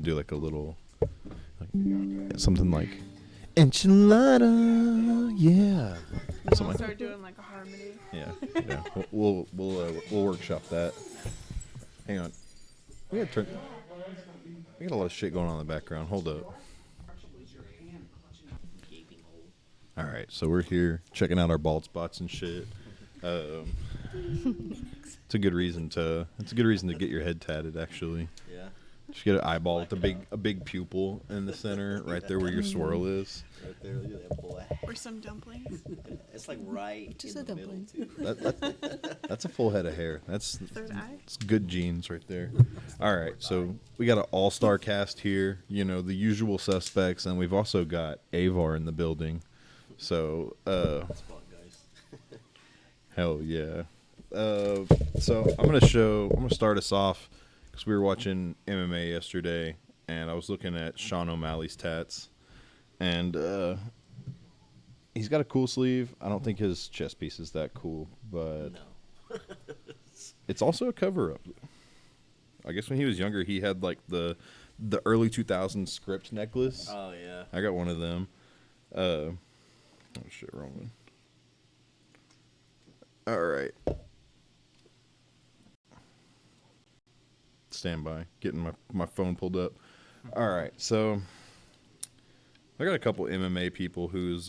do like a little, something like enchilada. Yeah. We'll start doing like a harmony. Yeah. Yeah. We'll workshop that. Hang on. We got a lot of shit going on in the background. Hold up. All right, so we're here checking out our bald spots and shit. It's a good reason to get your head tatted, actually. Yeah. Just get an eyeball with a big pupil in the center, right there where your swirl is. Right there, look at that boy. Or some dumplings. It's like right Just in a the middle dumpling. too. That's a full head of hair. That's Third eye. good genes right there. All right, so we got an all-star cast here. You know, the usual suspects, and we've also got Avar in the building. So, That's fun, guys. hell yeah. So I'm gonna start us off because we were watching MMA yesterday, and I was looking at Sean O'Malley's tats, and he's got a cool sleeve. I don't think his chest piece is that cool, but No. it's also a cover up. I guess when he was younger, he had like the early 2000s script necklace. Oh yeah. I got one of them. Oh shit, wrong one. All right. Stand by. Getting my phone pulled up. All right, so I got a couple MMA people whose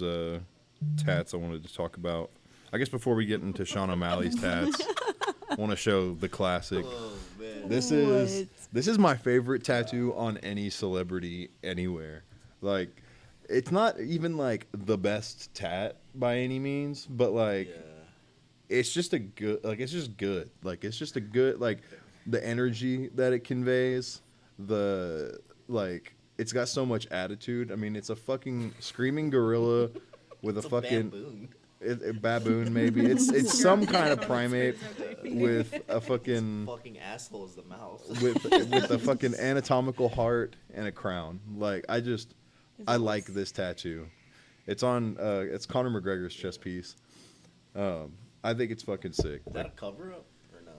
tats I wanted to talk about. I guess before we get into Sean O'Malley's tats, I want to show the classic. Oh man. This is my favorite tattoo on any celebrity anywhere. Like, it's not even like the best tat by any means, but like Yeah. it's just a good, like, it's just good. Like, it's just a good, like, the energy that it conveys, like, it's got so much attitude. I mean, it's a fucking screaming gorilla with It's a a fucking baboon. a baboon, maybe. It's some kind of primate with a fucking Fucking asshole is the mouth. with a fucking anatomical heart and a crown. Like, I like this tattoo. It's on it's Conor McGregor's chest piece. I think it's fucking sick. Is that a cover up or no?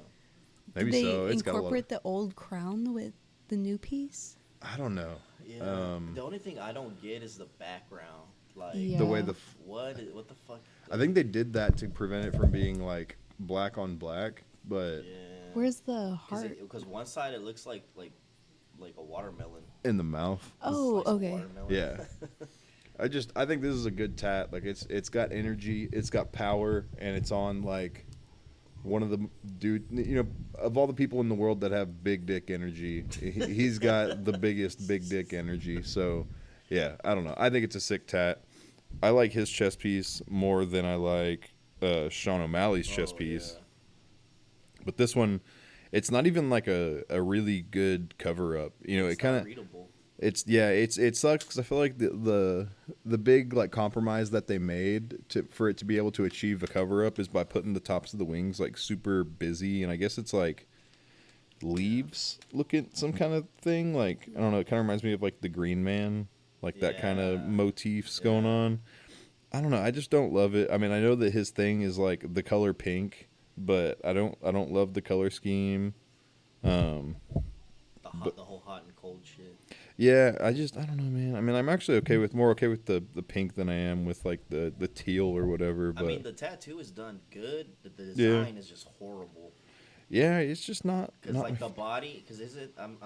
Maybe Did so. they It's got a lot. incorporate the old crown with the new piece? I don't know. Yeah. The only thing I don't get is the background. Like Yeah. The way the what the fuck? I think they did that to prevent it from being like black on black, but Yeah. Where's the heart? Because one side it looks like a watermelon. in the mouth. Oh, Slice of okay. watermelon. Yeah. I think this is a good tat. Like, it's got energy, it's got power, and it's on like one of the of all the people in the world that have big dick energy, he's got the biggest big dick energy. So yeah, I don't know. I think it's a sick tat. I like his chest piece more than I like Sean O'Malley's chest piece. Yeah. But this one, it's not even like a really good cover up. You know, It's it kind not of readable. it sucks because I feel like the big like compromise that they made for it to be able to achieve a cover up is by putting the tops of the wings like super busy, and I guess it's like leaves looking some kind of thing. Like, I don't know, it kind of reminds me of like the Green Man, like that kind of Yeah. motifs going on. I don't know, I just don't love it. I mean, I know that his thing is like the color pink, but I don't love the color scheme. The whole hot and cold shit. Yeah, I don't know, man. I mean, I'm actually more okay with the pink than I am with like the teal or whatever. But I mean, the tattoo is done good, but the Yeah. design is just horrible. yeah, it's just not Because not like the body, because is it? I'm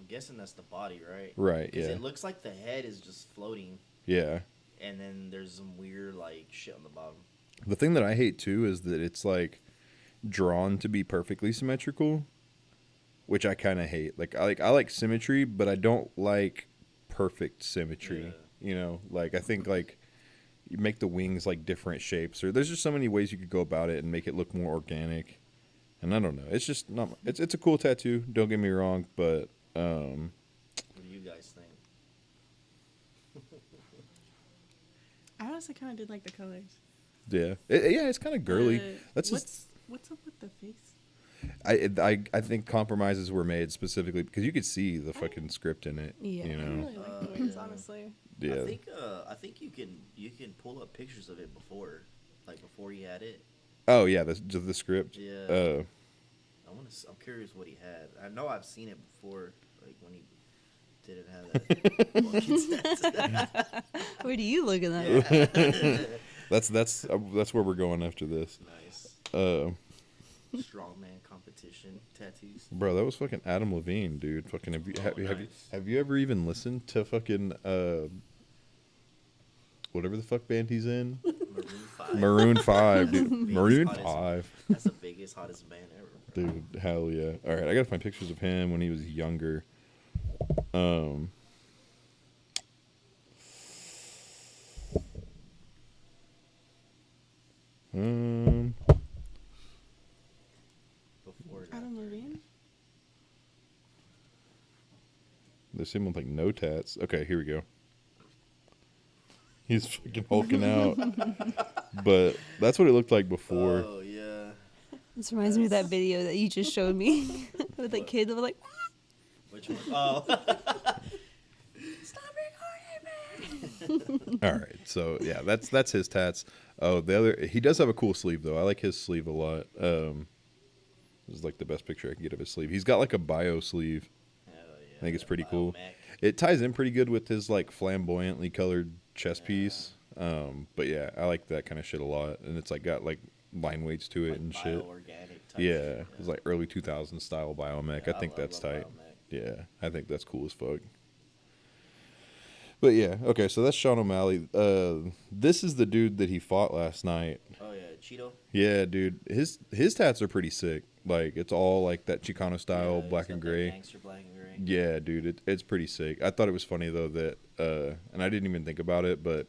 guessing that's the body, right? right. Because Yeah, it looks like the head is just floating, yeah. and then there's some weird like shit on the bottom. The thing that I hate too is that it's like drawn to be perfectly symmetrical, which I kind of hate. Like I like symmetry, but I don't like perfect symmetry. Yeah. You know, like I think like you make the wings like different shapes, or there's just so many ways you could go about it and make it look more organic. And I don't know. It's just not. It's a cool tattoo. Don't get me wrong, but What do you guys think? I honestly kind of did like the colors. yeah, it's kind of girly. That's just. What's up with the face? I think compromises were made specifically because you could see the fucking script in it. Yeah. You I know. really like the wings, Yeah. honestly. Yeah. I think you can pull up pictures of it before he had it. Oh yeah, the script. Yeah. I'm curious what he had. I know I've seen it before, like when he didn't have that. Fucking stats. Where do you look at that? That's where we're going after this. Nice. Uh, Strongman competition tattoos. bro, that was fucking Adam Levine, dude. Fucking have you ever even listened to fucking whatever the fuck band he's in? Maroon 5. Maroon 5, dude. Biggest, Maroon hottest- 5. That's the biggest, hottest band ever. Dude, hell yeah. All right, I gotta find pictures of him when he was younger. Before that. Adam Levine. There's him with like no tats. Okay, here we go. He's fucking hulking out. But that's what it looked like before. Oh, yeah. This reminds me of that video that you just showed me with the kid that was like, Which one? Oh. All right, so yeah, that's his tats. Oh, the other, he does have a cool sleeve though. I like his sleeve a lot. This is like the best picture I can get of his sleeve. He's got like a bio sleeve. Hell yeah. I think it's pretty cool. Biomac. It ties in pretty good with his like flamboyantly colored chest piece. But yeah, I like that kind of shit a lot, and it's like got like line weights to it Like and shit. bio-organic type Yeah, shit, it's like early 2000s style biomech. Yeah, I think that's love tight. Biomac. Yeah, I think that's cool as fuck. But yeah, okay, so that's Sean O'Malley. This is the dude that he fought last night. Oh yeah, Cheeto. Yeah, dude, his tats are pretty sick. Like it's all like that Chicano style, Yeah, he's black got and that gray. Gangster black and gray. Yeah, dude, it's pretty sick. I thought it was funny though that, and I didn't even think about it, but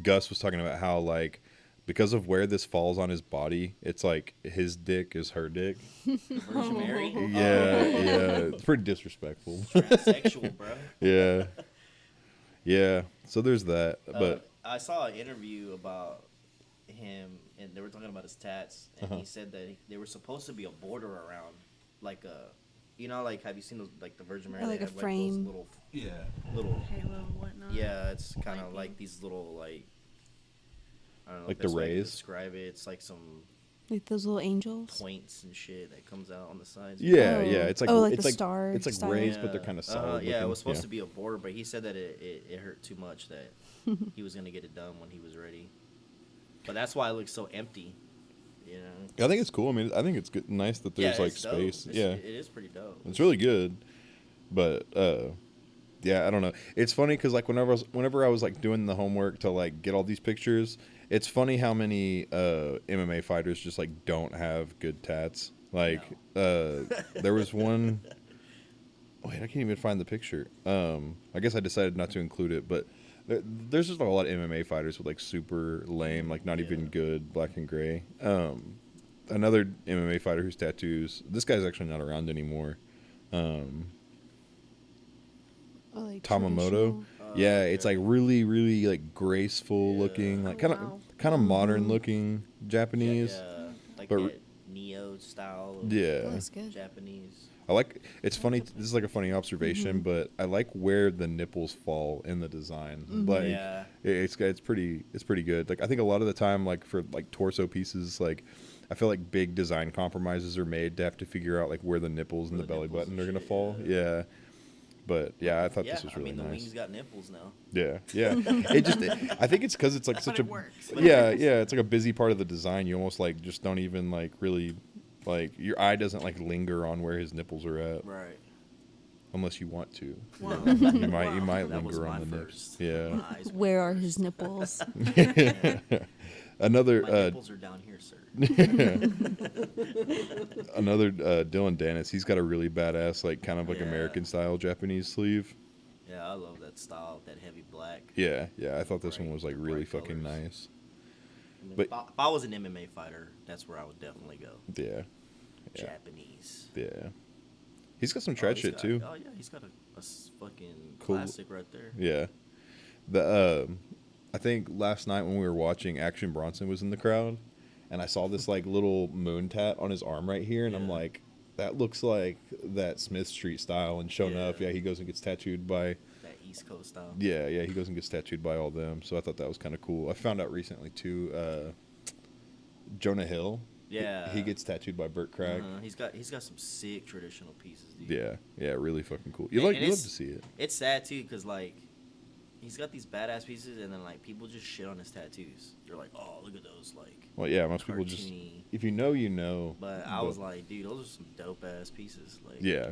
Gus was talking about how like because of where this falls on his body, it's like his dick is her dick. Virgin Mary. Yeah, yeah, it's pretty disrespectful. Transsexual, bro. Yeah, yeah. So there's that, but I saw an interview about him, and they were talking about his tats, and Uh-huh. he said that they were supposed to be a border around, like a, you know, like have you seen those like the Virgin Mary? Oh, They like a have, those frame. little, Halo, whatnot. yeah. It's kind of Lighting. like these little like, I don't know, Like the best way I can rays? describe it. It's like some like those little angels. points and shit that comes out on the sides. yeah, Oh. yeah. It's like Oh, like it's the like star it's like style? rays, but they're kind of solid. Yeah, it looking. was supposed to be a border, but he said that it hurt too much that he was gonna get it done when he was ready. But that's why it looks so empty, you know. I think it's cool. I mean, I think it's good, nice that there's yeah, like it's dope. space. It's- Yeah, it is pretty dope. it's really good. But yeah, I don't know. It's funny because like whenever I was like doing the homework to like get all these pictures, it's funny how many MMA fighters just like don't have good tats. Like there was one. Wait, I can't even find the picture. I guess I decided not to include it, but there's just like a lot of MMA fighters with like super lame, like not even good black and gray. Another MMA fighter whose tattoos. This guy's actually not around anymore. Oh, like Tamamoto. traditional. Yeah, it's okay. like really, really like graceful Yeah. looking, like Oh, kind of wow. kind of modern looking Yeah, Japanese. yeah, like but- that Neo style. Of Yeah, That looks good. Japanese. I like. It's funny. This is like a funny observation, Mm-hmm. but I like where the nipples fall in the design. Like Yeah. it's pretty good. Like I think a lot of the time, like for like torso pieces, like I feel like big design compromises are made to have to figure out like where the nipples and Where the the belly nipples button and are gonna shit, fall. yeah. Yeah. But yeah, I thought Yeah, this was really I mean, the nice. wings got nipples now. Yeah, yeah. It just, I think it's because it's like But such it a, works. yeah, yeah. It's like a busy part of the design. You almost like just don't even like really, like your eye doesn't like linger on where his nipples are at, Right. unless you want to. Wow. You might Wow. That was linger on my the nips. first. Yeah. My eyes were Where are first. his nipples? Another, My nipples are down here, sir. another Dylan Dennis. He's got a really badass, like kind of like Yeah. American style Japanese sleeve. Yeah, I love that style, that heavy black. Yeah, yeah. I thought this one Bright- was like the really bright fucking colors. nice. I mean, But- if I was an MMA fighter, that's where I would definitely go. Yeah, yeah, Japanese. yeah. He's got some Oh, trad he's shit got- too. Oh yeah, he's got a fucking Cool. classic right there. Yeah. The I think last night when we were watching, Action Bronson was in the crowd, and I saw this like little moon tat on his arm right here, and I'm Yeah. like, that looks like that Smith Street style. And sure enough, Yeah. yeah, he goes and gets tattooed by That East Coast style. yeah, he goes and gets tattooed by all them. So I thought that was kind of cool. I found out recently too, Jonah Hill Yeah. He gets tattooed by Burt Craig. He's got some sick traditional pieces, dude. Yeah, really fucking cool. And You love it's- to see it. It's sad too, cause like, he's got these badass pieces, and then like people just shit on his tattoos. They're like, oh, look at those, like. Well, yeah, most people just, cartoony. if you know, you know. But I was like, dude, those are some dope ass pieces. Like. Yeah,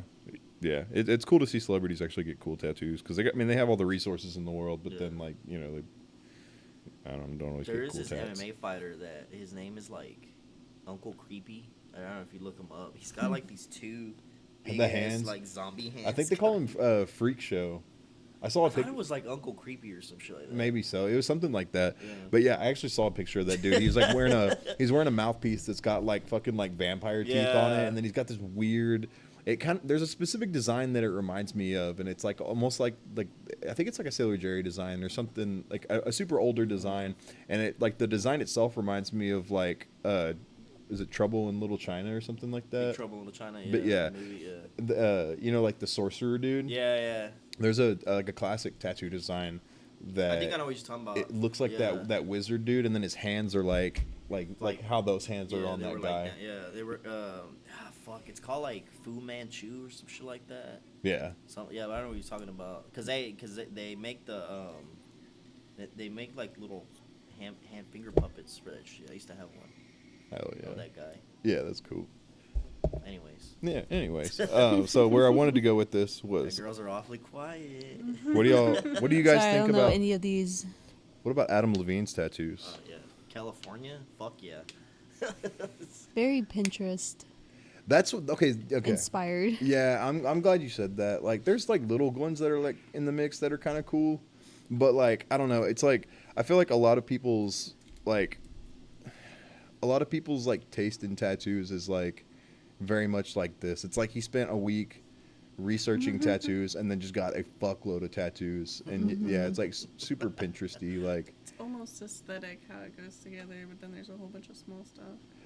it's cool to see celebrities actually get cool tattoos because they have all the resources in the world, but Yeah. then like they, I don't always There get is cool this tats. MMA fighter that his name is like Uncle Creepy. I don't know if you look him up. He's got like these two big The ass, hands? like zombie hands. I think they call him Freak Show. I saw a I thought picture. it was like Uncle Creepy or some shit like that. Maybe so. It was something like that. Yeah. But yeah, I actually saw a picture of that dude. He's like wearing a mouthpiece that's got like fucking like vampire teeth on it, Yeah. and then he's got this weird. There's a specific design that it reminds me of, and it's like almost like I think it's like a Sailor Jerry design or something like a super older design, and it like the design itself reminds me of like is it Trouble in Little China or something like Big that? Trouble in Little China. But yeah. the movie, yeah. You know, like the sorcerer dude. Yeah. There's a like a classic tattoo design that I think I know what you're talking about. it looks like Yeah. that wizard dude, and then his hands are like how those hands are Yeah, on they that were guy. Like that. Yeah, they were. Fuck, it's called like Fu Manchu or some shit like that. Yeah, Yeah, but I don't know what you're talking about. Cause they make the they make like little hand finger puppets for that shit. I used to have one. hell Oh, yeah, that guy. yeah, that's cool. Anyways, Yeah. Anyways, so where I wanted to go with this the was, girls are awfully quiet. what do you guys Sorry, I think don't know about any of these. what about Adam Levine's tattoos? Oh yeah, California. Fuck yeah. Very Pinterest That's what. Okay. inspired. Yeah, I'm glad you said that. Like, there's like little ones that are like in the mix that are kind of cool, but like I don't know. It's like I feel like a lot of people's like taste in tattoos is like very much like this. It's like he spent a week researching tattoos and then just got a fuckload of tattoos, and yeah, it's like super Pinteresty. Like, It's almost aesthetic how it goes together, but then there's a whole bunch of small stuff.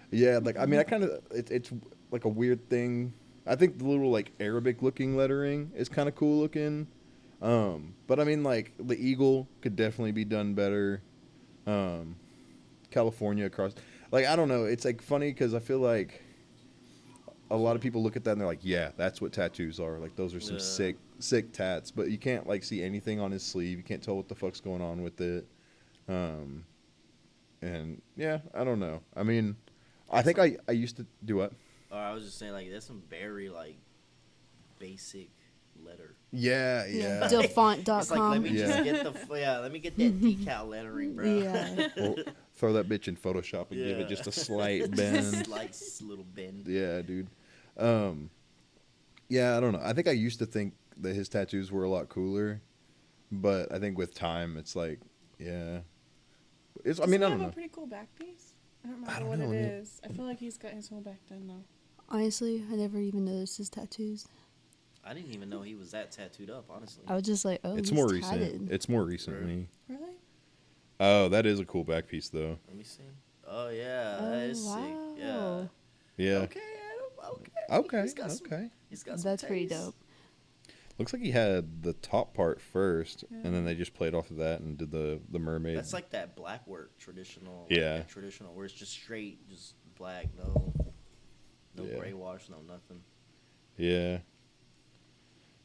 yeah, like I mean, I kind of it's like a weird thing. I think the little like Arabic looking lettering is kind of cool looking. But I mean, like the eagle could definitely be done better. California across, like I don't know. It's like funny because I feel like a lot of people look at that and they're like, yeah, that's what tattoos are. Like those are some Yeah. sick tats. But you can't like see anything on his sleeve. You can't tell what the fuck's going on with it. And yeah, I don't know. I mean, I think I used to do what? Or I was just saying like that's some very like basic letter. Yeah. It's like let Dilfont.com. me Yeah. just get let me get that decal lettering, bro. Yeah. Or throw that bitch in Photoshop and give it Yeah. just a slight bend. Slice little bend. Yeah, dude. Yeah, I don't know. I think I used to think that his tattoos were a lot cooler, but I think with time, it's like, yeah. It's. I mean, I Doesn't don't he know. have a pretty cool back piece. I don't I remember don't what it know. is. I feel like he's got his whole back done though. Honestly, I never even noticed his tattoos. I didn't even know he was that tattooed up, honestly. I was just like, oh, It's he's more tatted. recent. It's more recently. Really? Oh, that is a cool back piece, though. Let me see. Oh yeah, Oh, that is sick. Yeah. wow. Yeah. Okay, Adam. Okay. Okay. He's got some- Okay. He's got some That's pretty taste. dope. Looks like he had the top part first, and Yeah. then they just played off of that and did the mermaid. That's like that black work traditional. Yeah. That traditional where it's just straight, just black, no Yeah. gray wash, no nothing. Yeah.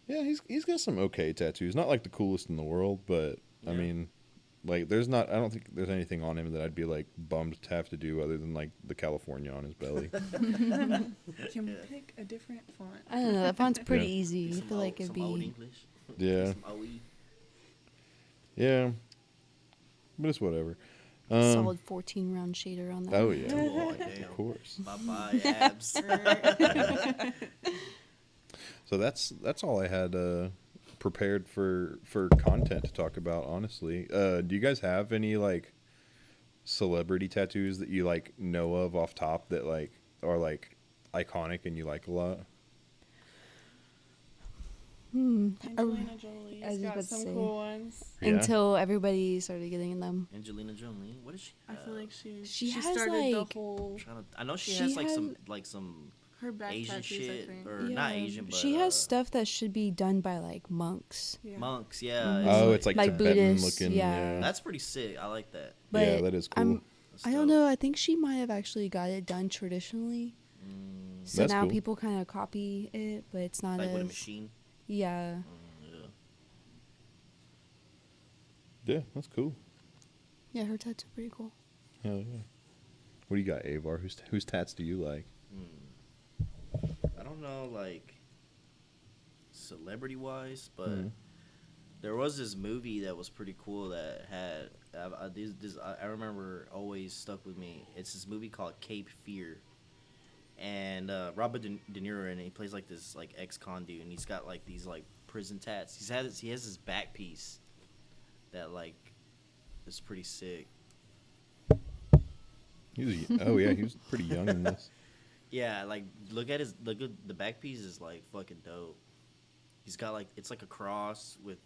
Yeah, he's got some okay tattoos. Not like the coolest in the world, but I Yeah. mean, like I don't think there's anything on him that I'd be like bummed to have to do other than like the California on his belly. Can we pick a different font? I don't know. That font's pretty Yeah. easy. I Some feel like it'd some old be. English. Yeah. Some OE. Yeah. But it's whatever. Solid 14 round shader on that. Oh one. yeah. Oh, Of damn. course. Bye bye abs. So that's all I had prepared for content to talk about, honestly. Do you guys have any like celebrity tattoos that you like know of off top that like are like iconic and you like a lot? Angelina Jolie. I was He's just got about to some say. cool ones. Yeah. Until everybody started getting in them. Angelina Jolie. What is she? I feel like She has, started like- the whole I know she She has like has- some her back Asian tattoos. shit I think. or not Asian, but she has stuff that should be done by like monks. Yeah. monks. Yeah. Mhm. Oh, it's like Like Tibetan Buddhist, looking. yeah. That's pretty sick. I like that. But Yeah, that is cool. That's I don't dope. know. I think she might have actually got it done traditionally. So That's now cool. people kind of copy it, but it's not Like as with a machine. yeah. Yeah. Yeah, that's cool. Yeah, her tattoo pretty cool. Hell yeah. What do you got, Avar? Whose tats do you like? I don't know, like celebrity wise, but Mhm. there was this movie that was pretty cool that had I remember always stuck with me. It's this movie called Cape Fear, and Robert De Niro in it. He plays like this like ex-con dude, and he's got like these like prison tats. He has this back piece that like is pretty sick. Oh yeah, he was pretty young in this. Yeah, like look at the back piece is like fucking dope. He's got like it's like a cross with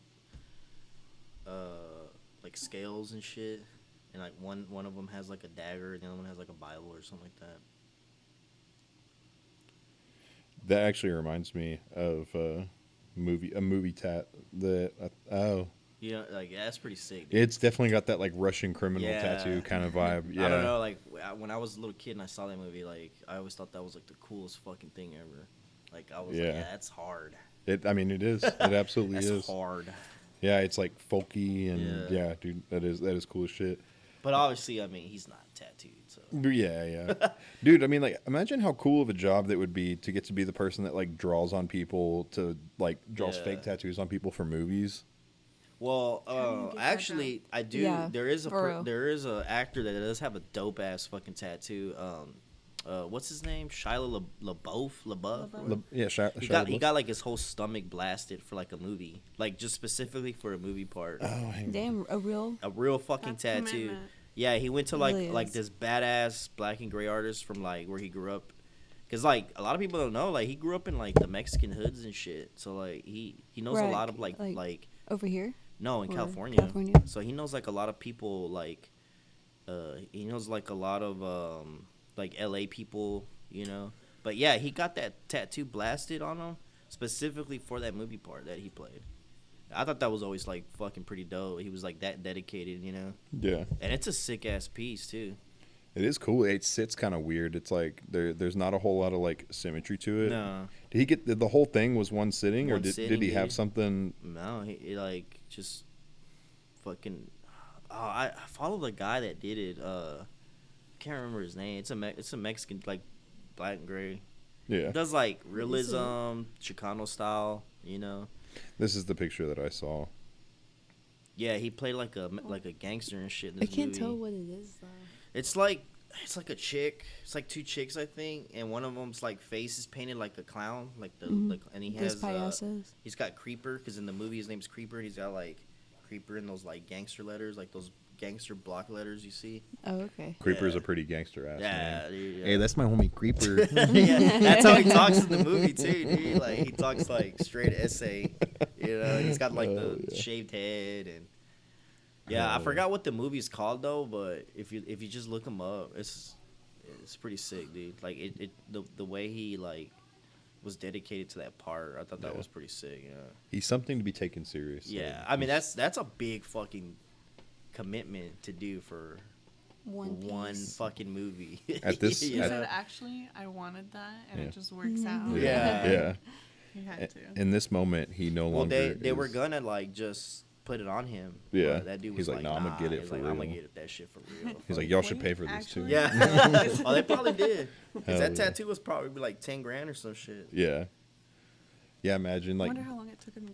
like scales and shit, and like one of them has like a dagger, and the other one has like a Bible or something like that. That actually reminds me of a movie tat that You know, like yeah, that's pretty sick. Dude. it's definitely got that like Russian criminal Yeah. tattoo kind of vibe. Yeah, I don't know, like when I was a little kid and I saw that movie, like I always thought that was like the coolest fucking thing ever. Like I was like, Yeah. yeah, that's hard. I mean, it is. It absolutely That's is. hard. Yeah, it's like folky and Yeah. yeah, dude, that is cool as shit. But obviously, I mean, he's not tattooed, so But yeah. Dude, I mean, like, imagine how cool of a job that would be to get to be the person that like draws on people to like draws Yeah. fake tattoos on people for movies. Well, How do you get that actually, I do. Yeah, there is for real. there is a actor that does have a dope ass fucking tattoo. What's his name? Shia LaBeouf. LaBeouf. Yeah, He got like his whole stomach blasted for like a movie, like just specifically for a movie part. Oh, hang on. Damn, a real. A real fucking That's tattoo. commitment. Yeah, he went to It like really like is. this badass black and gray artist from like where he grew up. Cause like a lot of people don't know, like he grew up in like the Mexican hoods and shit. So like he knows a Right, lot of like like- Over here? no, in Or California. California? So he knows like a lot of people like he knows like a lot of like LA people, you know. But yeah, he got that tattoo blasted on him specifically for that movie part that he played. I thought that was always like fucking pretty dope. He was like that dedicated, you know. Yeah, And it's a sick ass piece too. it is cool. It sits kind of weird. It's like there's not a whole lot of like symmetry to it. No. Did he get the whole thing was one sitting, or One did sitting, he have dude. something? No, he like just fucking. Oh, I follow the guy that did it. Can't remember his name. It's a Mexican like black and gray. Yeah, It does like What is it? realism, Chicano style. You know. this is the picture that I saw. Yeah, he played like a gangster and shit. In I this can't movie. tell what it is though. It's like a chick. It's like two chicks, I think, and one of them's like face is painted like a clown, like the Mhm. like, and he Those has payasos. he's got Creeper because in the movie his name's Creeper. He's got like Creeper in those like gangster letters, like those gangster block letters you see. Oh, okay. Creeper's Yeah. a pretty gangster ass Yeah, name. dude, yeah. Hey, that's my homie Creeper. Yeah, that's how he talks in the movie too, dude. Like he talks like straight essay, you know. He's got like Oh, the yeah. shaved head and yeah. I Oh. forgot what the movie's called though, but if you just look him up, it's pretty sick, dude. Like the way he like was dedicated to that part, I thought that Yeah. was pretty sick. Yeah, He's something to be taken serious. yeah. I mean that's a big fucking commitment to do for one piece. fucking movie. At this- He You at- said, know? actually, I wanted that, and Yeah. it just works Mhm. out. Yeah. yeah. He had to. In this moment, he no Well, longer. they were is- gonna like just put it on him. Yeah. but that dude was He's like, "Nah, I'ma get it He's for like, I'm gonna real." get that shit for real. He's like, y'all should pay for this Actually? too. yeah. Oh, they probably did. Cause Hell that yeah. tattoo was probably like 10 grand or some shit. Yeah. Yeah, imagine I like wonder how long it took him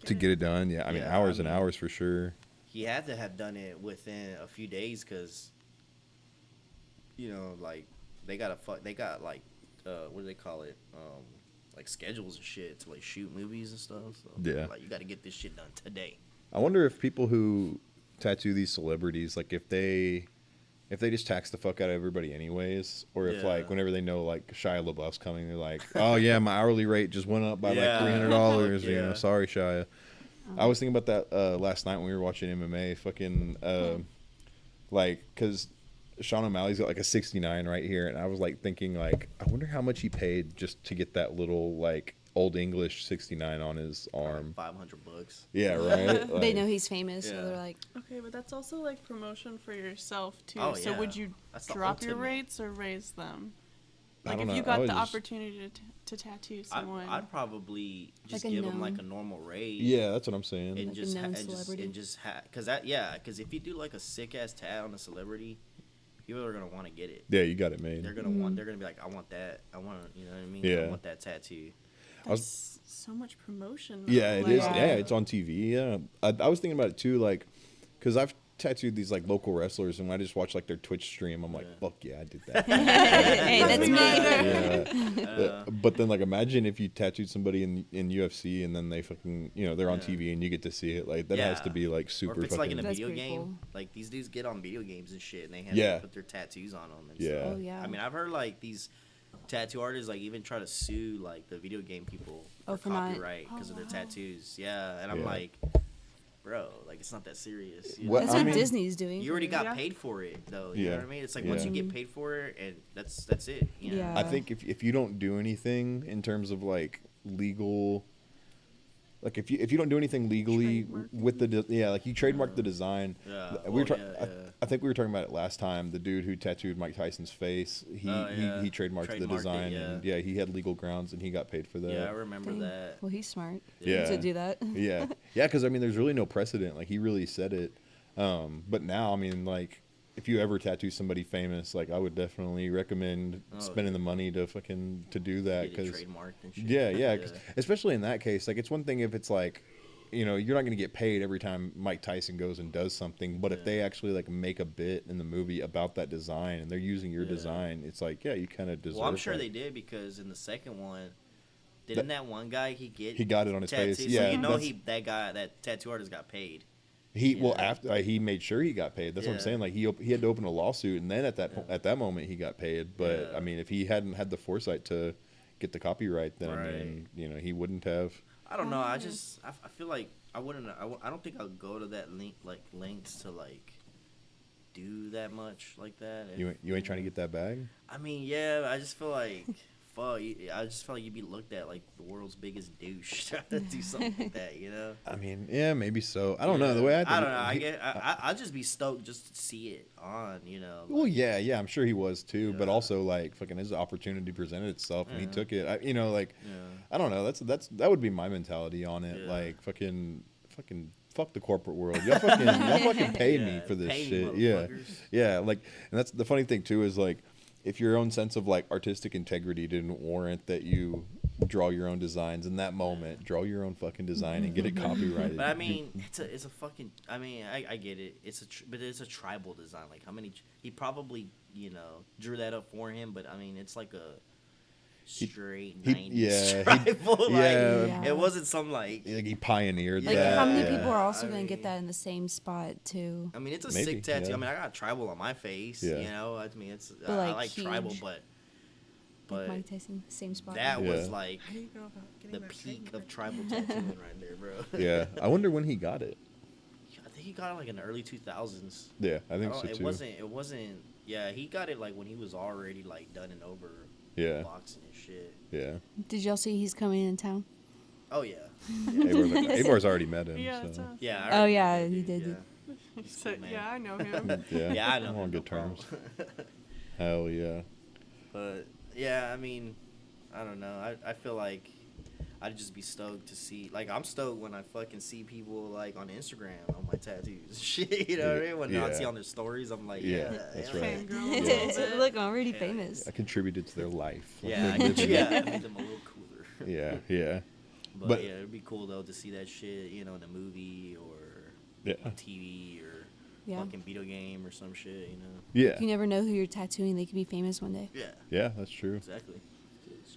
to get it done. Yeah, I mean Yeah, hours I and mean- hours for sure. He had to have done it within a few days, cause you know, like they got like what do they call it? Like schedules and shit to like shoot movies and stuff. So Yeah. like you got to get this shit done today. I wonder if people who tattoo these celebrities, like if they just tax the fuck out of everybody anyways, or if Yeah. like whenever they know like Shia LaBeouf's coming, they're like, oh yeah, my hourly rate just went up by Yeah. like $300. You know, Yeah. sorry Shia. I was thinking about that last night when we were watching MMA. Fucking like because Sean O'Malley's got like a 69 right here, and I was like thinking like, I wonder how much he paid just to get that little like Old English 69 on his arm. $500. Yeah, right. They Like, know he's famous, so Yeah. they're like, Okay, but that's also like promotion for yourself too. Oh, So yeah. would you That's the drop your ultimate. rates or raise them? I Like don't if you know, I got would the just- opportunity to tattoo someone. I'd probably just Like a give them like a gnome. normal rate. Yeah, that's what I'm saying. And Like a just known and just celebrity. and just because if you do like a sick ass tat on a celebrity, people are gonna want to get it. Yeah, you got it made. They're gonna want. They're gonna be like, I want that. I want. You know what I mean? Yeah. I want that tattoo. I was- That's so much promotion. though. Yeah, it Like, is. Yeah. Yeah, it's on TV. Yeah, I was thinking about it too, like, because I've tattooed these like local wrestlers, and when I just watch like their Twitch stream, I'm like, Yeah. fuck yeah, I did that. hey, that's me. Yeah. But then like, imagine if you tattooed somebody in UFC, and then they fucking, they're on Yeah. TV, and you get to see it. Like that has Yeah. to be like Or super if it's like fucking. in a That's video pretty game, cool. like these dudes get on video games and shit, and they have Yeah. to put their tattoos on them. And Yeah. Stuff. Oh, yeah. I mean, I've heard like these tattoo artists like even try to sue like the video game people Oh, for not- copyright because Oh, of their wow. tattoos. Yeah, and I'm Yeah. like, bro, like it's not that serious. You, What- know? That's I what mean- Disney's doing. You already for- got Yeah. paid for it though. You Yeah. know what I mean? It's like once you Yeah. get paid for it, and that's it. You know? Yeah. I think if you don't do anything in terms of like legal, like if you don't do anything legally Trademark. with like you trademark the design. Yeah. We were Well, tra- yeah, yeah. I think we were talking about it last time. The dude who tattooed Mike Tyson's face, he Yeah. he trademarked the Trademarked it, design, yeah. and yeah, he had legal grounds, and he got paid for that. Yeah, I remember Dang. that. Well, he's smart. Yeah. To do that. yeah, yeah, because I mean, there's really no precedent. Like he really said it. But now, I mean, like if you ever tattoo somebody famous, like I would definitely recommend Oh, spending the money to do that Get it because trademarked and shit. yeah, 'cause especially in that case, like it's one thing if it's like, you're not going to get paid every time Mike Tyson goes and does something, but if Yeah. they actually like make a bit in the movie about that design and they're using your Yeah. design, it's like, yeah, you kind of deserve. Well, I'm sure that. they did because in the second one, didn't that one guy He got it on his face. tattooed? Yeah, so you know that's- that tattoo artist got paid. Well, Yeah. after he made sure he got paid. That's what I'm Yeah. saying. Like he had to open a lawsuit, and then at that Yeah. at that moment he got paid. But Yeah. I mean, if he hadn't had the foresight to get the copyright, then I Right. mean, he wouldn't have. I don't know. I Mm. just I feel like I wouldn't. I don't think I'll go to that lengths to like do that much like that. You ain't trying to get that bag. I mean, yeah. I just feel like fuck. I just feel like you'd be looked at like the world's biggest douche trying to do something like that. You know. I mean, yeah, maybe so. I don't know the way I. Think I don't know. I'd just be stoked just to see it on. You know. Well, yeah, I'm sure he was too, but Yeah. also like fucking his opportunity presented itself and he Yeah. took it. Like Yeah. I don't know. That would be my mentality on it. Yeah. Like fucking fuck the corporate world. Y'all fucking paid me Yeah, for this pay me, shit. Yeah, motherfuckers. yeah. Like, and that's the funny thing too is like, if your own sense of like artistic integrity didn't warrant that you draw your own designs in that moment, draw your own fucking design and get it copyrighted. But I mean, it's a fucking. I mean, I get it. But it's a tribal design. Like how many? He probably drew that up for him. But I mean, it's like a straight he- 90s yeah, tribal. Like, yeah. it wasn't some like. He pioneered Like, that. how many yeah. people are also I going to get mean- that in the same spot, too? I mean, it's a Maybe, sick tattoo. yeah. I mean, I got tribal on my face. Yeah. You know, I mean, it's But, I like, like tribal, huge. but Like Mike Tyson, same spot. that was Yeah. like How do you go about getting the that peak trademark? of tribal tattooing right there, bro. Yeah, I wonder when he got it. I think he got it like in the early 2000s. Yeah, I think so It too. wasn't. Yeah, he got it like when he was already like done and over. Yeah. Boxing and shit. Yeah, Did y'all see he's coming in town? Oh yeah. Avar's already met him. Yeah, so. it's us. Yeah. Oh, already yeah, met that he dude, did. Yeah. So, cool, man. yeah, I know him. Yeah, Yeah, I know. I'm on him, good no terms. problem. Hell yeah. But yeah, I mean, I don't know. I feel like I'd just be stoked to see. Like I'm stoked when I fucking see people like on Instagram on my tattoos. Shit, you know what I mean? When I Yeah. see on their stories, I'm like, Yeah, yeah, that's yeah, right. Fangirl a little bit. Look, I'm already Yeah. famous. I contributed to their life. Like, Yeah, I they're could, living yeah, it. I made them a little cooler. Yeah, yeah, But, But- yeah, it'd be cool though to see that shit, in a movie or yeah, on TV or Yeah. fucking video game or some shit, yeah, You never know who you're tattooing. They could be famous one day. Yeah, yeah. That's true. exactly.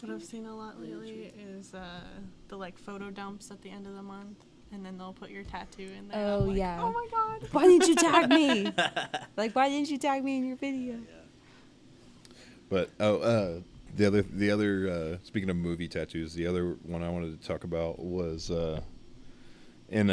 What I've seen a lot lately is the like photo dumps at the end of the month, and then they'll put your tattoo in there. Oh, I'm like, yeah. Oh my god. Why didn't you tag me? Like, why didn't you tag me in your video? But the other speaking of movie tattoos, the other one I wanted to talk about was in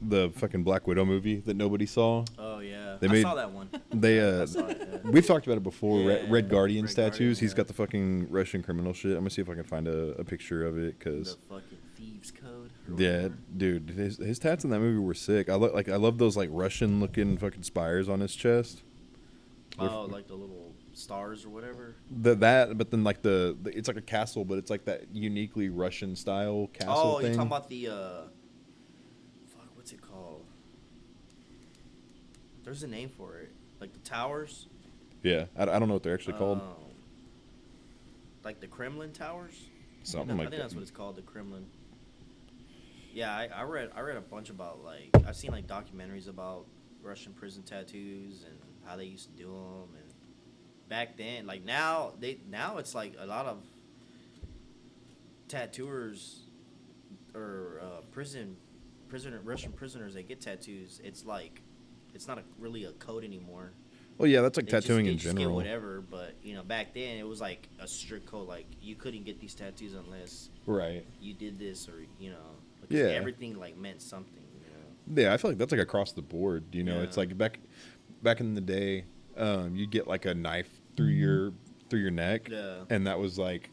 the fucking Black Widow movie that nobody saw. Oh yeah, They I made- saw that one. They I saw it, yeah. we've talked about it before. Yeah, Red Guardian's Red tattoos. Guardian, He's yeah. got the fucking Russian criminal shit. I'm gonna see if I can find a picture of it, The cause fucking thieves code. or yeah, whatever. dude, his tats in that movie were sick. I love those like Russian looking fucking spires on his chest. Oh, like the little stars or whatever. That, but then like the it's like a castle, but it's like that uniquely Russian style castle Oh, thing. you're talking about the fuck, what's it called? There's a name for it. Like the towers. Yeah, I don't know what they're actually called. Like the Kremlin towers. Something I like think that. that's what it's called, the Kremlin. Yeah, I read a bunch about like I've seen like documentaries about Russian prison tattoos and how they used to do them, and back then, like now it's like a lot of tattooers or Russian prisoners that get tattoos. It's like it's not really a code anymore. Well, yeah, that's like They just tattooing get- in just get general. whatever, but you know, back then it was like a strict code. Like you couldn't get these tattoos unless Right. you did this, or you know, because Yeah. everything like meant something. You know, Yeah, I feel like that's like across the board. You know, it's Yeah. like back in the day, you get like a knife through your neck, Yeah. and that was like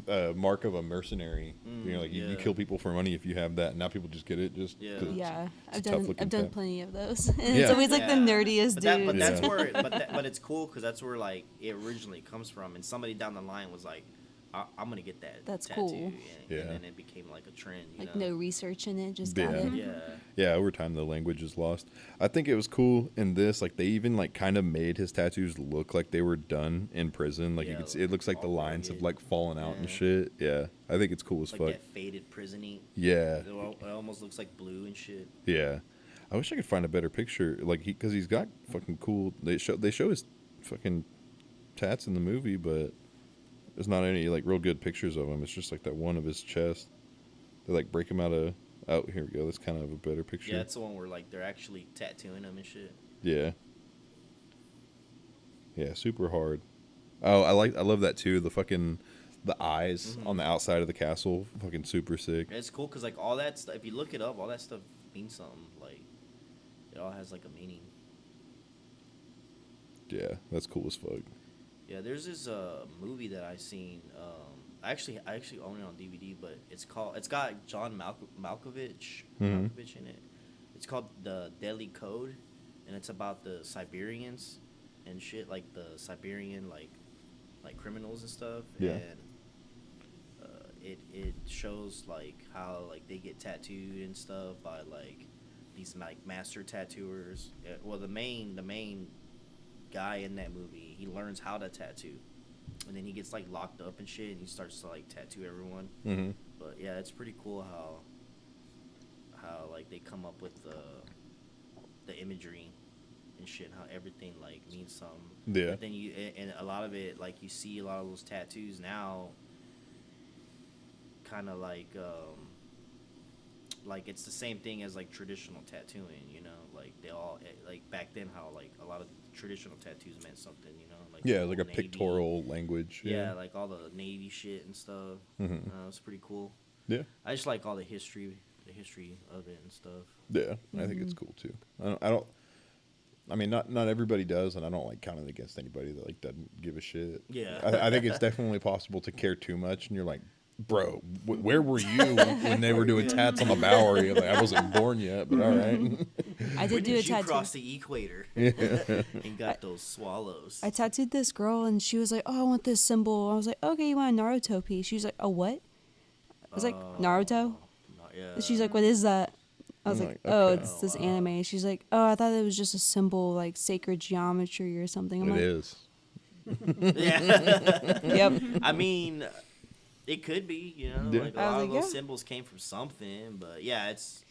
a mark of a mercenary. You know, like you yeah. kill people for money if you have that. Now people just get it just Yeah. 'cause it's- Yeah, it's I've a done tough-looking I've done tat. plenty of those, and Yeah. it's always like the Yeah. nerdiest but dudes. that's Yeah. where, but it's cool because that's where like it originally comes from, and somebody down the line was like, I'm gonna get that. That's tattoo. cool. Yeah. And then it became like a trend. You Like know? no research in it, just Yeah. got it. Yeah. Yeah, over time the language is lost. I think it was cool in this. Like they even like kind of made his tattoos look like they were done in prison. Like you Yeah, could see, it looks like the all lines have rugged. like fallen out and Yeah. shit. Yeah, I think it's cool as Like fuck. that faded prison ink. Yeah, It almost looks like blue and shit. yeah. I wish I could find a better picture. Like because he's got fucking cool. They show his fucking tats in the movie, but there's not any like real good pictures of him. It's just like that one of his chest. They like break him out of. Oh, here we go. That's kind of a better picture. Yeah, it's the one where like they're actually tattooing them and shit. Yeah. Yeah, super hard. Oh, I love that too. The eyes Mhm. on the outside of the castle, fucking super sick. And it's cool because like all that stuff. If you look it up, all that stuff means something. Like it all has like a meaning. Yeah, that's cool as fuck. Yeah, there's this movie that I seen. I actually own it on DVD, but it's got John Malkovich Mhm. Malkovich in it. It's called The Deadly Code, and it's about the Siberians and shit, like the Siberian like criminals and stuff. Yeah. And it shows like how like they get tattooed and stuff by like these like master tattooers. Well, the main guy in that movie, he learns how to tattoo, and then he gets like locked up and shit, and he starts to like tattoo everyone. Mm-hmm. But yeah, it's pretty cool how like they come up with the imagery and shit, how everything like means something. Yeah. But then and a lot of it, like you see a lot of those tattoos now, kind of like it's the same thing as like traditional tattooing, you know, like they all like back then how like a lot of traditional tattoos meant something, you know, like Yeah, the like a old Navy- pictorial language. yeah, like all the Navy shit and stuff. Mhm. It's pretty cool. Yeah. I just like all the history of it and stuff. Yeah, I think it's cool too. I mean, not everybody does, and I don't like counting against anybody that like doesn't give a shit. Yeah. I think it's definitely possible to care too much, and you're like, bro, where were you when they were doing tats on the Bowery? Like, I wasn't born yet, but all right. I When did do a did you tattoo. cross the equator Yeah. and got those swallows? I tattooed this girl, and she was like, "Oh, I want this symbol." I was like, "Okay, you want a Naruto piece?" She was like, "A what?" I was like, "Naruto." Yeah. And she's like, "What is that?" I was I'm like, like, "Oh, okay. it's this Oh, wow. anime." She's like, "Oh, I thought it was just a symbol, like sacred geometry or something." I'm It like, is. yeah. "Yep." I mean, it could be, you know, Yeah. like a I was lot like, of those yeah. symbols came from something, but yeah, it's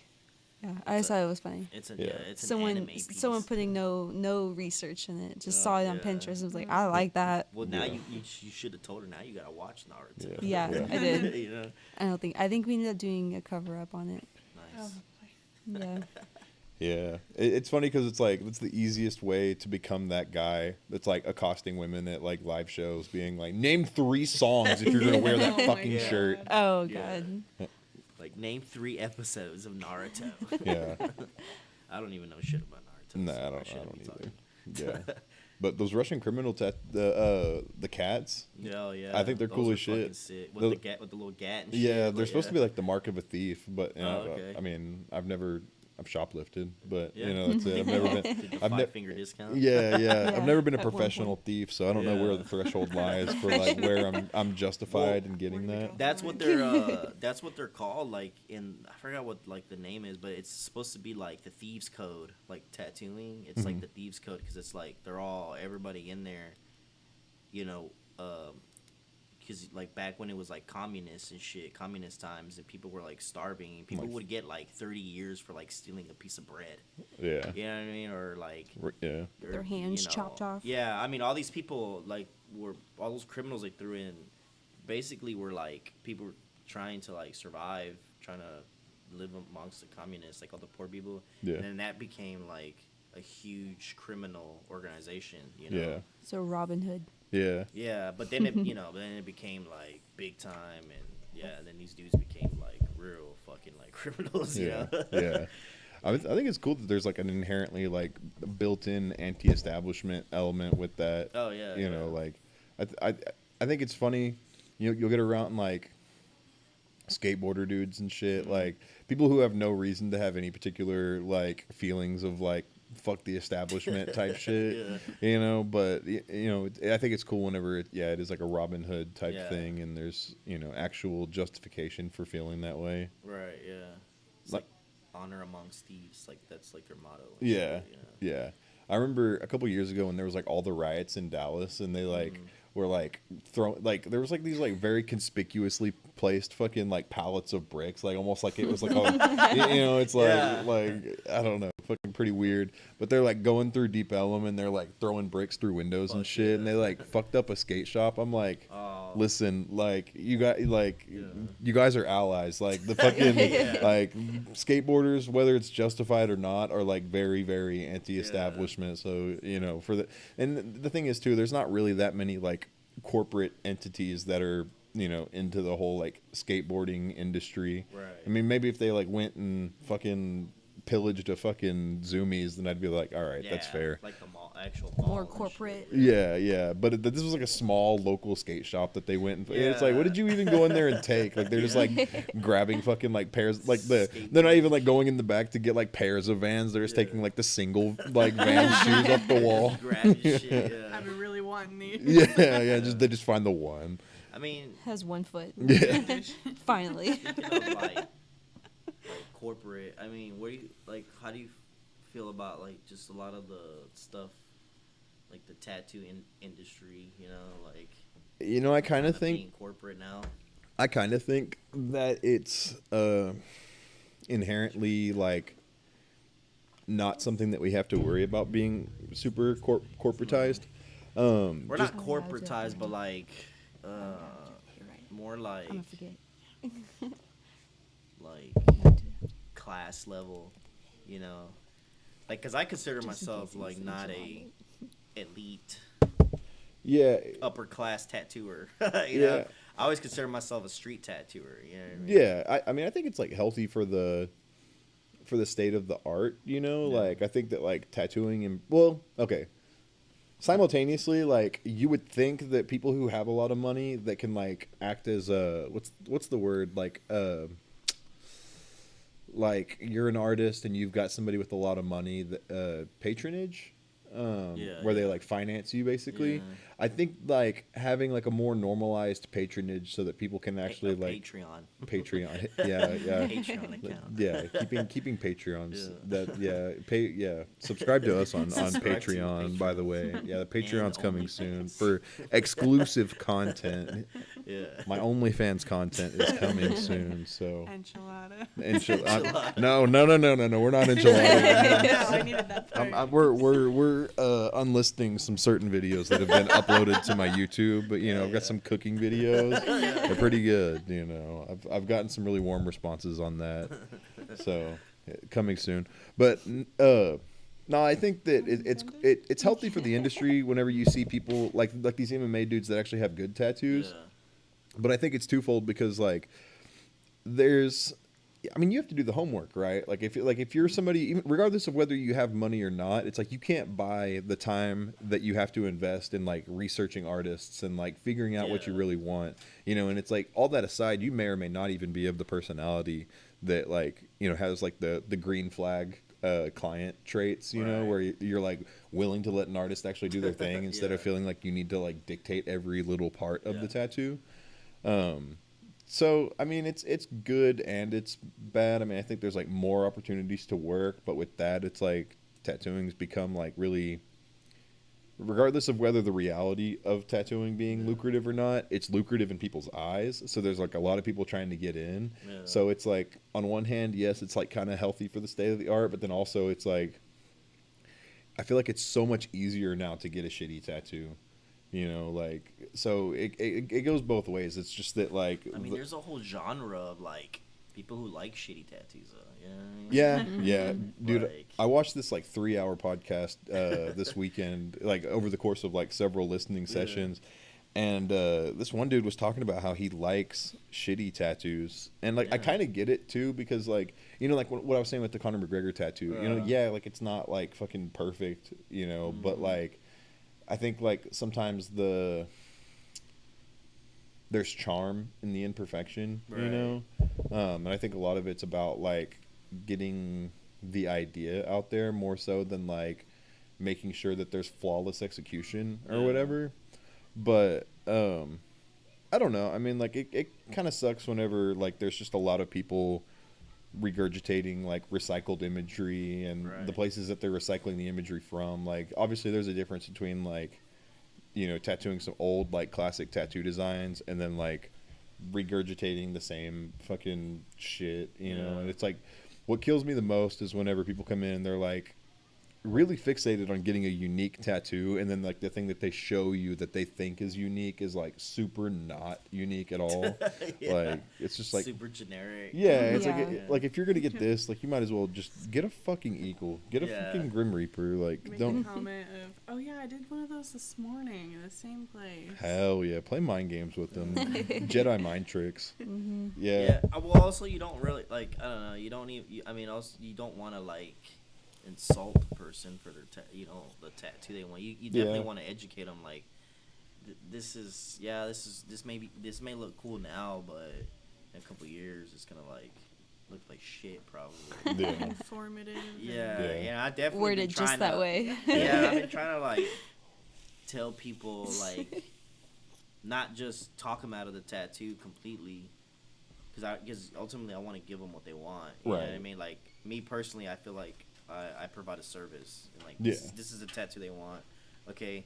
Yeah, I just thought it was funny. it's an Yeah. it's an Someone, anime piece. putting no research in it, just Oh, saw it on yeah. Pinterest and was like, "I like that." Well, now Yeah. you should have told her. Now you gotta watch Naruto. Yeah. Yeah, I did. you know, I think we ended up doing a cover up on it. nice. Yeah. Yeah, it's funny because it's like it's the easiest way to become that guy that's like accosting women at like live shows, being like, "Name 3 songs if you're gonna wear that Oh my fucking God. shirt." Oh Yeah. god. Like, name 3 episodes of Naruto. Yeah. I don't even know shit about Naruto. Nah, so I don't shouldn't be either. talking. Yeah. But those Russian criminal the cats. Oh yeah. I think they're Those cool are as shit. fucking sick. With The- the gat, with the little gat and shit. Yeah, they're like, supposed to be like the mark of a thief, but you know, okay. I mean, I've shoplifted, but Yeah. you know, that's it. I've never been. Did the I've 5-finger discount. Yeah, yeah. I've Yeah, never been a at one professional thief, so I don't know where Yeah. the threshold lies for like where I'm justified in getting Where do we that. go? That's what they're called. Like I forgot what like the name is, but it's supposed to be like the thieves code, like tattooing. It's like Mhm. the thieves code because it's like everybody in there, you know, because like back when it was like communist and shit, communist times, and people were like starving, people Like- would get like 30 years for like stealing a piece of bread. Yeah, You know what I mean? Or like yeah, or, Their hands chopped off. Yeah, I mean, all these people like were all those criminals they threw in, basically were like people trying to like survive, trying to live amongst the communists, like all the poor people. Yeah. And then that became like a huge criminal organization. You know. yeah, So Robin Hood. yeah. Yeah, but then it then it became like big time, and yeah, then these dudes became like real fucking like criminals. You Yeah, know? yeah. I think it's cool that there's like an inherently like built-in anti-establishment element with that. Oh, yeah, You know, yeah. like I think it's funny. You'll get around like skateboarder dudes and shit, like people who have no reason to have any particular like feelings of like fuck the establishment type shit. Yeah. You know, but you know, I think it's cool whenever it is like a Robin Hood type Yeah. thing, and there's actual justification for feeling that way. Right. Yeah. It's Like- like honor amongst thieves. Like that's like their motto. and Yeah, shit, you know? yeah. I remember a couple years ago when there was like all the riots in Dallas, and they like were like throwing like there was like these like very conspicuously placed fucking like pallets of bricks, like almost like it was like it's like Yeah. like I don't know, fucking pretty weird. But they're like going through Deep Ellum and they're like throwing bricks through windows and Fuck shit, and yeah. they like fucked up a skate shop. I'm like. Oh. Listen, like you guys are allies. Like the fucking Yeah. like skateboarders, whether it's justified or not, are like very, very anti-establishment. So and the thing is too, there's not really that many like corporate entities that are into the whole like skateboarding industry. Right. I mean, maybe if they like went and fucking pillaged a fucking Zoomies, then I'd be like, all right, that's Yeah, fair. Like the actual mall More and shit. corporate. Yeah, yeah, but this was like a small local skate shop that they went and it's like, Yeah. what did you even go in there and take? Like they're just like grabbing fucking like pairs, like Skateboards. they're not even like going in the back to get like pairs of Vans. They're just taking like the single like Van shoes off the wall. Grabbing shit. Yeah. I've been really wanting these. Yeah, yeah, they just find the one. I mean, Has one foot. Yeah, Finally. speaking of like corporate, I mean, how do you feel about like just a lot of the stuff, like the tattoo industry? You know, like I kind of being think corporate now. that it's inherently like not something that we have to worry about being super corporatized. We're Just- not corporatized, but like You're right. more like I'm gonna forget. like class level, you know, like because I consider Just in myself case like it's not a enchilada. elite yeah, upper class tattooer. you Yeah. know, I always consider myself a street tattooer. You know what I mean? yeah. I mean, I think it's like healthy for the state of the art. Yeah. Like I think that like tattooing and okay. Simultaneously, like you would think that people who have a lot of money that can like act as what's the word like you're an artist and you've got somebody with a lot of money that patronage, where they like finance you basically. Yeah. I think like having like a more normalized patronage so that people can actually like Patreon. Patreon, yeah, Patreon account. yeah, keeping Patreons. Yeah. Subscribe to us on Subscribe to Patreon, by the way. Yeah, the Patreon's And coming OnlyFans. soon for exclusive content. Yeah. My OnlyFans content is coming soon, so Enchilada. no, we're not enchiladas. No, I needed that part. We're unlisting some certain videos that have been uploaded to my YouTube, but I've got some cooking videos. They're pretty good. I've gotten some really warm responses on that. So coming soon, but no, I think that it's healthy for the industry whenever you see people like these MMA dudes that actually have good tattoos. Yeah. But I think it's twofold because like there's I mean, you have to do the homework, right? Like if you're somebody, even regardless of whether you have money or not, it's like you can't buy the time that you have to invest in like researching artists and like figuring out what you Yeah. really want, you know. And it's like all that aside, you may or may not even be of the personality that like has like the green flag client traits, you know, Right. where you're like willing to let an artist actually do their thing instead of Yeah. feeling like you need to like dictate every little part of Yeah. the tattoo. So I mean, it's good and it's bad. I mean, I think there's like more opportunities to work, but with that, it's like tattooing's become like really, regardless of whether the reality of tattooing being lucrative or not, it's lucrative in people's eyes. So there's like a lot of people trying to get in. Yeah. So it's like on one hand, yes, it's like kind of healthy for the state of the art, but then also it's like I feel like it's so much easier now to get a shitty tattoo. Like so it goes both ways. It's just that like I mean, there's a whole genre of like people who like shitty tattoos. You know what I mean? yeah, yeah, dude. Like- I watched this like 3-hour podcast this weekend, like over the course of like several listening sessions, and this one dude was talking about how he likes shitty tattoos, and like I Yeah. kind of get it too because like like what I was saying with the Conor McGregor tattoo, yeah, like it's not like fucking perfect, but like I think like sometimes there's charm in the imperfection, Right. and I think a lot of it's about like getting the idea out there more so than like making sure that there's flawless execution or Yeah. whatever. But I don't know. I mean, like it kind of sucks whenever like there's just a lot of people regurgitating like recycled imagery and the Right. places that they're recycling the imagery from. Like obviously there's a difference between like tattooing some old like classic tattoo designs and then like regurgitating the same fucking shit, Yeah. and it's like what kills me the most is whenever people come in and they're like really fixated on getting a unique tattoo and then like the thing that they show you that they think is unique is like super not unique at all. Yeah. Like it's just like super generic. yeah, it's Yeah. like if you're gonna get this, like you might as well just get a fucking eagle, get a Yeah. fucking Grim Reaper, like Make don't. a comment of, oh yeah, I did one of those this morning in the same place. Hell yeah, play mind games with them, Jedi mind tricks. Yeah, Yeah. Well, also you don't really like. I don't know. You don't even. I mean, also you don't want to like insult the person for their the tattoo they want. You definitely Yeah. want to educate them. Like this may look cool now, but in a couple years it's gonna like look like shit probably. yeah, Informative. Yeah, Yeah. yeah, I definitely Worded been just trying that to- way. Yeah, I've been trying to like tell people like not just talk them out of the tattoo completely, because ultimately I want to give them what they want. You know what I Right. mean? Like me personally, I feel like I provide a service. And, like Yeah. this is a tattoo they want. Okay,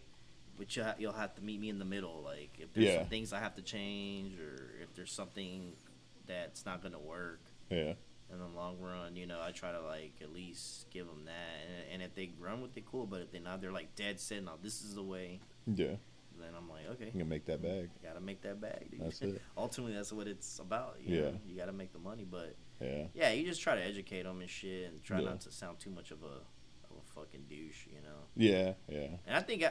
but you'll have to meet me in the middle. Like if there's Yeah. some things I have to change, or if there's something that's not gonna work yeah, in the long run, I try to like at least give them that, and if they run with it, cool. But if they're not, they're like dead set. No, this is the way. yeah. Then I'm like, okay, You can make that bag. you gotta make that bag, dude. That's it. Ultimately, that's what it's about. Yeah. You gotta make the money, but Yeah, yeah, you just try to educate them and shit, and try Yeah. not to sound too much of a fucking douche, yeah, yeah, And I think,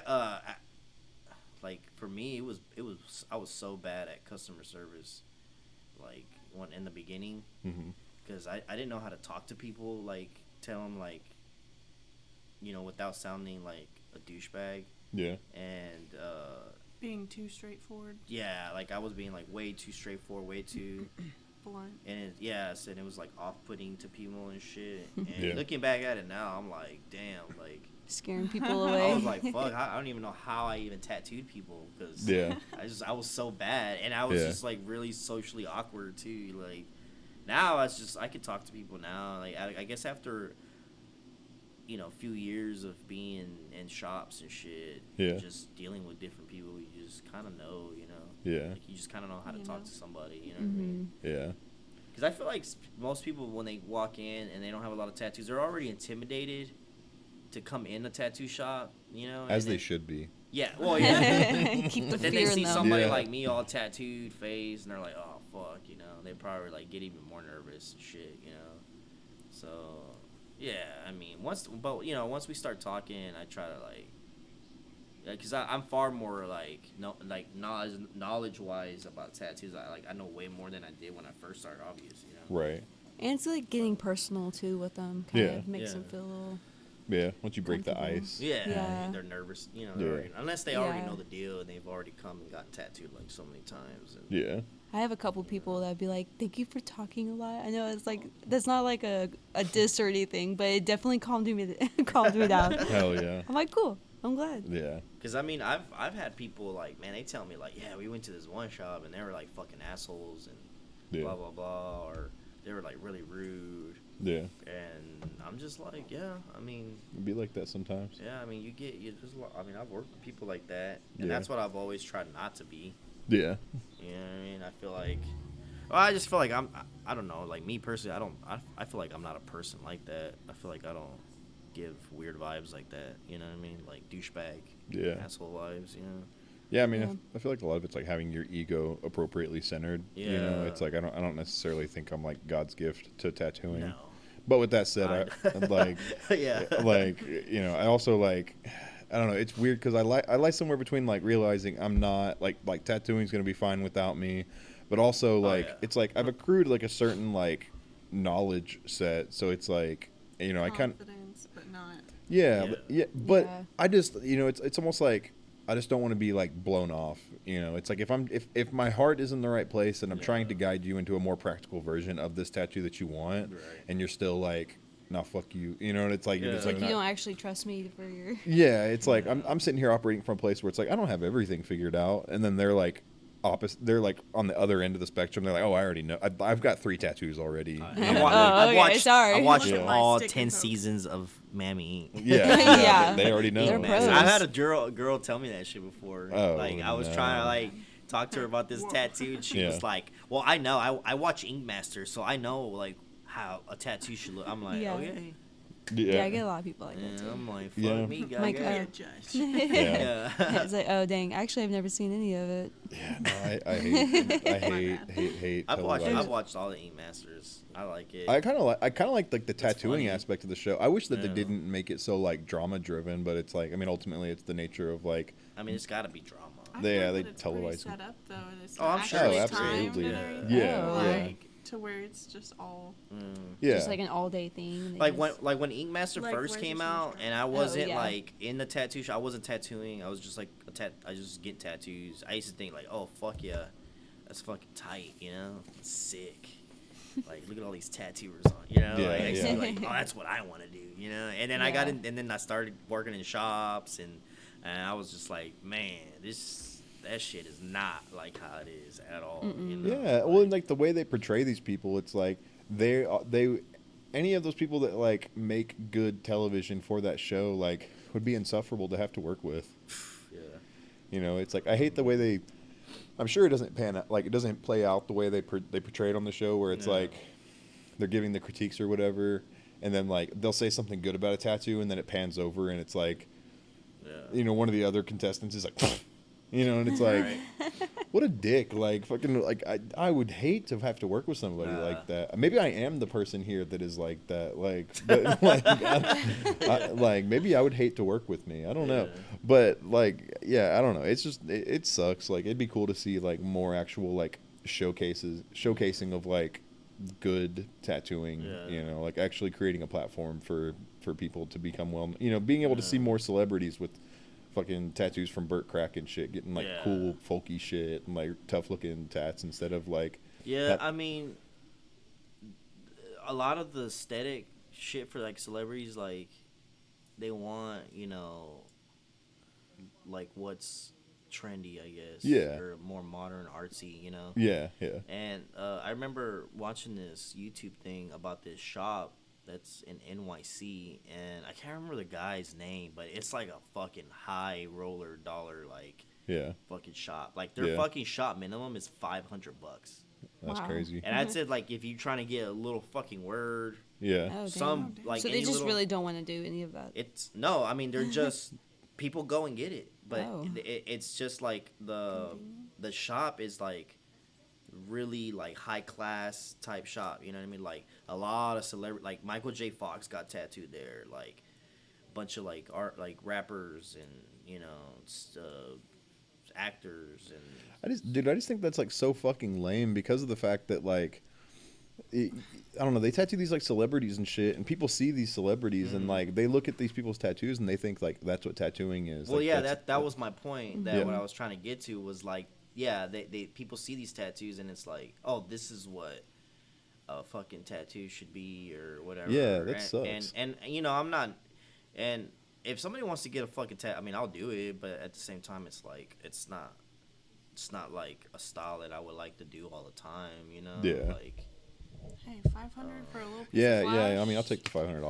like for me, it was I was so bad at customer service, like in the beginning, hmm because I didn't know how to talk to people, like tell them like, without sounding like a douchebag, yeah, and Being too straightforward, yeah, like I was being like way too straightforward, way too. blunt. And it was like off-putting to people and shit. And Yeah. looking back at it now, I'm like, damn, like Scaring people away. I was like, fuck, I don't even know how I even tattooed people, because yeah, I was so bad, and I was Yeah. just like really socially awkward too. Like now I could talk to people now. Like I guess after a few years of being in shops and shit, Yeah. just dealing with different people, you just kind of know, yeah, like you just kind of know how to You talk know. to somebody. You know what I mean? yeah, Because I feel like most people, when they walk in and they don't have a lot of tattoos, they're already intimidated to come in a tattoo shop, as and they then- should be. Yeah, well, yeah. Keep the But then fear they in see them. somebody Yeah. like me all tattooed face, and they're like, oh, fuck, they probably, like, get even more nervous and shit, So, yeah, I mean, once we start talking, I try to, like, because I'm far more, like, knowledge-wise about tattoos. I know way more than I did when I first started, obviously, Right. And it's like getting personal too with them. Kind Yeah. of makes Yeah. them feel a little. Yeah, once you break the Comfortable. ice. Yeah, Yeah. they're nervous. You know, Yeah. unless they already Yeah. know the deal and they've already come and gotten tattooed like so many times. And, Yeah. I have a couple people that'd be like, "Thank you for talking a lot." I know it's like that's not like a diss or anything, but it definitely calmed me calmed me down. Hell yeah. I'm like, cool. I'm glad. Yeah. Cause I mean, I've had people like, man, they tell me like, yeah, we went to this one shop and they were like fucking assholes and Yeah. blah blah blah, or they were like really rude, Yeah. and I'm just like, yeah, I mean, It'd be like that sometimes. yeah, I mean, you just, I mean, I've worked with people like that, and Yeah. that's what I've always tried not to be. Yeah. You know what I mean? I feel like, well, I just feel like I don't know, like me personally, I feel like I'm not a person like that. I feel like I don't give weird vibes like that. You know what I mean? Like douchebag, Yeah. asshole vibes. You know? Yeah, I mean, Yeah. I feel like a lot of it's like having your ego appropriately centered. You know, Yeah. it's like I don't necessarily think I'm like God's gift to tattooing. No. But with that said, I like Yeah. like you know, I also like I don't know. It's weird because I like somewhere between like realizing I'm not like tattooing's gonna be fine without me, but also like yeah. it's like I've accrued like a certain like knowledge set, so it's like you know I kind of Confidence, but not. yeah, but Yeah. I just you know it's almost like I just don't want to be like blown off. You know, it's like if my heart is in the right place and I'm trying to guide you into a more practical version of this tattoo that you want, Right. and you're still like, nah, fuck you. You know, and it's like you're Yeah. just Like like, you not- don't actually trust me for your. yeah, it's like I'm sitting here operating from a place where it's like I don't have everything figured out, and then they're like opposite. They're like on the other end of the spectrum. They're like, oh, I already know. I've got 3 tattoos already. I've You know, wa- Oh, I've okay, watched, sorry. I've watched Yeah. all Stick 10 and poke. seasons of Mammy Inc. yeah, Yeah. they already know. They're pros. I've had a girl tell me that shit before. Oh, like I was no. trying to like talk to her about this Whoa. tattoo, and she Yeah. was like, "Well, I know. I watch Ink Master, so I know like how a tattoo should look." I'm like, Yeah. "Okay." Yeah, I get a lot of people like that Yeah, too. I'm like, "Fuck Yeah. me, guy." Like, Be guy." a judge. Yeah. Yeah. It's like, oh dang, actually I've never seen any of it. Yeah, no, I hate I've watched televised. all the Ink Masters. I like it. I kind of like the It's tattooing funny. aspect of the show. I wish that they Yeah. didn't make it so like drama driven, but it's like I mean ultimately it's the nature of like I mean, it's got to be drama. I They- feel yeah, they that it's pretty televise set up though. And it's Oh, I'm not sure. actually Oh, timed absolutely. and Yeah. everything, Yeah, Oh, yeah. like to where it's just all. Mm. yeah. Just like an all day thing. they Like just- when Ink Master Like, first where's came your out, sunshine? and I wasn't yeah. like in the tattoo shop. I wasn't tattooing. I was just like I just get tattoos. I used to think like, oh fuck yeah, that's fucking tight, you know, it's sick. Like look at all these tattooers on, you know. Yeah, like, I used to yeah. be like, oh, that's what I want to do, you know. And then I got Yeah. in, and then I started working in shops, and I was just like, man, that shit is not like how it is at all. You know? Yeah, well, and like the way they portray these people, it's like they any of those people that like make good television for that show like would be insufferable to have to work with. Yeah. You know, it's like I hate the way they. I'm sure it doesn't pan out like it doesn't play out the way they portray it on the show, where it's No. like they're giving the critiques or whatever, and then like they'll say something good about a tattoo, and then it pans over, and it's like, Yeah. you know, one of the other contestants is like, you know, and it's like, Right. what a dick! Like fucking, like I would hate to have to work with somebody like that. Maybe I am the person here that is like that. Like, but like, like maybe I would hate to work with me. I don't know, Yeah. but like, yeah, I don't know. It's just it sucks. Like, it'd be cool to see like more actual like showcasing of like good tattooing. Yeah. You know, like actually creating a platform for people to become well. You know, being able to see more celebrities with fucking tattoos from Burt Crack and shit, getting like Yeah. cool folky shit and like tough looking tats instead of like Yeah, that- I mean, a lot of the aesthetic shit for like celebrities, like they want, you know, like what's trendy, I guess. Yeah. Or more modern, artsy, you know. yeah, yeah, And I remember watching this YouTube thing about this shop that's in NYC, and I can't remember the guy's name, but it's like a fucking high roller dollar like yeah. fucking shop. Like their Yeah. fucking shop minimum is $500. That's Wow. crazy. And I'd said like if you're trying to get a little fucking word, Yeah, Oh, some damn. like So any they just little, really don't want to do any of that. it's no, I mean they're just people go and get it, but Oh. it's just like the shop is like really like high class type shop. You know what I mean? Like a lot of celebrity, like Michael J. Fox got tattooed there. Like a bunch of like art, like rappers and you know actors and I just think that's like so fucking lame because of the fact that like I don't know. They tattoo these like celebrities and shit, and people see these celebrities and like they look at these people's tattoos and they think like that's what tattooing is. Well, like, yeah, that's- that was my point. That Yeah. what I was trying to get to was like, yeah, they people see these tattoos and it's like, oh, this is what a fucking tattoo should be or whatever. Yeah, that and, sucks. And you know, I'm not. And if somebody wants to get a fucking tattoo, I mean, I'll do it. But at the same time, it's like it's not like a style that I would like to do all the time. You know. Yeah. Like. Hey, 500 for a little piece Yeah, of yeah. flash? I mean, I'll take the $500.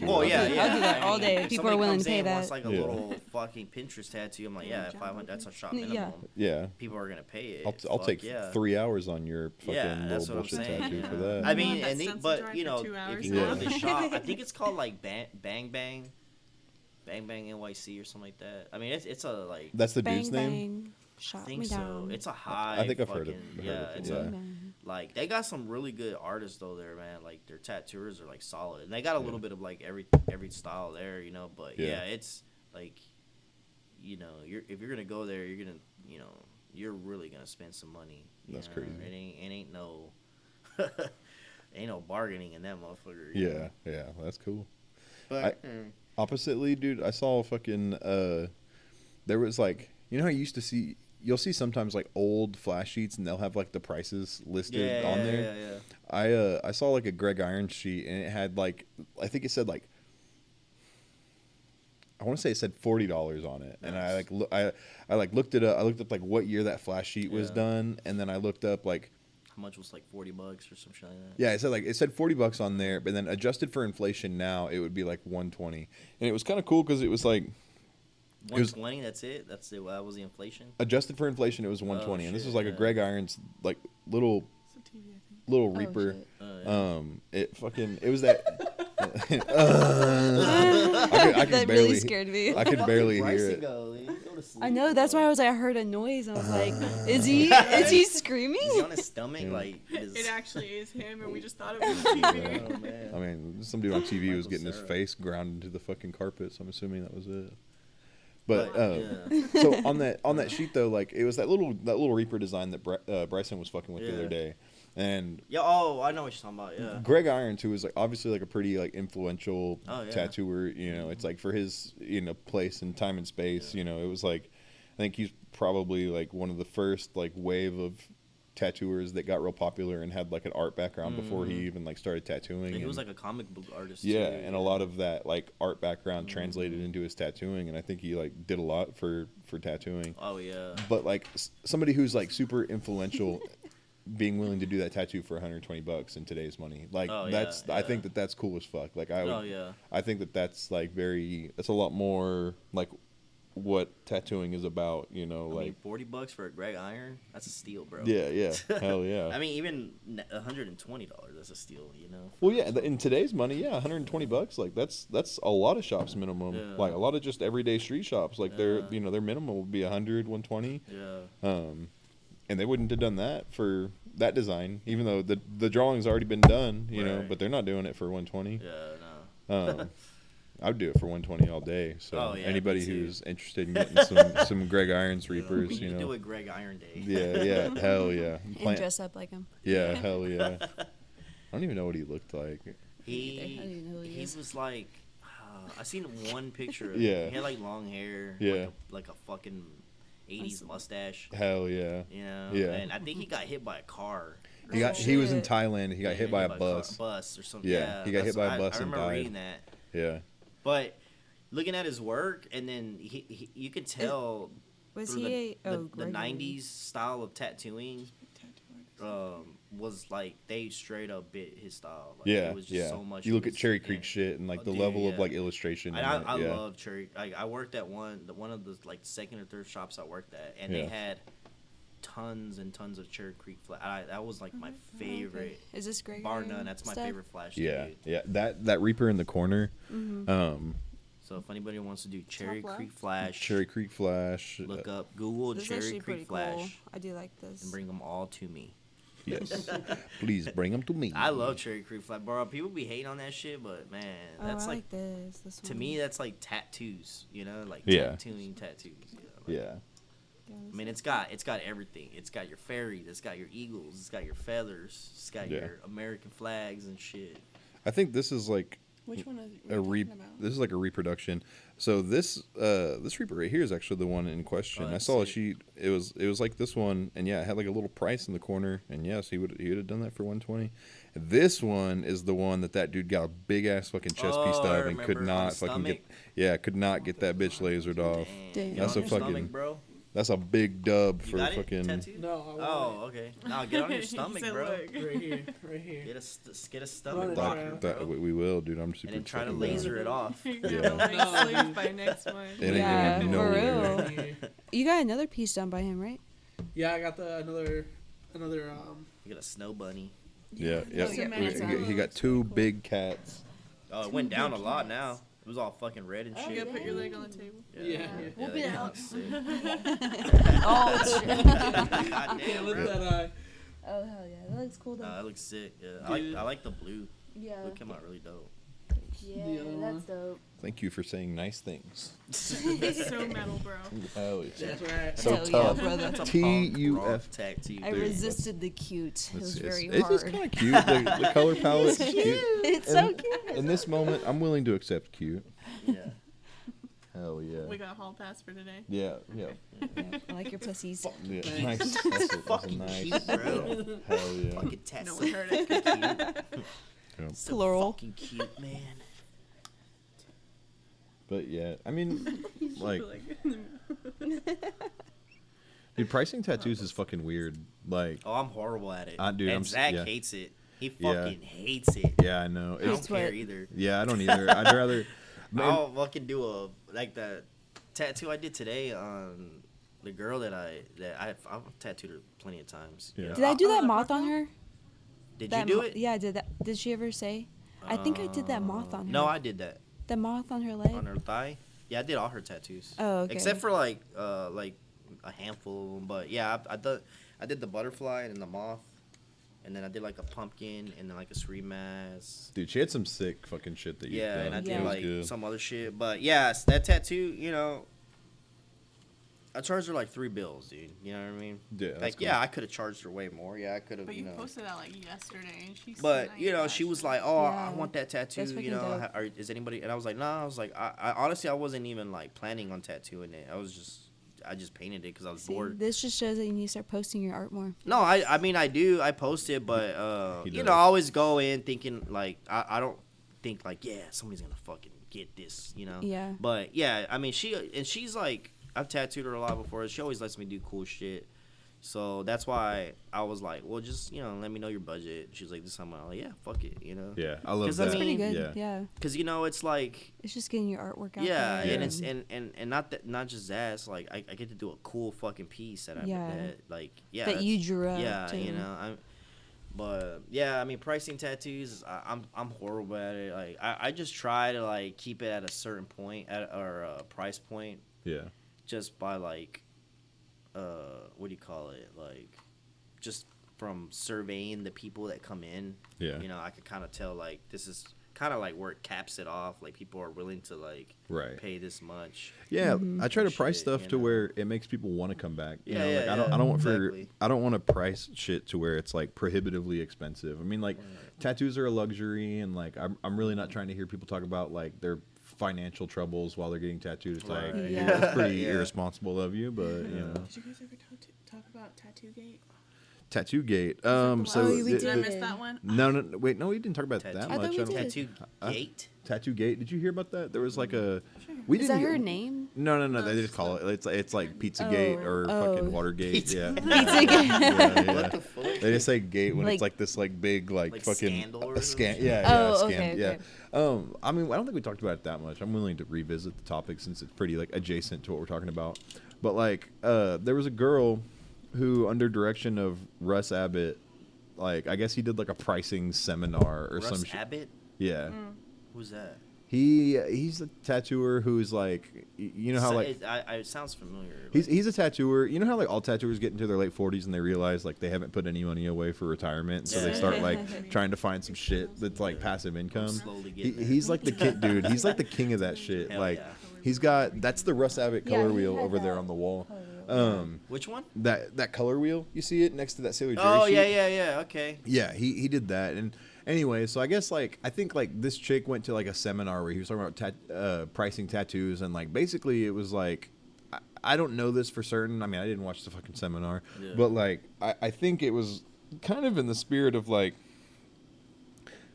Oh yeah, yeah. I'll do that I all mean, day. if People are somebody willing comes to pay in and wants, that. like a Yeah. little fucking Pinterest tattoo. I'm like, yeah, Yeah, 500. That's a shop Yeah. minimum. Yeah. People are gonna pay it. I'll Fuck take yeah. 3 hours on your fucking Yeah, that's little what I'm bullshit saying. tattoo yeah. for that. I mean, that and stencil but dry you for know, 2 if hours you go now. to the shop, I think it's called like Bang Bang NYC or something like that. I mean, it's a like. That's the Bang dude's name. bang, I shot think me so. down. It's a high. I think I've heard fucking, of yeah, it, it's yeah. a, Bang, bang. like they got some really good artists though there, man. Like their tattooers are like solid, and they got a little bit of like every style there, you know. But Yeah. yeah, it's like, you know, if you're gonna go there, you're gonna, you know, you're really gonna spend some money. you That's know? crazy. It ain't no, ain't no bargaining in that motherfucker. you Yeah, know? yeah. That's cool. But Oppositely, dude, I saw fucking there was like, you know how you used to see, you'll see sometimes like old flash sheets and they'll have like the prices listed on there. Yeah. I saw like a Greg Iron sheet and it had like, I think it said like, I want to say it said $40 on it, and I Nice. like I like looked it up. I looked up like what year that flash sheet was Yeah. done, and then I looked up like, How much was like $40 or some shit like that? yeah, it said $40 on there, but then adjusted for inflation now it would be like 120, and it was kind of cool because it was like 120. That's it. That's it. That was the inflation. adjusted for inflation it was 120, and this shit, was like a yeah. Greg Irons like little It's a TV, I think. little Oh, Reaper. shit. Yeah. It was that. I could That barely. really scared me. I could barely hear Bryson it. go? Go to sleep, I know. That's bro. why I heard a noise. I was like, is he screaming? Is he on his stomach? Yeah. Like, is... It actually is him, and we just thought it was a TV. Oh, man. I mean, some dude on TV was Michael getting his Cera. face ground into the fucking carpet, so I'm assuming that was it. But yeah. so on that sheet though, like it was that little Reaper design that Bryson was fucking with the Yeah. other day, and Yeah, oh, I know what you're talking about. Yeah. Greg Irons, who is like obviously like a pretty like influential Oh, yeah. tattooer, you know, it's like for his place and time and space, you know, it was like I think he's probably like one of the first like wave of tattooers that got real popular and had like an art background before he even like started tattooing. And he was and- like a comic book artist. yeah, too. and a lot of that like art background translated into his tattooing, and I think he like did a lot for tattooing. Oh yeah. But like somebody who's like super influential, being willing to do that tattoo for $120 in today's money, like Oh, yeah, that's I yeah. think that's cool as fuck. Like I would, Oh yeah. I think that's like that's a lot more like what tattooing is about, you know, I like mean, $40 for a Greg Iron, that's a steal, bro. yeah, hell yeah. I mean, even $120, that's a steal, you know. Well, yeah, in today's money, yeah, $120, like that's a lot of shops minimum. Yeah. Like a lot of just everyday street shops, like their Yeah. their minimum would be 120. Yeah. And they wouldn't have done that for that design, even though the drawing's already been done, you know, Right. but they're not doing it for 120. Yeah. No. I would do it for 120 all day. So Oh, yeah, anybody me too. who's interested in getting some Greg Irons Reapers, We you could do know. a Greg Iron Day. Yeah, hell yeah. And dress up like him. Yeah, hell yeah. I don't even know what he looked like. How do you know who he He is? was like, I seen one picture of Yeah. him. He had like long hair. Yeah. Like a fucking 80s mustache. Hell yeah. You know? Yeah. And I think he got hit by a car. He was in shit. Thailand. He got Yeah, hit by a car- bus. bus or something. Yeah, he got hit by a that's- bus I and remember died. reading that. Yeah. But looking at his work, and then you could tell Was through he the, a the Gregory? 90s style of tattooing was like they straight up bit his style. Like, Yeah, it was just yeah. so much. You look it at was- Cherry yeah. Creek shit and like Oh, the dude, level of yeah. like illustration. And in I it, yeah. love Cherry. I worked at one of the like second or third shops I worked at, and they Yeah. had tons and tons of Cherry Creek flash. That was like my favorite, Is this Greg? bar Iron none. That's my stuff? favorite flash. Yeah, dude. yeah. That Reaper in the corner. So if anybody wants to do Cherry left. Creek flash, Cherry Creek Flash. look up Google This is Cherry actually Creek pretty flash cool. I do like this. and bring them all to me. Yes. Please bring them to me. I love Cherry Creek flash, bro. People be hating on that shit, but man, Oh, that's I like like this. This to one. me that's like tattoos, you know, like Yeah. tattooing tattoos. You know, like, Yeah. I mean, it's got everything. It's got your fairies. It's got your eagles. It's got your feathers. It's got Yeah. your American flags and shit. I think this is like Which one is a this is like a reproduction. So this Reaper right here is actually the one in question. Oh, I that's saw a sick. sheet. It was like this one, and yeah, it had like a little price in the corner. And yes, he would have done that for 120. This one is the one that dude got a big ass fucking chest piece Oh, I out of and could remember, on not the fucking stomach. could not get that bitch lasered off. Damn. That's on a your fucking- stomach, bro. That's a big dub You for got it fucking. tattooed? No, I want Oh, okay. No, get on your He stomach, said, bro. "Look." it. Right here, right here. Get a stomach Run it rocker, down. That, bro. we will, dude. I'm super. And then try to fucking laser down. it off. You're gonna Yeah. have a No, nice sleeve dude. by next month. It ain't Yeah, going for nowhere. real. Right here. You got another piece done by him, right? Yeah, I got another You got a snow bunny. Yeah, yeah. Those are He- Amazon. he got two big cats. Oh, it went down a lot now. It was all fucking red and You shit. gotta put your leg on the table. Yeah. Yeah, be that out. looks sick. Oh, God Can't damn, let bro. that eye. Oh hell yeah, that looks cool though. That looks sick. Yeah, Dude. I like the blue. Yeah, Blue came out really dope. yeah, The other one. that's dope. Thank you for saying nice things. It's so metal, bro. Hell yeah. That's right. So Hell tough. yeah, brother. That's a TUF. punk rock tattoo. I Dude. resisted the cute. It was very it's hard. kind of cute. The color palette is cute. It's so cute. In this moment, I'm willing to accept cute. Yeah. Hell yeah. We got a hall pass for today. Yeah, yeah. Yeah, I like your pussies. Yeah, Thanks. nice. That's Fucking nice. cute, bro. Hell yeah. Fucking tattoo. No one heard it. Yeah. So Plural. fucking cute, man. But yeah, I mean, like, Like, dude, pricing tattoos is fucking weird. Like, Oh, I'm horrible at it. Dude, and I'm Zach yeah. hates it. He Yeah. fucking hates it. yeah, I know. I don't Hates care what? either. Yeah, I don't either. I'd rather. Man, I'll fucking do a like the tattoo I did today on the girl that I've tattooed her plenty of times. you Yeah. know. Did I do Oh, that the moth purple? on her? Did That you do mo- it? Yeah, I did that. Did she ever say? I think I did that moth on her. No, I did that The moth on her leg. on her thigh. Yeah, I did all her tattoos. Oh, okay. Except for like a handful of them. But yeah, I did the butterfly and then the moth, and then I did like a pumpkin and then like a scream mask. dude, she had some sick fucking shit that you. Yeah, and I Yeah. did was like good. some other shit. But yeah, that tattoo, you know, I charged her like $3, dude. You know what I mean? Yeah, that's Like, cool. yeah, I could have charged her way more. Yeah, I could have, but you you know. posted that like yesterday, and she's. But you know, she was like, "Oh, I Yeah. want that tattoo." That's You freaking know, dope. is anybody? And I was like, "No." I was like, I honestly, I wasn't even like planning on tattooing it. I just painted it because I was See, bored. this just shows that you need to start posting your art more. No, I mean, I do. I post it, but He you does. know, I always go in thinking like, I don't think like, yeah, somebody's gonna fucking get this, you know. Yeah. But yeah, I mean, she's like, I've tattooed her a lot before. She always lets me do cool shit. So that's why I was like, well, just, you know, let me know your budget. She was like, this time I'm like, yeah, fuck it, you know. Yeah, I love 'Cause that. I That's pretty mean, good. yeah. Yeah. Because you know, it's like, It's just getting your artwork out yeah, there. and it's and not just that. It's like I get to do a cool fucking piece that Yeah. like yeah that you that's- drew up. yeah, too. you know, but yeah, I mean, pricing tattoos, I'm horrible at it. Like, I just try to like keep it at a certain point or a price point, Yeah. just by like, what do you call it? Like, just from surveying the people that come in. Yeah. You know, I could kind of tell like this is kind of like where it caps it off. Like, people are willing to like Right. pay this much. Yeah, Mm-hmm. I try to Shit, price stuff you to know. where it makes people want to come back. You Yeah, know, yeah, like yeah, I don't want exactly. I don't want to price shit to where it's like prohibitively expensive. I mean, like tattoos are a luxury, and like I'm really not trying to hear people talk about like their financial troubles while they're getting tattooed. It's like Right. Yeah. that's pretty Yeah. irresponsible of you, but you know, Did you guys ever talk about Tattoo Gate? Tattoo Gate. Oh, So we th- Did I did. miss that one? no, wait, no, we didn't talk about Tattoo, that I thought much. we I don't- did. tattoo Huh? gate. Tattoo Gate. Did you hear about that? There was like a. We Is didn't that her get- name? No. They just call it. It's like Pizzagate Oh, or oh. fucking Watergate. Pizza- Yeah. Pizzagate. Yeah, yeah. What the fuck? They just say gate when Like- it's like this like big like, Like fucking scandal or a scan. something? Yeah, Oh, yeah, okay, yeah. okay. I mean, I don't think we talked about it that much. I'm willing to revisit the topic since it's pretty like adjacent to what we're talking about. But like, there was a girl who, under direction of Russ Abbott, like I guess he did like a pricing seminar or Russ some shit. Abbott? Yeah. Who's that? He's a tattooer who's like, you know how like it sounds familiar. he's a tattooer. You know how like all tattooers get into their late 40s and they realize like they haven't put any money away for retirement, so they Yeah. start like trying to find some shit that's like passive income. slowly getting there. He's like the king, dude. He's like the king of that shit. Hell like yeah. he's got that's the Russ Abbott Yeah, color he wheel had over there that on the wall. color wheel. Which one? That color wheel, you see it next to that Sailor Jerry Oh sheet? yeah. Okay. Yeah, he did that. And anyway, so I guess like I think like this chick went to like a seminar where he was talking about pricing tattoos, and like basically it was like I don't know this for certain. I mean, I didn't watch the fucking seminar, Yeah. but like I think it was kind of in the spirit of like,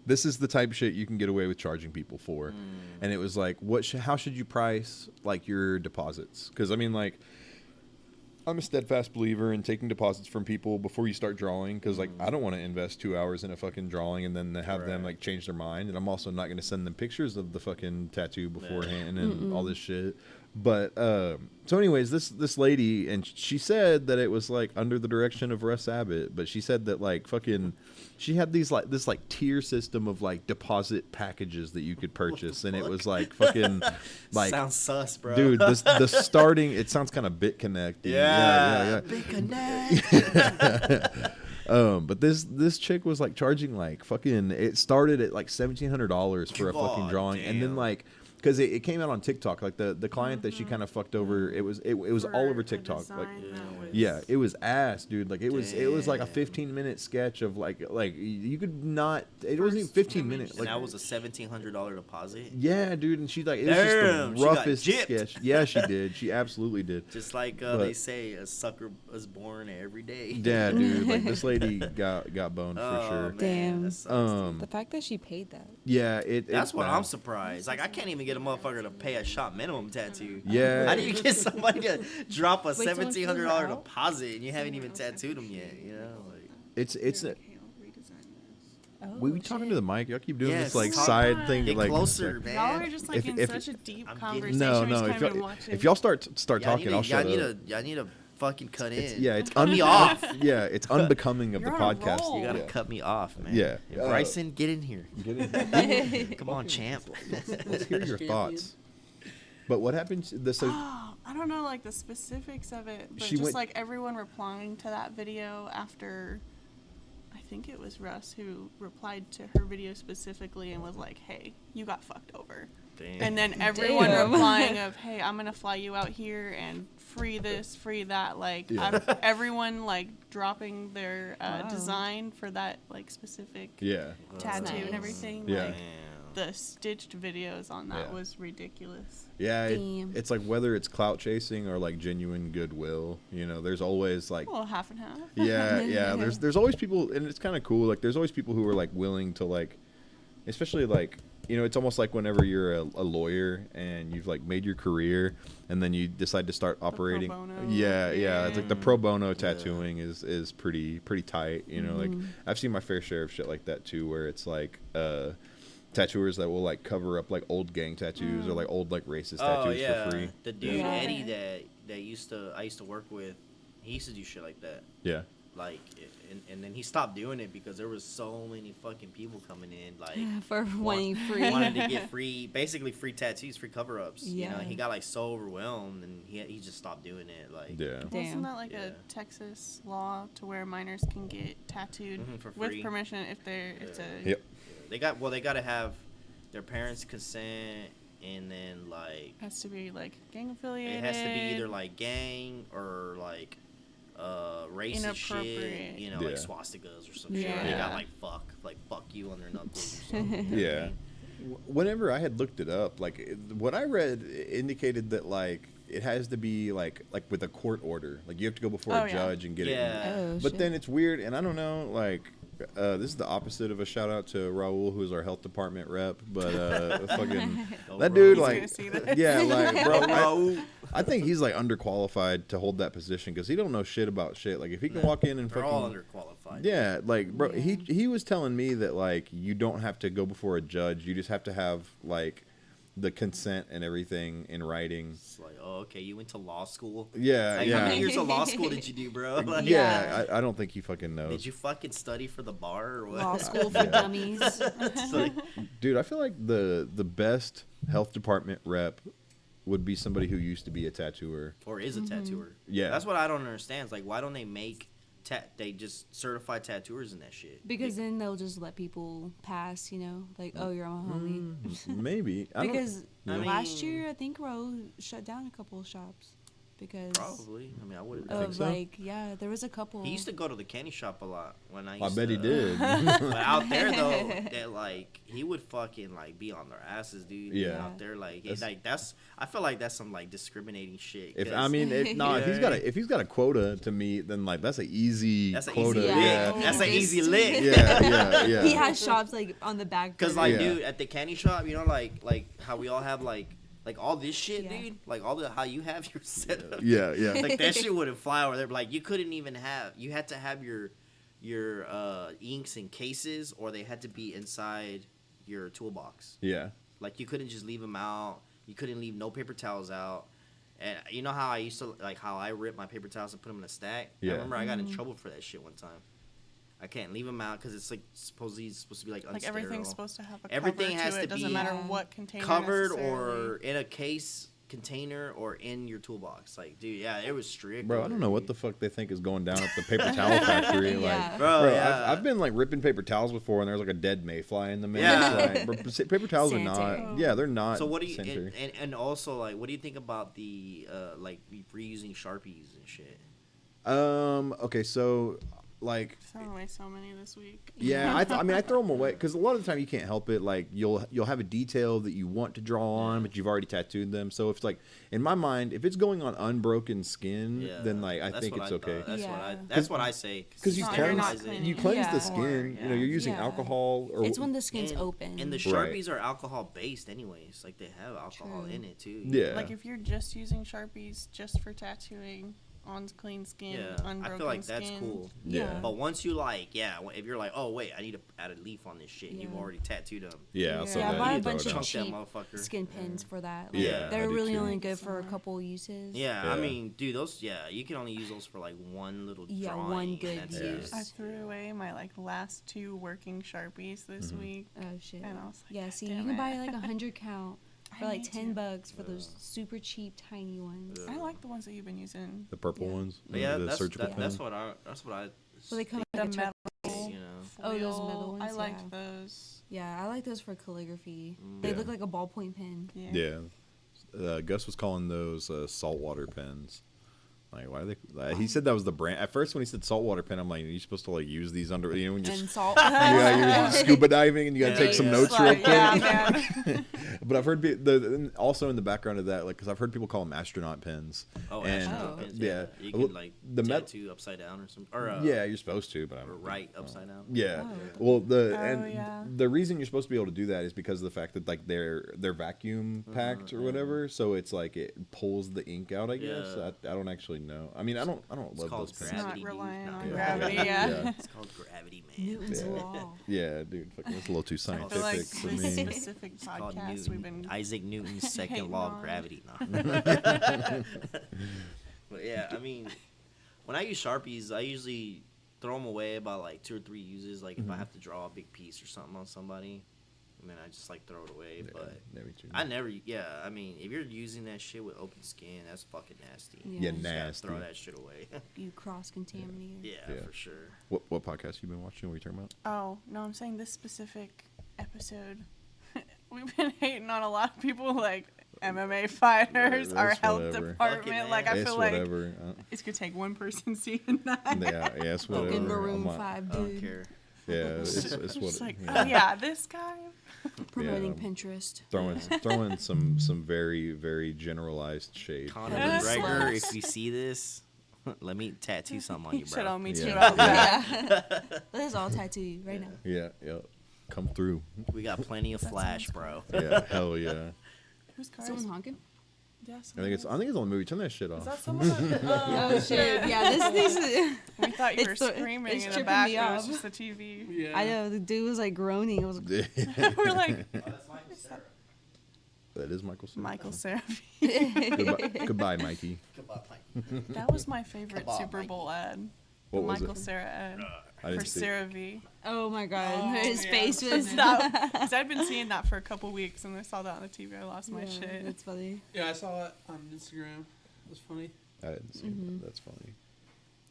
this is the type of shit you can get away with charging people for. And it was like, how should you price like your deposits? Because I mean, like, I'm a steadfast believer in taking deposits from people before you start drawing, because like I don't want to invest 2 hours in a fucking drawing and then have them like change their mind, and I'm also not going to send them pictures of the fucking tattoo beforehand and all this shit. But so anyways, this lady, and she said that it was like under the direction of Russ Abbott, but she said that like fucking she had this like tier system of like deposit packages that you could purchase, and it was like fucking like Sounds sus, bro. dude, the starting, it sounds kind of BitConnect. Yeah. Big connect. But this chick was like charging like fucking, it started at like $1,700 for a fucking God drawing, and then damn. like because it came out on TikTok, like the client that she kind of fucked over, it was For all over a TikTok, like design that was- yeah, it was ass, dude. Like it was like a Damn. 15-minute sketch of like you could not, it wasn't even First 15 image minutes. And Like that was a $1,700 deposit. yeah, dude, and she like it Damn, was she just the got roughest gypped. sketch. Yeah, she did. She absolutely did. Just like But- they say, a sucker is born every day. Yeah, dude. Like this lady got boned Oh, for sure. man, Damn. that sucks, dude. The fact that she paid that. Yeah, That's it's what bad. I'm surprised. Like, I can't even get a motherfucker to pay a shop minimum tattoo. Yeah. How do you get somebody to drop a someone flew her $1,700 out? deposit and you haven't even tattooed them yet? You know, like. It's a, Okay, I'll redesign this. Oh, we talking to the mic. Y'all keep doing Yes, this like talk side about thing. it. Get like closer, man. Y'all are just like If- in if- such a deep I'm getting- conversation. No, we just no. can't even watch If it. y'all start Y'all talking, need I'll to, shut y'all up. need to fucking cut in. Yeah, it's cut me off. Yeah, it's unbecoming of You're the on a podcast. roll. You gotta Yeah. cut me off, man. Yeah. Bryson, get in here. Get it? Come on, champ. Let's hear your thoughts. But what happened? So Oh, I don't know like the specifics of it, but She just went- like everyone replying to that video after, I think it was Russ who replied to her video specifically and was like, "Hey, you got fucked over," Damn. and then everyone Damn. replying of, "Hey, I'm gonna fly you out here and free this, free that," like Yeah. everyone like dropping their Wow. design for that like specific yeah, tattoo nice. and everything. Yeah. Like, Damn. the stitched videos on that Yeah. was ridiculous. yeah. Damn. It's like whether it's clout chasing or like genuine goodwill. You know, there's always like Well, half and half. yeah. There's always people, and it's kind of cool. Like there's always people who are like willing to like, especially like, you know, it's almost like whenever you're a lawyer and you've like made your career and then you decide to start operating. bono. Yeah. It's like the Yeah. pro bono tattooing is pretty tight. You know, like I've seen my fair share of shit like that too, where it's like tattooers that will like cover up like old gang tattoos or like old like racist Oh tattoos yeah, for free. the dude Yeah. Eddie that I used to work with, he used to do shit like that. Yeah. Like, and then he stopped doing it because there was so many fucking people coming in, like For wanting free. wanted to get basically free tattoos, free cover ups. You know, Yeah. he got like so overwhelmed and he just stopped doing it. Like, Yeah. Wasn't Damn. that like Yeah. a Texas law to where minors can get tattooed For with free. permission if they're it's a Yep. they got to have their parents' consent, and then like has to be like gang affiliated. it has to be either like gang or like racist shit, Inappropriate. you know, Yeah. like swastikas or some shit. Yeah. They got like fuck you on their knuckles or something. you know what I Yeah. mean? Whenever I had looked it up, like what I read indicated that like it has to be like with a court order. Like you have to go before Oh, a yeah. judge and get Yeah. it. Oh, But shit. then it's weird, and I don't know, like this is the opposite of a shout out to Raul, who's our health department rep. But fucking Go that dude, Raul. like, He's gonna see this. yeah, like, bro, Raul. I think he's like underqualified to hold that position because he don't know shit about shit. Like if he can Nah, walk in and They're fucking all underqualified. yeah, like bro, Yeah. he was telling me that like you don't have to go before a judge. You just have to have like the consent and everything in writing. It's like, oh, okay, you went to law school. Yeah, Like, how many yeah, years of law school did you do, bro? Like, yeah. I don't think he fucking knows. Did you fucking study for the bar or what? Law school for Yeah. dummies. It's like, Dude, I feel like the best health department rep would be somebody who used to be a tattooer. or is a tattooer. Yeah. That's what I don't understand. It's like, why don't they make they just certify tattooers in that shit? Because then they'll just let people pass, you know? Like, oh, you're my homie. Maybe. I don't- Because I last mean- year, I think Ro shut down a couple of shops. because Probably. I mean, I would. think of so? like yeah, there was a couple. He used to go to the candy shop a lot when I I used bet to, he did. But out there though, that like he would fucking like be on their asses, dude. Yeah. Out there, like That's- that's. I feel like that's some like discriminating shit. If 'cause I mean, if Yeah. he's got a quota to meet, then like that's an easy that's an quota. easy Yeah. lick. Yeah. That's an Just- easy lick. Yeah. He has shops like on the back. Cause burner. like, Yeah. dude, at the candy shop, you know, like how we all have like all this shit, Yeah. dude. Like all the how you have your setup. Yeah. Like that shit wouldn't fly over there. Like you couldn't even have. You had to have your inks in cases, or they had to be inside your toolbox. Yeah. Like you couldn't just leave them out. You couldn't leave no paper towels out. And you know how I used to like how I rip my paper towels and put them in a stack. Yeah. I remember I got in Mm. trouble for that shit one time. I can't leave them out because it's like supposedly supposed to be like Like unsterile. everything's supposed to have a Everything cover has to it. to Doesn't be matter Yeah. what container covered necessarily. or in a case container or in your toolbox. Like, dude, yeah, it was strict. Bro, I over don't there, know what dude. the fuck they think is going down at the paper towel factory. Like, Yeah. Bro, bro, yeah. I've been like ripping paper towels before, and there's like a dead mayfly in the mix. Yeah. Like, bro, paper towels are Sanitary. not. Yeah, they're not. So what do you sanitary. and also like what do you think about the like reusing Sharpies and shit? Okay, so like Throwing away so many this week. yeah, I mean I throw them away because a lot of the time you can't help it. Like you'll have a detail that you want to draw on, but you've already tattooed them. So if it's like in my mind, if it's going on unbroken skin, Yeah, then like I that's think what it's okay. thought. That's what Yeah. that's what I say. Because you No, cleanse, you're not cleaning you it. cleanse Yeah. the skin. You know, you're using Yeah. alcohol or It's when the skin's And- open. And the Right. Sharpies are alcohol based anyways. Like they have alcohol True. in it too. yeah. Like if you're just using Sharpies just for tattooing on clean skin, Yeah, unbroken I feel like that's skin, cool. Yeah. But once you like, if you're like, oh wait, I need to add a leaf on this shit, and you've Yeah. already tattooed them. yeah, so Yeah, I then bought you a throw bunch it of out. Chunk that cheap motherfucker. skin pins for that. Like, Yeah, I they're do really too. only good for a couple uses. Yeah, Yeah. I mean, dude, those you can only use those for like one little Yeah, drawing. one and good that's use. it. I threw away my like last 2 working Sharpies this Mm-hmm. week. Oh shit. And I was like, Yeah, "God see, you damn can it." buy like 100 count I for like need $10 for Yeah. those super cheap tiny ones. Yeah. I like the ones that you've been using. The purple Yeah. ones. But yeah, the that's surgical that's pen. what I. Well, they come The like a metal. turquoise. You know. Oh, those foil. metal I ones, liked yeah. those. Yeah, I like those for calligraphy. Mm. They Yeah. look like a ballpoint pen. Yeah. Yeah. Gus was calling those saltwater pens. Like, why are they? He said that was the brand. At first, when he said saltwater pen, I'm like, are you supposed to like use these under? You know, when you're, And salt. yeah, you're scuba diving and you gotta Yeah, take some yeah. notes It's real like, quick. yeah, man. But I've heard also in the background of that, like, because I've heard people call them astronaut pens. Oh, And, astronaut pins, yeah. You Well, could like the met- tattoo upside down or something. Or Yeah, you're supposed to, but I or don't right upside down. Yeah. Oh. Well, Oh, yeah. the reason you're supposed to be able to do that is because of the fact that like they're vacuum packed or yeah. whatever, so it's like it pulls the ink out. I guess Yeah. I don't actually know. I mean, I don't It's love called those pens. It's not Gravity, dude. relying No. on Yeah. gravity. Yeah. Yeah. Yeah. It's called gravity, man. Newton's Yeah. law. Yeah, dude, fucking, it's a little too I scientific feel like for this me. specific It's called podcast we've been Isaac Newton's second hating law of on. gravity. But yeah, I mean, when I use Sharpies, I usually throw them away about like 2 or 3 uses. Like if I have to draw a big piece or something on somebody, and then I just like throw it away. But Maybe too. I never, I mean, if you're using that shit with open skin, that's fucking nasty. Yeah. Yeah, You just gotta nasty. throw that shit away. You cross contaminate. yeah, Yeah. for sure. What podcast you been watching? What are you talking about? Oh, no, I'm saying this specific episode. We've been hating on a lot of people like MMA fighters, our that's health whatever. department. Fuck it, Like, man. I It's feel like whatever. it's going to take one person seeing that. Yeah, it's whatever. Fucking Maroon I'm not- 5, I don't dude. care. Yeah, it's what. Just like, yeah. oh, yeah, this guy. Promoting Yeah. Pinterest. Throwing some very very generalized shade. Conor Yeah. McGregor, if you see this, let me tattoo something on you, Shit bro. on me too. Yeah. out there. Yeah. Let us all tattoo you right now. Yeah, yeah. Come through. We got plenty of flash, bro. Yeah, hell yeah. Whose car Someone is honking? yeah, I think it's on the movie. Turn that shit off. Is that someone? Oh shit! Yeah, this is. We thought you were It's the- screaming it's in the tripping back, me but it was off. just the TV. Yeah. I know the dude was like groaning. I was like, We're like, That is Michael Cera. Michael Cera. Goodbye, Mikey. That was my favorite Come on, Super Bowl ad. What the was Michael it? Cera ad I for didn't see. CeraVe. oh my god, Oh, his yeah. face was. Because I'd been seeing that for a couple weeks, and I saw that on the TV. I lost my Yeah, shit. That's funny. Yeah, I saw it on Instagram. It was funny. I didn't see Mm-hmm. that. That's funny.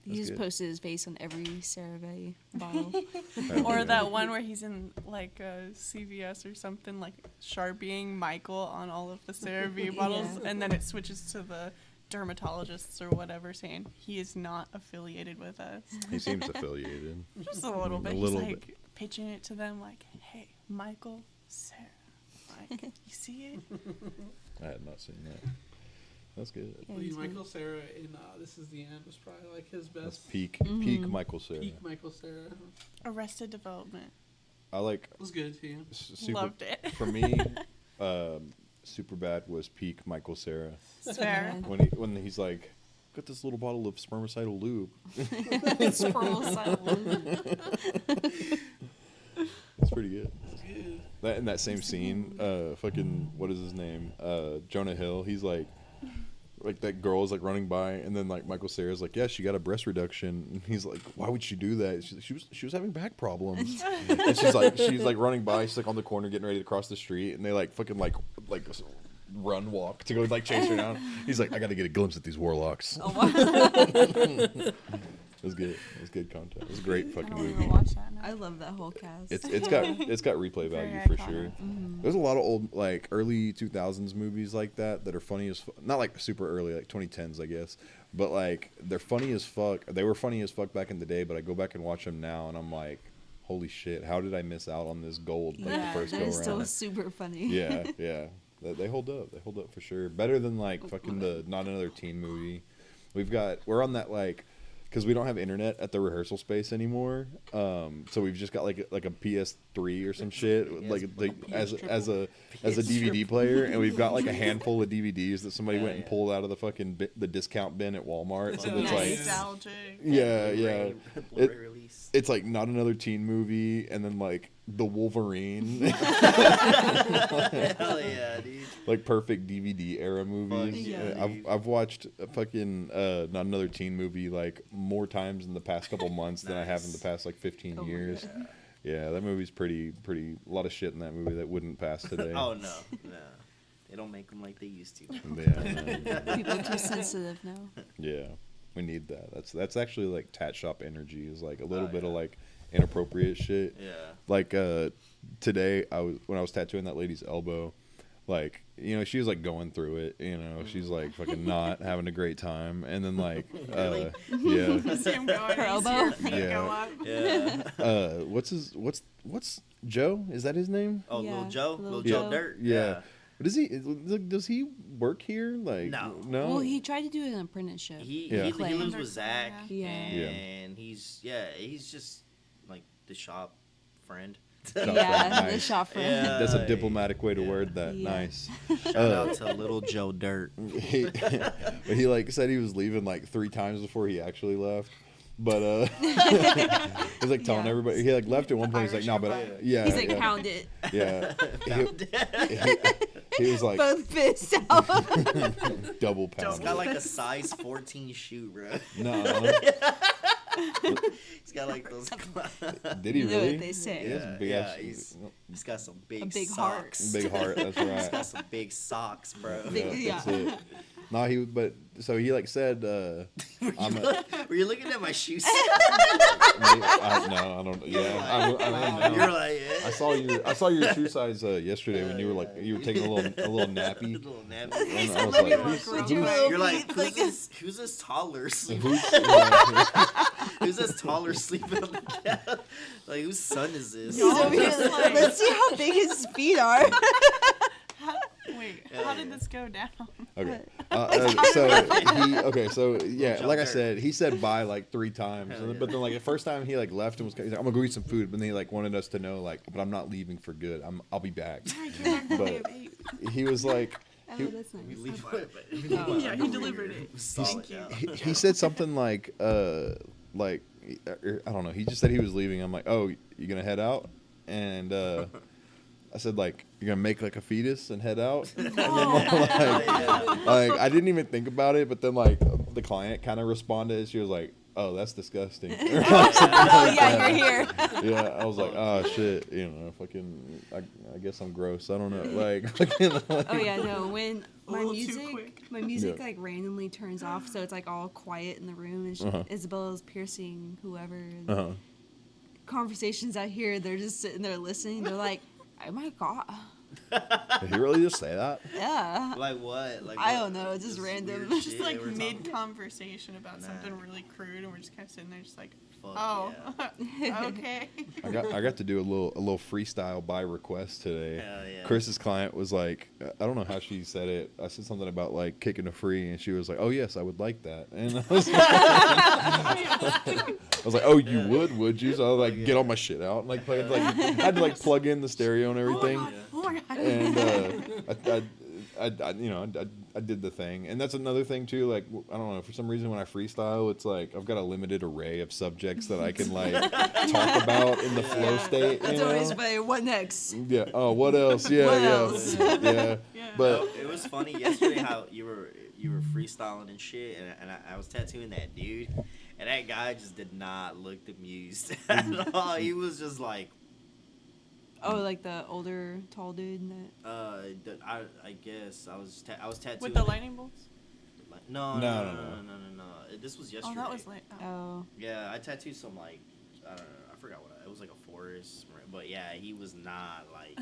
He That's just good. posted his face on every CeraVe bottle. Or that one where he's in like CVS or something, like Sharpieing Michael on all of the CeraVe bottles, Yeah. and then it switches to the dermatologists or whatever saying he is not affiliated with us. He seems affiliated. Just a little bit. A He's little like bit. pitching it to them like, hey, Michael, Sarah. Like, you see it? I had not seen that. That's good. Yeah, Lee he's Michael Sarah in This Is the End was probably like his best. That's peak Michael Cera. Peak Michael Sarah. Arrested Development. I like Was good too. super, Loved it. for me. Superbad was peak Michael Cera Fair. when he's like, got this little bottle of spermicidal lube. It's pretty good. Good. That in that same scene, fucking what is his name? Jonah Hill. He's like that girl is like running by, and then like Michael Cera's like, yeah, she got a breast reduction, and he's like, why would she do that? She was having back problems, and she's like running by, she's like on the corner getting ready to cross the street, and they like fucking like walk to go like chase her down. He's like, I got to get a glimpse at these warlocks. Oh, wow. It was good. It was good content. It was a great I fucking don't movie. even watch that now. I love that whole cast. It's got replay Very value for iconic. sure. There's a lot of old like early 2000s movies like that are funny as not like super early like 2010s I guess, but like they're funny as fuck. They were funny as fuck back in the day, but I go back and watch them now and I'm like, holy shit, how did I miss out on this gold like yeah, the first that go is still around? super funny. Yeah. They hold up. They hold up for sure. Better than like fucking the Not Another Teen movie. We're on that like. Because we don't have internet at the rehearsal space anymore, so we've just got like a PS3 or some shit, as a DVD player, and we've got like a handful of DVDs that somebody went and pulled out of the fucking the discount bin at Walmart. So it's like, Nostalgic. yeah, Blu-ray release. it's like Not Another Teen movie, and then like the Wolverine, Hell yeah, dude. like perfect DVD era movies. Fuck yeah, dude. I've watched a fucking Not Another Teen movie like more times in the past couple months than I have in the past like 15 Oh my years. God. Yeah, that movie's pretty a lot of shit in that movie that wouldn't pass today. Oh no. They don't make them like they used to. Yeah, People are too sensitive now. yeah, we need that. That's actually like tat shop energy is like a little Oh, bit of yeah. like inappropriate shit. Yeah. Like today when I was tattooing that lady's elbow, like, you know, she was like going through it, you know, she's like fucking not having a great time, and then like Really? yeah, See him going. Her you see elbow? your feet Yeah. go up. Yeah. what's Joe, is that his name? Oh, Yeah, Lil Joe? Lil Lil Joe. Joe Dirt? Yeah. Does he work here? Like, No. Well, he tried to do an apprenticeship. He Yeah. he Claimed. lives with Zach, Yeah. and he's just like the shop friend. Shop yeah, friend, the nice. shop friend. Yeah. That's a diplomatic way to word that. Yeah. Nice. Shout out to Little Joe Dirt. But he like said he was leaving like 3 times before he actually left. But he was like telling Yeah. everybody he like left at one point. He's like, Irish no, but empire. yeah, He's like, yeah, pound it. yeah. He was like Both fists out. double He's pound. got like a size 14 shoe, bro. No, He's got like those. did he You know really? what they say. He has Yeah, big yeah, ass- he's got some big, A big heart. socks. big heart. That's He's right. got some big socks, bro. Big- Yeah, that's yeah. it. No, so he like said, Were you looking at my shoes? no, I don't. Yeah, I don't You're know. like, I saw your shoe size yesterday when you were like you were taking a little nappy. little nappy. And I was Let me like, look who's, real who's, quick. You're like, who's this toddler sleeping? Who's this taller sleeping on the couch? Like, whose son is this? He's over here, just like- let's see how big his feet are. Wait, Yeah, how did yeah. this go down? Okay. So yeah, Jump like I there. said, he said bye like 3 times, Hell yeah. but then like the first time he like left and was he's like, I'm gonna go eat some food, but then he like wanted us to know like, but I'm not leaving for good. I'll be back. But he was like, Oh, He- that's We nice. leave Yeah, he delivered it. Thank you. he said something like I don't know. He just said he was leaving. I'm like, oh, you gonna head out? And I said like, you're gonna make like a fetus and head out? Like I didn't even think about it, but then like the client kind of responded. She was like, "Oh, that's disgusting." Oh yeah, you're here. Yeah, I was like, "Oh shit," you know, fucking. I guess I'm gross. I don't know, like. Fucking, like Oh yeah, no. When A my little too music, quick. my music Yeah. like randomly turns off, so it's like all quiet in the room, and Isabella's piercing whoever. And Uh-huh. conversations I hear, they're just sitting there listening. They're like, "Oh my god, Did he really just say that? Yeah. Like what? Like I what? don't know, just random. weird Just shit like we're talking mid about? conversation about Nah. something really crude, and we're just kind of sitting there, just like, Fuck oh, yeah. okay. I got to do a little freestyle by request today. Hell yeah. Chris's client was like, I don't know how she said it. I said something about like kicking a free, and she was like, "Oh yes, I would like that." And I was like, "Oh, you would you?" So I was like, get all my shit out and like play it. Like I had to like plug in the stereo and everything. Oh my god. And I did the thing, and that's another thing too. Like I don't know, for some reason when I freestyle, it's like I've got a limited array of subjects that I can like talk about in the flow state. You It's always know? funny. What next? Yeah. Oh, what else? Yeah, What yeah, else? yeah. Yeah. But It was funny yesterday how you were freestyling and shit, and I was tattooing that dude, and that guy just did not look amused at all. He was just like, Oh, like the older, tall dude. I guess I was tattooing With the lightning bolts? No. This was Oh, yesterday. that was like. Oh. Oh. Yeah, I tattooed some like I don't know. I forgot what it was like a forest, but yeah, he was not like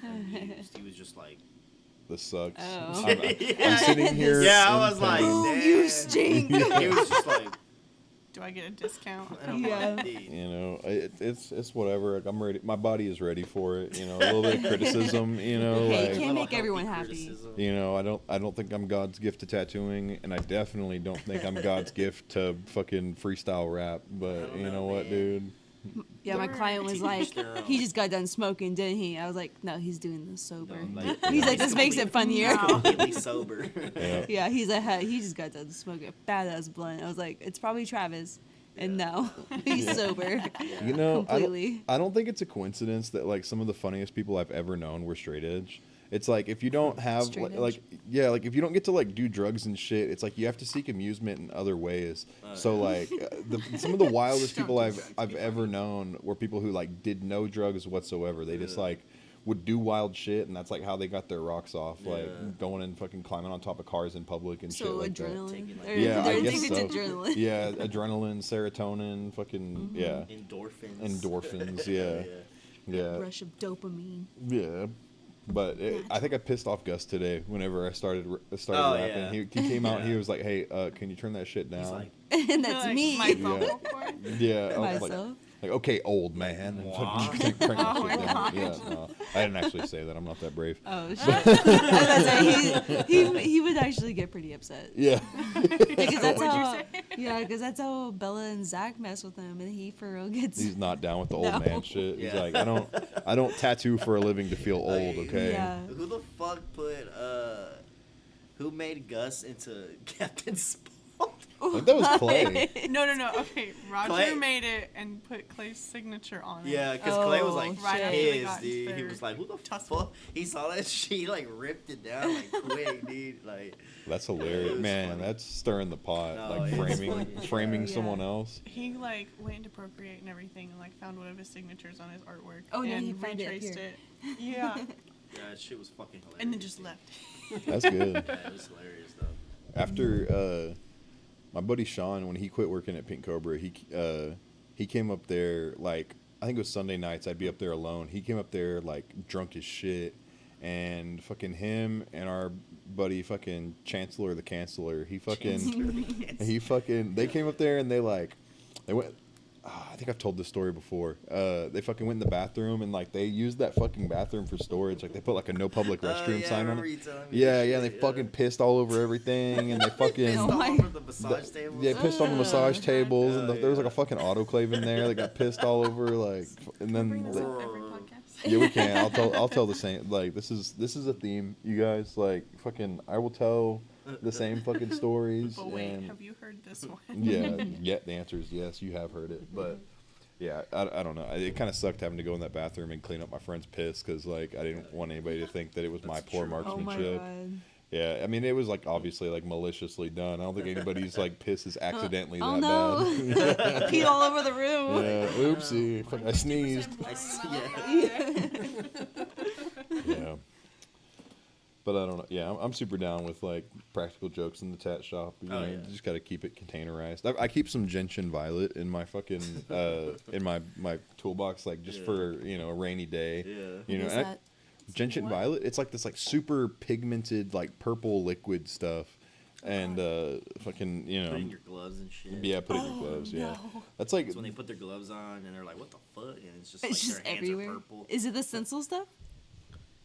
amused. He was just like, this sucks. Oh. I'm sitting here. Yeah, I in was like, pain. Boo, damn. you stink. He was just like, Do I get a discount? and I'm Yeah. like, dude. You know, it's whatever. Like, I'm ready. My body is ready for it. You know, a little bit of criticism. You know, Hey, like can't make Little everyone healthy happy. criticism. you know, I don't think I'm God's gift to tattooing, and I definitely don't think I'm God's gift to fucking freestyle rap. But don't you know know, what, man. dude? Yeah, my client was like, Their own. he just got done smoking, didn't he? I was like, no, he's doing this sober. No, like, He's like, he's this makes it funnier. No. completely sober. Yeah. Yeah, he's like, "Hey, he just got done smoking a badass blunt. I was like, it's probably Travis. And no, he's sober. You know, Completely. I don't think it's a coincidence that like some of the funniest people I've ever known were straight edge. It's like if you don't have Straight edge? like yeah, like if you don't get to like do drugs and shit, it's like you have to seek amusement in other ways. So like some of the wildest Don't people do I've drugs, I've be ever funny. known were people who like did no drugs whatsoever. They just Yeah. like would do wild shit, and that's like how they got their rocks off, Yeah. like going and fucking climbing on top of cars in public and shit So like that. adrenaline. Taking, like, They're, Yeah, they're I guess addicted so. to adrenaline. Yeah, adrenaline, serotonin, fucking yeah, Endorphins. endorphins. Yeah. Yeah, Rush of dopamine. yeah. But I think I pissed off Gus today. Whenever I started Oh, rapping, yeah. he came out. and He Yeah. was like, "Hey, can you turn that shit down?" He's like, And that's Like, me. My Yeah. vocal cord? "Yeah." I was Myself. like, "Okay, old man." And Wah. fucking crank that Oh shit my down. God. Yeah, no, I didn't actually say that. I'm not that brave. Oh, shit. I was gonna say, he would actually get pretty upset. Yeah, Because that's What'd you how, say? yeah, because that's how Bella and Zach mess with him, and he for real gets. he's not down with the old No. man shit. He's Yeah. like, I don't tattoo for a living to feel old. Like, Okay. Yeah. who the fuck put who made Gus into Captain Spaulding? Like, that was Clay. No. Okay, Roger Clay- made it and put Clay's signature on it. Yeah, because Clay was like Oh, Right after they pissed, got dude. He their was like, "Who the tussle. fuck?" He saw that shit, he like ripped it down like quick, dude. Like, That's It hilarious, was man. funny. That's stirring the pot, No, like it was framing funny. Yeah. someone else. He like went into Procreate and everything and like found one of his signatures on his artwork. Oh, no, and he found it up retraced here. it. Yeah, yeah, that shit was fucking hilarious. and then just dude. left. That's good. Yeah, it was hilarious though. After my buddy Sean, when he quit working at Pink Cobra, he came up there like I think it was Sunday nights. I'd be up there alone. He came up there like drunk as shit, and fucking him and our buddy fucking Chancellor the Canceller. He fucking they came up there and they went. I think I've told this story before. They fucking went in the bathroom and like they used that fucking bathroom for storage. Like they put like a no public restroom Yeah, I sign on remember it. you telling me Yeah, this yeah. And they shit, fucking pissed all over everything, and they fucking Pissed all my- over the massage table. yeah pissed on the massage tables, and Oh, there was like a yeah. fucking autoclave in there. They got pissed all over, like, and Bring then this they, up every podcast. yeah, we can. I'll tell the same. Like this is a theme, you guys. Like fucking, I will tell the same fucking stories. But wait, and have you heard this one? yeah. The answer is yes. You have heard it, but. Yeah, I don't know. It kind of sucked having to go in that bathroom and clean up my friend's piss because, like, I didn't want anybody to think that it was my That's poor true. Oh my marksmanship. god. Yeah, I mean, it was, like, obviously, like, maliciously done. I don't think anybody's, like, piss is accidentally Oh that no. bad. Peed all over the room. Yeah, oopsie. Fuck, I sneezed. Yeah. But I don't know. Yeah, I'm super down with like practical jokes in the tat shop. You Oh, know, yeah. you just got to keep it containerized. I keep some gentian violet in my fucking in my toolbox, like just Yeah. for a rainy day. Yeah. You know, What is and that? Gentian What? violet. It's like this like super pigmented like purple liquid stuff, and fucking Put in your gloves and shit. yeah, put it in your gloves. Yeah, no. that's like It's when they put their gloves on and they're like, "What the fuck?" And it's just It's like just their hands everywhere. are purple. Is it the stencil stuff?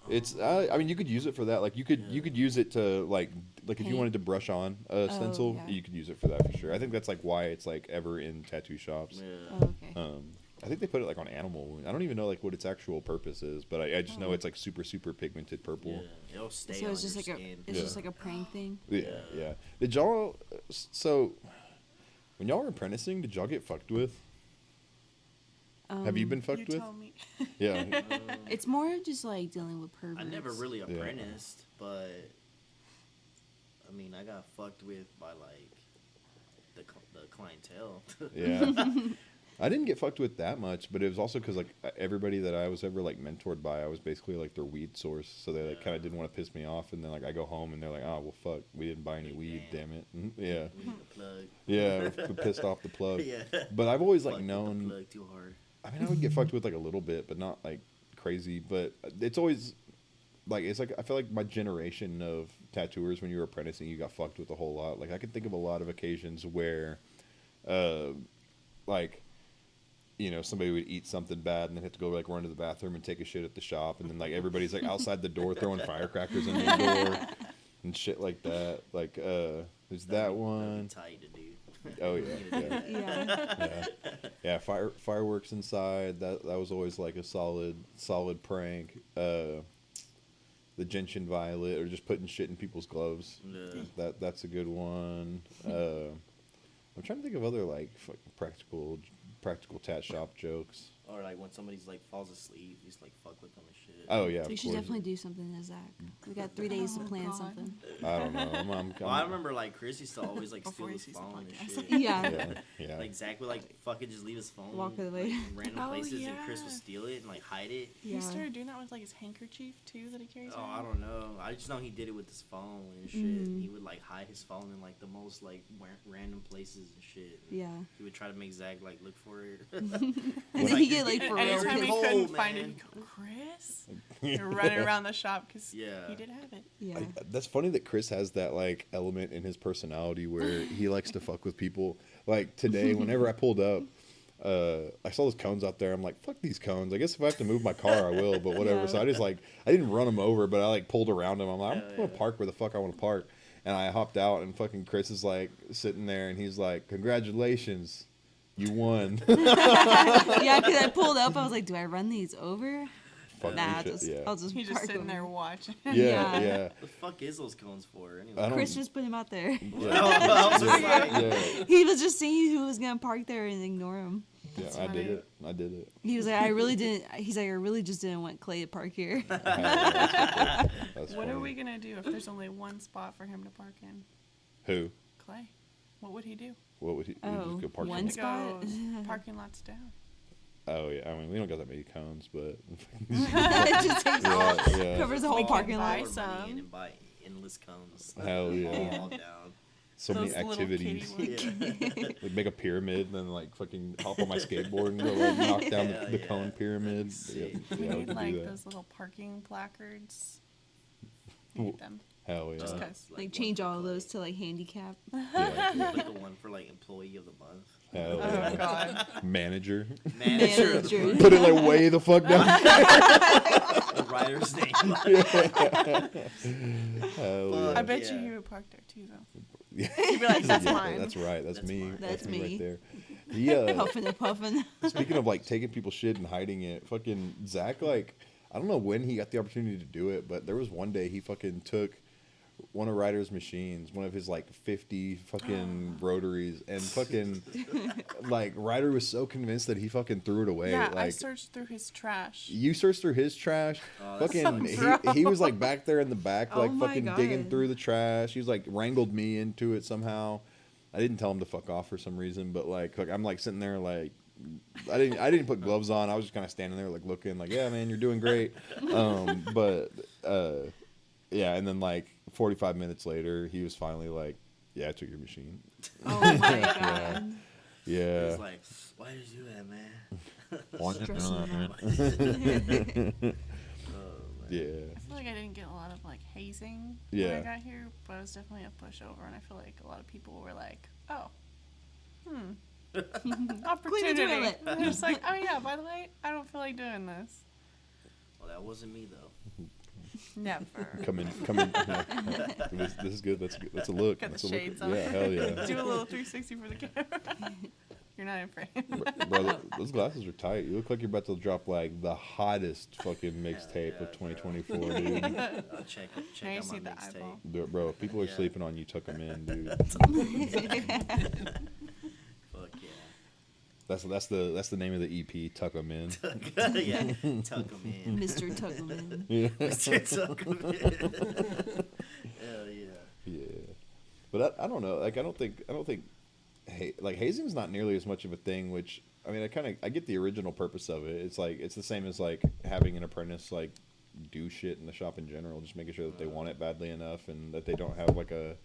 it's. I mean, you could use it for that. Like you could use it to like if you Paint? wanted to brush on a stencil, yeah. you could use it for that for sure. I think that's like why it's like ever in tattoo shops. Yeah. Oh, okay. I think they put it like on animal wound. I don't even know like what its actual purpose is, but I just know it's like super pigmented purple. Yeah, it'll stay So on it's just your like skin. it's Yeah. just like a prank thing. Yeah, yeah. Did y'all? So, when y'all were apprenticing, did y'all get fucked with? Have you been You fucked with? tell me. Yeah. It's more just like dealing with perverts. I never really apprenticed, but I mean, I got fucked with by like the clientele. Yeah. I didn't get fucked with that much, but it was also because like everybody that I was ever like mentored by, I was basically like their weed source, so they like kind of didn't want to piss me off, and then like I go home and they're like, oh well, fuck, we didn't buy any weed, damn it. Yeah, We need the plug. yeah, we pissed off the plug. Yeah. But I've always like Fucked with known. the plug too hard. I mean, I would get fucked with like a little bit, but not like crazy. But it's always like it's like I feel like my generation of tattooers, when you were apprenticing, you got fucked with a whole lot. Like I can think of a lot of occasions where, like, you know, somebody would eat something bad and then have to go like run to the bathroom and take a shit at the shop, and then like everybody's like outside the door throwing firecrackers in the door and shit like that. Like, there's that That'd be one. tight to do. Oh yeah, yeah. Yeah. Yeah, fireworks inside. That was always like a solid prank. The gentian violet, or just putting shit in people's gloves. Yeah. That's a good one. I'm trying to think of other like practical tat shop jokes. Or like when somebody's like falls asleep, you just like fuck with them and shit. Oh yeah, We of should course. definitely do something to Zach. We got 3 days to Oh, plan God. something. I don't know. Well, I remember like Chris used to always like steal Before he his sees the phone and podcast. shit. Yeah. Yeah, yeah. Like Zach would like fucking just leave his phone Walk away. like, in random Oh, places, and Chris yeah. would steal it and like hide it. Yeah. He started doing that with like his handkerchief too that he carries Oh, around. I don't know. I just know he did it with his phone and shit. Mhm. He would like hide his phone in like the most like random places and shit. Yeah. He would try to make Zach like look for it. And then he get like And for real Anytime he cold, pissed. couldn't find it, man. he'd go, Chris, and running around the shop because Yeah. he did have it. Yeah. That's funny that Chris has that like element in his personality where he likes to fuck with people. Like today, whenever I pulled up, I saw those cones out there. I'm like, fuck these cones. I guess if I have to move my car, I will. But whatever. Yeah. So I just like I didn't run them over, but I like pulled around them. I'm like, I'm Yeah, gonna yeah. park where the fuck I want to park. And I hopped out, and fucking Chris is like sitting there, and he's like, congratulations, you won. Yeah, because I pulled up. I was like, do I run these over? Fuck Nah, this shit, I'll just He's park just sitting them. there watching. yeah, Yeah. yeah. The fuck is those cones for anyway? I don't- Chris just put him out there. Yeah. I was just like, Yeah, He was just seeing who was gonna park there and ignore him. yeah, That's I did funny. it. I did it. He was like, I really didn't. He's like, I really just didn't want Clay to park here. That's What are funny. we gonna do if there's only one spot for him to park in? Who? Clay, what would he do? What would he? Would he Oh, just go park one in- To spot? go parking lots down. Oh yeah, I mean we don't got that many cones, but It just takes yeah, yeah. covers the whole We can parking buy lot. pour money some. in and buy endless cones. Hell yeah. All down. So many Those little activities. kitty ones. Yeah. Like make a pyramid, and then like fucking hop on my skateboard and go like knock down Hell the yeah. cone pyramid. Sick. Yeah, We yeah, need could like do that. those little parking placards. We need them. Hell yeah. Just Uh, 'cause. Like one change for all Clay. those to like handicap. Yeah. Like the one for like employee of the month. Hell Oh yeah. God. Manager. Manager of the Manager. month. Put it like way the fuck down. The writer's name. Hell Fuck. yeah. I bet you Yeah. he would park there too, though. Yeah. He'd be like, "That's Yeah, mine." That's right. That's, That's me. mine. That's me. right there. He, Puffing and puffing. speaking of like taking people's shit and hiding it, fucking Zach, like, I don't know when he got the opportunity to do it, but there was one day he fucking took one of Ryder's machines, one of his like 50 fucking rotaries, and fucking like Ryder was so convinced that he fucking threw it away. Yeah, I like searched through his trash. you searched through his trash. Oh, that's Fucking so he was like back there in the back, Oh like my fucking digging God. through the trash. He was like wrangled me into it somehow. I didn't tell him to fuck off for some reason, but like I'm like sitting there like I didn't put gloves on. I was just kind of standing there like looking like, yeah, man, you're doing great. But yeah, and then like 45 minutes later, he was finally like, yeah, I took your machine. Oh my Yeah. god. Yeah. He's like, why did you do that, man? Why did you do Stressing that, him man? Oh, man. Yeah. I feel like I didn't get a lot of like hazing Yeah. when I got here, but it was definitely a pushover, and I feel like a lot of people were like, "Oh, opportunity." toilet. And they're just like, "Oh yeah, by the way, I don't feel like doing this." Well, that wasn't me though. Never. Come in. This is good. That's good. That's a look. Got That's the a look. shades on. Yeah, hell yeah. Do a little 360 for the camera. You're not in frame. Bro, those glasses are tight. You look like you're about to drop like the hottest fucking mixtape yeah, of 2024, dude. Check Now you out see my the mixtape. eyeball. Bro, if people are Yeah. sleeping on you, tuck them in, dude. Fuck yeah. That's the name of the EP. Tuck them in. Yeah, tuck 'em in. Mr. Tuggleman. Yeah. Tuck 'em in. Hell yeah. Yeah, but I don't know. Like I don't think like hazing's not nearly as much of a thing. Which I mean, I get the original purpose of it. It's like it's the same as like having an apprentice like do shit in the shop in general, just making sure that they want it badly enough and that they don't have like a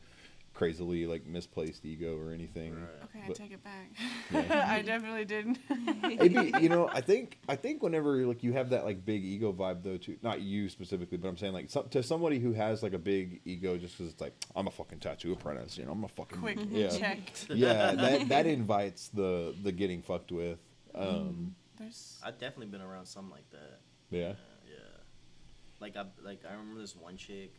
crazily like misplaced ego or anything. Right. Okay, I But- take it back. Yeah. I definitely didn't. Maybe you know, I think whenever like you have that like big ego vibe though too, not you specifically, but I'm saying like to somebody who has like a big ego just because it's like I'm a fucking tattoo apprentice, you know, I'm a fucking Quick yeah, check. yeah. That invites the getting fucked with. There's I've definitely been around something like that. Yeah. Yeah. Like I remember this one chick,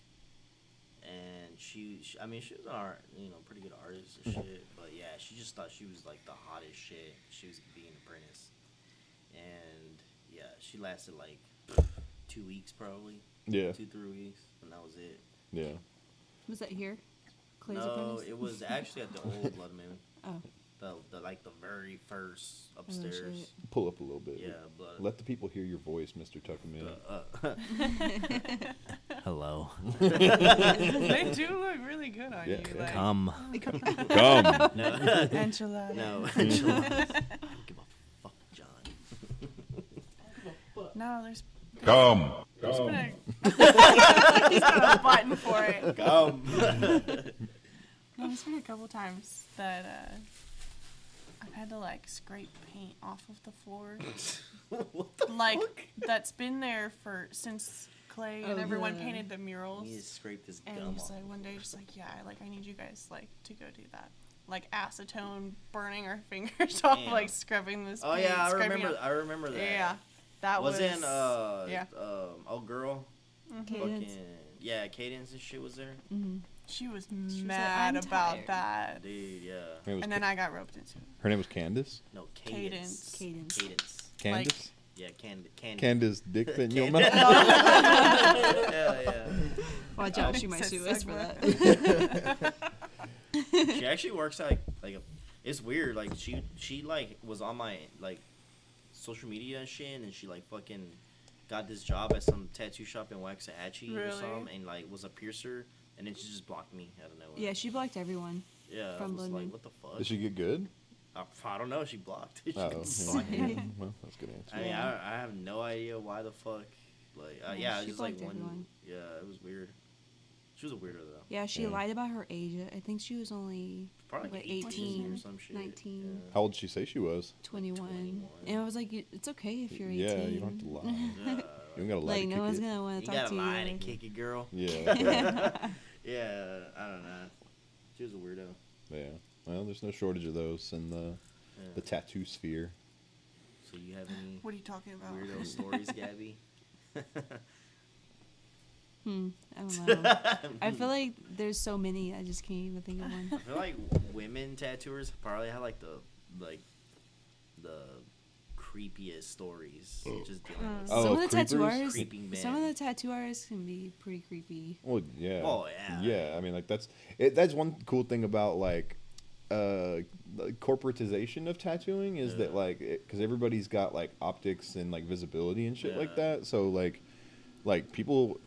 and she I mean she was an art, pretty good artist and shit. But yeah, she just thought she was like the hottest shit. She was being an apprentice, and yeah, she lasted like 2 weeks probably. Yeah. 2-3 weeks, and that was it. Yeah. Was that here? Clay's No, apprentice? it was actually at the old Ludman. Oh. The very first upstairs. shit. Pull up a little bit. Yeah, but Let the people hear your voice, Mr. Tuckerman. hello. they do look really good on Yeah. you. Like, Come. Come. No. enchilada. No. I don't give a fuck, John. No, there's Come. been a, he's got a button for it. Come. No, there's been a couple times that I've had to like scrape paint off of the floor. What the Like fuck? that's been there since Clay and Oh, everyone yeah. painted the murals. He just scraped his And gum he's off. like one day just like, yeah, I need you guys like to go do that. Like acetone burning our fingers off, Damn. like scrubbing this Oh paint, yeah, I scraping remember. it. I remember that. Yeah. That was Wasn't yeah. old girl Cadence. fucking yeah, Cadence and shit was there. Mm-hmm. She was like, mad "I'm about tired." that. Dude, yeah. Her name was And then I got roped into it. her name was Candace. No, Cadence. Cadence. Cadence. Candace. Yeah, Candy. Candace Dick Fit in your Candace. mouth. yeah. Watch out, she might Said sue us for segue. that. She actually works at it's weird. Like she like was on my like social media and shit, and she like fucking got this job at some tattoo shop in Waxahachie or Really? something, and like was a piercer, and then she just blocked me out of nowhere. Yeah, she blocked everyone. Yeah, from I was like, London. what the fuck? Did she get good? I don't know. She blocked. She Oh, just yeah. blocked me. Well, that's a good answer. I mean, I have no idea why the fuck. Like, Yeah, yeah, she it's just like blocked one. everyone. Yeah, it was weird. She was a weirdo though. Yeah, she Yeah. lied about her age. I think she was only Probably like like 18 or 18, some shit. 19. How old did she say she was? 21. 21. And I was like, it's okay if you're 18. Yeah, you don't have to lie. Yeah. You don't gotta lie Like, to no kick one's it. going to want You to talk gotta to you. lie and kick it, girl. Yeah. Yeah, I don't know. She was a weirdo. Yeah. Well, there's no shortage of those in the Yeah. tattoo sphere. So you have any What are you talking about? weirdo stories, Gabby? I don't know. I feel like there's so many, I just can't even think of I one. feel like women tattooers probably have like the creepiest stories. Just dealing with Oh, some of the tattoo creepers? artists, Creeping some of men. the tattoo artists can be pretty creepy. Well, yeah. Oh, yeah. Yeah, I mean, like that's one cool thing about like the corporatization of tattooing is that Yeah. like because everybody's got like optics and like visibility and shit like Yeah. that. So like people,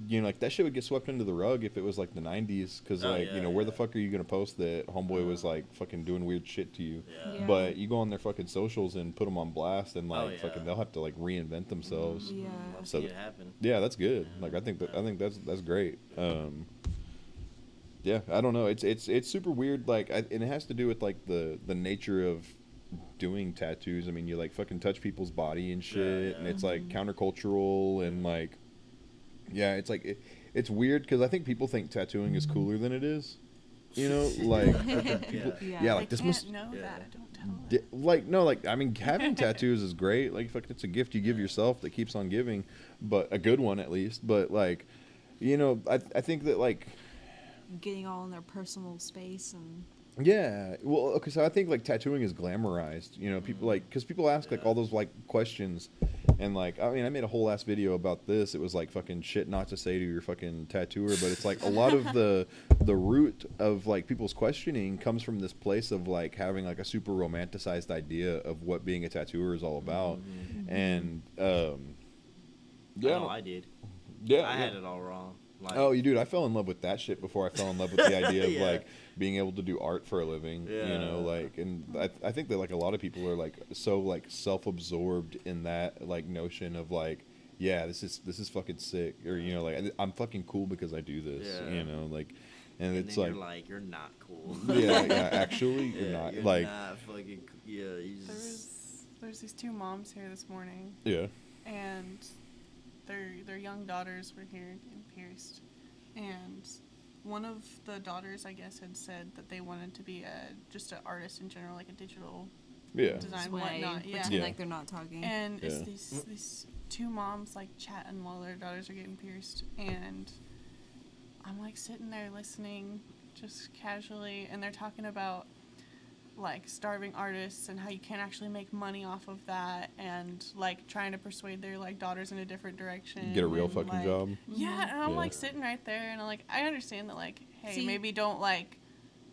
you know, like that shit would get swept under the rug if it was like the 90s because Oh, like yeah, you know where the yeah. fuck are you gonna post that homeboy was Yeah. like fucking doing weird shit to you. Yeah. Yeah. But you go on their fucking socials and put them on blast and like Oh, yeah. fucking they'll have to like reinvent themselves. Yeah. I've So seen it happen. Yeah, that's good. Like I think that's great. Yeah, I don't know. It's super weird. Like, and it has to do with like the nature of doing tattoos. I mean, you like fucking touch people's body and shit, Yeah, and yeah. it's like countercultural and like Yeah, it's like it's weird because I think people think tattooing is cooler than it is. You know, like people, Yeah. yeah, I like this can't must know Yeah. that. Don't tell them. like no, like I mean, having tattoos is great. Like, fuck, it's a gift you give yourself that keeps on giving, but a good one at least. But like, you know, I think that like Getting all in their personal space and yeah, well, okay, so I think like tattooing is glamorized. You know, people like because people ask like Yeah. all those like questions, and like I mean, I made a whole ass video about this. It was like fucking shit not to say to your fucking tattooer, but it's like a lot of the root of like people's questioning comes from this place of like having like a super romanticized idea of what being a tattooer is all about, and Yeah, I did. yeah, I yeah. had it all wrong. Like, Oh, you dude, I fell in love with that shit before I fell in love with the idea of Yeah. like being able to do art for a living. You know, Yeah. like, and I think that like a lot of people are like so like self-absorbed in that like notion of like, yeah, this is fucking sick, or you know, like I'm fucking cool because I do this. Yeah. You know, like, and and it's then like, you're like, you're not cool. yeah, actually, you're Yeah, not you're like, not fucking. Yeah, you There just. there's these two moms here this morning, yeah, and their young daughters were here getting pierced, and one of the daughters, I guess, had said that they wanted to be just an artist in general, like a digital yeah, design, way, whatnot. Yeah. pretend Yeah. like they're not talking. And it's Yeah. these two moms like chatting while their daughters are getting pierced, and I'm like sitting there listening just casually, and they're talking about like starving artists and how you can't actually make money off of that, and like trying to persuade their like daughters in a different direction. get a real and, fucking like- job. Yeah, and I'm Yeah. like sitting right there, and I'm like, I understand that, like, hey, See- maybe don't like,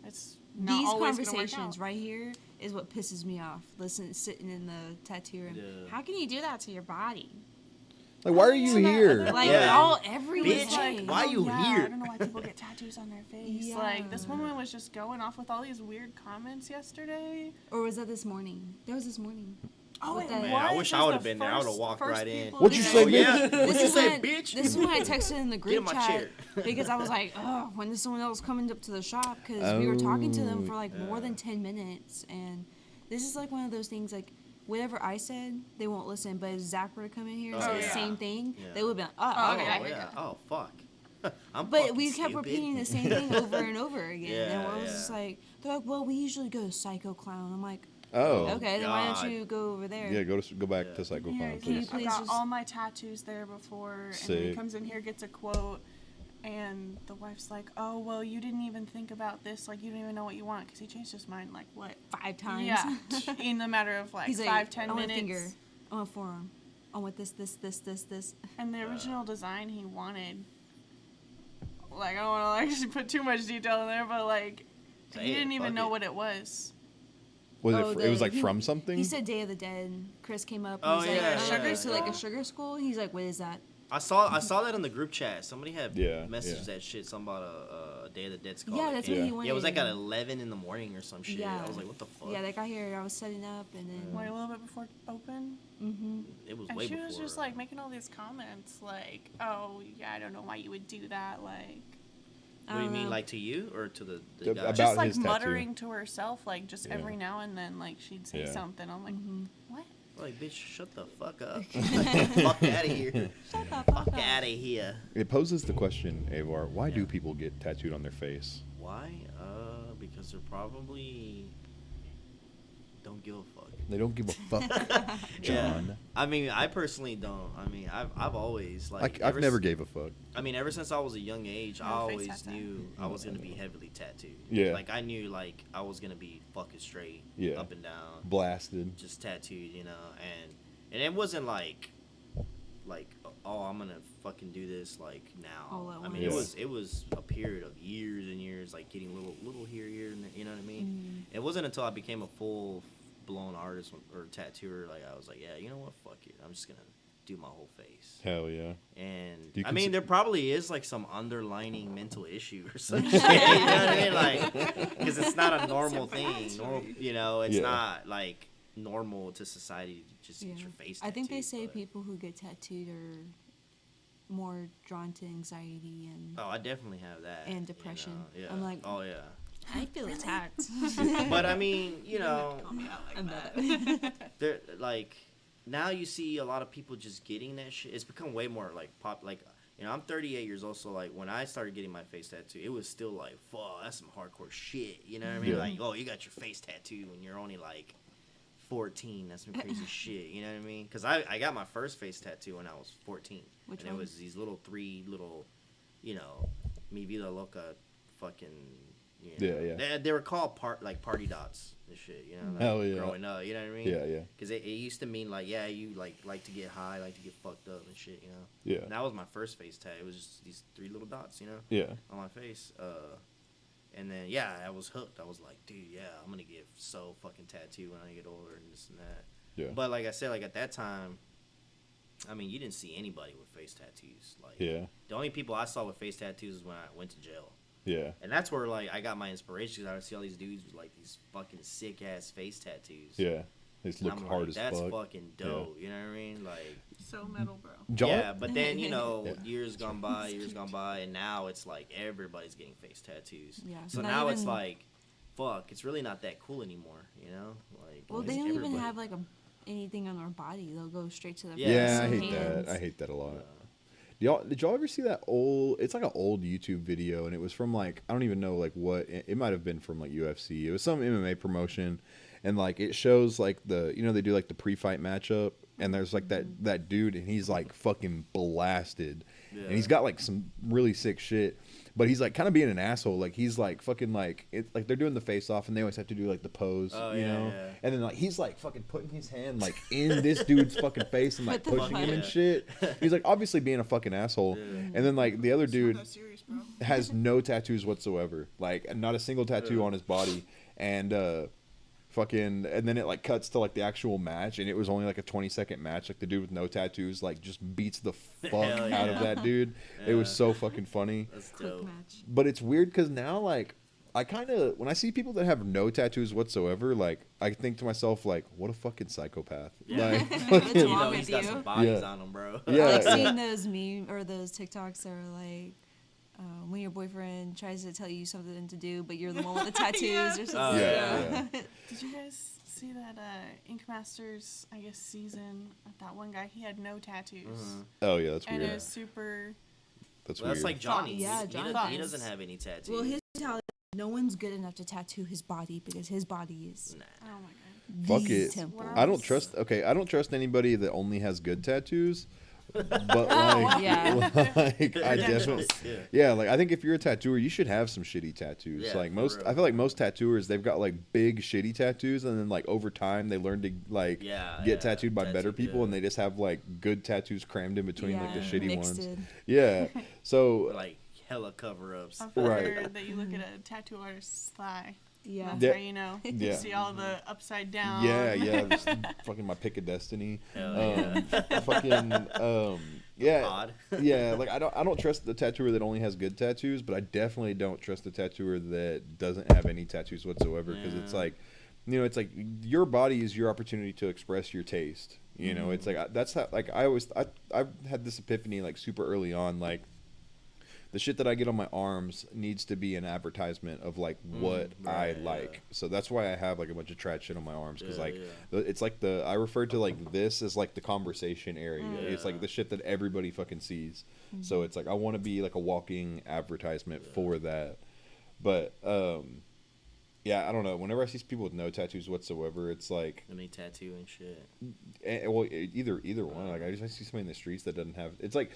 it's not These always gonna work conversations out. right here is what pisses me off. Listen, sitting in the tattoo room. Yeah. How can you do that to your body? Like, why are you So that- here? that- Like Yeah. all every Bitch, day. Like, why oh, you yeah, here? I don't know why people get tattoos on their face. Like, this Yeah. woman was just going off with all these weird comments yesterday. Or was that this morning? That was this morning. Oh, With it that- was. Man, I wish I It was would've the been there. I would've first- walked first right in. people What'd you to- say, Oh, yeah. bitch? What'd you is say, when, bitch? This is when I texted in the Get group in my chat chair. because I was like, oh, when is someone else coming up to the shop? Because we were talking to them Oh, for like more yeah. than 10 minutes. And this is like one of those things like, whatever I said, they won't listen. But if Zach were to come in here and Oh, say the yeah. same thing, Yeah. they would be like, oh, Oh, okay. yeah, Oh, yeah. yeah. Oh, fuck. I'm But fucking we kept stupid. repeating the same thing over and over again. Yeah, and it was just yeah. like, they're like, well, we usually go to Psycho Clown. I'm like, Oh, okay, then why God. don't you go over there? yeah, go back Yeah. to Psycho Here, Clown, Can you please. I please got just- all my tattoos there before, and then he Sick. comes in here, gets a quote, and the wife's like, "Oh, well, you didn't even think about this. Like, you don't even know what you want," because he changed his mind like what? 5 times. Yeah, in the matter of like He's like, 5-10 I want a minutes. finger. I want a forearm. I want this. And the original design he wanted, like, I don't want to like put too much detail in there, but like, Say he it, didn't even fuck know it. what it was. Was Oh, it was like he- from something? He said Day of the Dead. Chris came up. Oh, And he's yeah, like, yeah, sugar, so like a yeah. sugar school. He's like, what is that? I saw that in the group chat. Somebody had Yeah, messaged yeah. that shit. Something about a Day of the Dead skull. Yeah, that that's came- what Yeah. he wanted. Yeah, it was like at 11 in the morning or some shit. Yeah. I was like, what the fuck? Yeah, they got here. I was setting up, and then. Like a little bit before open, It was and way she before. was just like making all these comments, like, "Oh, yeah, I don't know why you would do that," like. What do you mean, know. like to you or to the About guy? Just like his tattoo. muttering to herself, like just Yeah. every now and then, like she'd say Yeah. something. I'm like, what? Like, bitch, shut the fuck up. Fuck out of here. Shut the Fuck fuck up. out of here. It poses the question, Avar, why do Yeah. people get tattooed on their face? Why? Because they're probably don't give a fuck. They don't give a fuck, John. Yeah. I mean, I personally don't. I mean, I've always like. I've ever never s- gave a fuck. I mean, ever since I was a young age, I No face always tattoo. knew I was gonna be heavily tattooed. Yeah. Like I knew like I was gonna be fucking straight. Yeah. Up and down. Blasted. Just tattooed, you know, and it wasn't like oh, I'm gonna fucking do this like now. All at I mean, once. it was a period of years and years, like getting little here, and there, you know what I mean. Mm-hmm. It wasn't until I became a full blown artist or tattooer, like I was like, yeah, you know what, fuck it, I'm just gonna do my whole face. Hell yeah. And Do you I mean, consi- there probably is like some underlining mental issue or some shit. You know what I mean? Like, because it's not a normal thing. Normal, you know, it's Yeah. not like normal to society to just Yeah. get your face. I think they tattooed, say but- people who get tattooed are more drawn to anxiety and Oh, I definitely have that. And you depression. know, Yeah. I'm like- oh yeah. I feel attacked. But I mean, you know, I'm not. there like now you see a lot of people just getting that shit. It's become way more like pop. Like You know, I'm 38 years old, so like when I started getting my face tattoo, it was still like, fuck, that's some hardcore shit. You know what I mean? Yeah. Like, oh, you got your face tattoo when you're only like 14. That's some crazy shit. You know what I mean? Because I got my first face tattoo when I was 14. Which and one? it was these three little, you know, Mi Vida Loca fucking. You know, Yeah. They were called party dots and shit. You know, like Hell yeah. growing up. You know what I mean? Yeah. Because it used to mean like, yeah, you like to get high, like to get fucked up and shit. You know. Yeah. And that was my first face tat. It was just these 3 little dots. You know. Yeah. On my face. And then yeah, I was hooked. I was like, dude, yeah, I'm gonna get so fucking tattooed when I get older and this and that. Yeah. But like I said, like at that time, I mean, you didn't see anybody with face tattoos. Like, Yeah. the only people I saw with face tattoos is when I went to jail. Yeah. And that's where like I got my inspiration, because I would see all these dudes with like these fucking sick ass face tattoos. Yeah. They just And look I'm hard like, as that's fuck. fucking dope. You know what I mean? Like, So metal, bro. yeah. But then you know, Yeah. years gone by, and now it's like everybody's getting face tattoos. Yeah. So Not now it's even- like, fuck, it's really not that cool anymore. You know? Like, Well, it's they don't even everybody. have like anything on their body. They'll go straight to their Yeah, Yeah, face I and hate hands. that. I hate that a lot. Did y'all ever see that old? It's like an old YouTube video, and it was from like I don't even know like what. It might have been from like UFC. It was some MMA promotion, and like it shows like the they do like the pre-fight matchup, and there's like that dude, and he's like fucking blasted, and he's got like some really sick shit. But he's like kind of being an asshole. Like he's like fucking like it's like they're doing the face off, and they always have to do like the pose, Oh, you yeah, know. yeah. And then like he's like fucking putting his hand like in this dude's fucking face and like What the pushing him fuck? and Yeah. shit. He's like obviously being a fucking asshole. Yeah. And then like the other It's not dude that serious, bro. has no tattoos whatsoever, like not a single tattoo Yeah. on his body, and fucking and then it like cuts to like the actual match, and it was only like a 20-second match. Like the dude with no tattoos like just beats the fuck Hell out of yeah. that dude. It was Yeah. so fucking funny. That's Quick dope. match. But it's weird because now like I kind of when I see people that have no tattoos whatsoever, like I think to myself like, what a fucking psychopath. Yeah. Like What's You wrong know, with he's got you? some bodies Yeah. on him, bro. Yeah. Like seeing those meme or those TikToks that are like, when your boyfriend tries to tell you something to do, but you're the one with the tattoos Yeah. or something. Oh, yeah. Did you guys see that Ink Masters, I guess, season? That one guy, he had no tattoos. Mhm. oh yeah, that's And weird. it was super. That's Well, weird. that's like Johnny. Yeah, He Johnny. doesn't- He doesn't have any tattoos. Well, his mentality, no one's good enough to tattoo his body because his body is Nah. Oh my god. Fuck the it. temple. I don't trust. Okay, I don't trust anybody that only has good tattoos. But like, Yeah. like I definitely, Yeah. yeah. Like I think if you're a tattooer, you should have some shitty tattoos. Yeah, like for most, real. I feel like most tattooers, they've got like big shitty tattoos, and then like over time, they learn to like Yeah, get yeah, tattooed by better tattooed, people, yeah. and they just have like good tattoos crammed in between like the Yeah, shitty mixed ones. in. Yeah. So Like hella cover-ups. I've Right. heard that you look at a tattoo artist's thigh. Yeah. That's Yeah. how you know. Yeah. You see all the upside down. yeah, just fucking my pick of destiny. Hell yeah. Fucking yeah. Odd. Yeah, like I don't trust the tattooer that only has good tattoos, but I definitely don't trust the tattooer that doesn't have any tattoos whatsoever, because it's Yeah. like, it's like your body is your opportunity to express your taste. It's like that's how like I've had this epiphany like super early on, like the shit that I get on my arms needs to be an advertisement of like what I right, yeah. like. So that's why I have like a bunch of trad shit on my arms, because Yeah, like yeah. it's like I refer to like this as like the conversation area. It's like Yeah. the shit that everybody fucking sees. So it's like I want to be like a walking advertisement for that. But yeah, I don't know. Whenever I see people with no tattoos whatsoever, it's like Any tattoo and shit. well, either one. Like I see somebody in the streets that doesn't have. It's like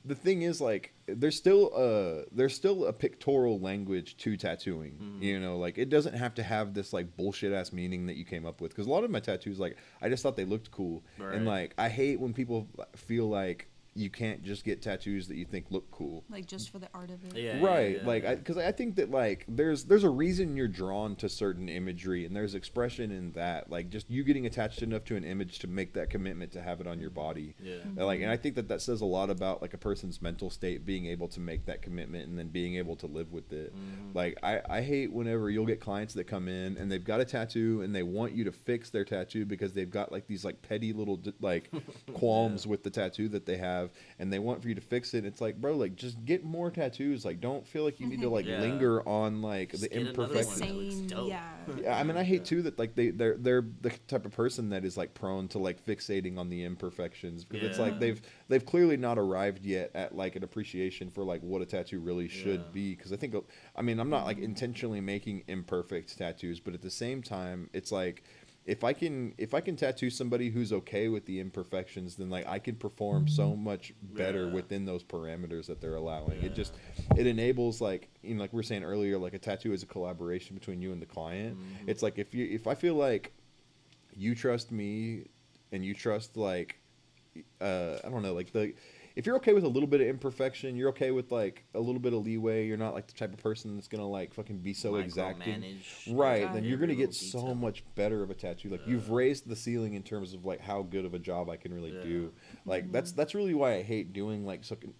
the thing is like there's still a pictorial language to tattooing. Like it doesn't have to have this like bullshit ass meaning that you came up with. Because a lot of my tattoos, like I just thought they looked cool, and Right. like I hate when people feel like you can't just get tattoos that you think look cool. Like just for the art of it. Yeah. Right, yeah, like yeah. because I think that like there's a reason you're drawn to certain imagery, and there's expression in that, like just you getting attached enough to an image to make that commitment to have it on your body. Yeah. Like, and I think that says a lot about like a person's mental state, being able to make that commitment and then being able to live with it. Like I hate whenever you'll get clients that come in and they've got a tattoo and they want you to fix their tattoo because they've got like these like petty little like qualms with the tattoo that they have. have, and they want for you to fix it. It's like, bro, like just get more tattoos. Like, don't feel like you need to like Yeah. linger on like Just the get another one imperfections. that looks Same, dope. yeah. Yeah, I mean, I hate too that like they're the type of person that is like prone to like fixating on the imperfections, because it's like Yeah. they've clearly not arrived yet at like an appreciation for like what a tattoo really should Yeah. be. Because I mean, I'm not like intentionally making imperfect tattoos, but at the same time, it's like if I can tattoo somebody who's okay with the imperfections, then like I can perform so much better Yeah. within those parameters that they're allowing. Yeah. It just it enables, like, you know, like we were saying earlier, like a tattoo is a collaboration between you and the client. Mhm. It's like if I feel like you trust me and you trust like I don't know, like if you're okay with a little bit of imperfection, you're okay with like a little bit of leeway, you're not like the type of person that's gonna like fucking be so exacting, Micromanage, right? like, Then every you're gonna little get so detail. much better of a tattoo. Like you've raised the ceiling in terms of like how good of a job I can really Yeah. do. Like that's really why I hate doing like sucking.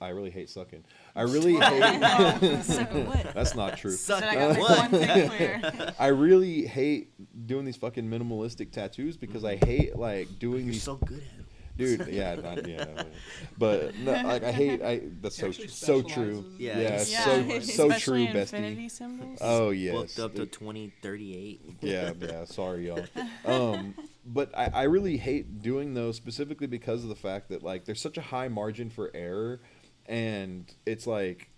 I really hate sucking. I really hate. Sucking what? That's not true. Suck Said I it. gotta make What? one thing clear. I really hate doing these fucking minimalistic tattoos because I hate like doing You're these. so good at it. Dude, yeah, but no, like that's He so actually so true. specializes Yeah, Yeah, he's- so Yeah, so especially true, bestie. infinity symbols. Oh yes. Booked up to 2038. Yeah. Sorry, y'all. But I really hate doing those specifically because of the fact that like there's such a high margin for error, and it's like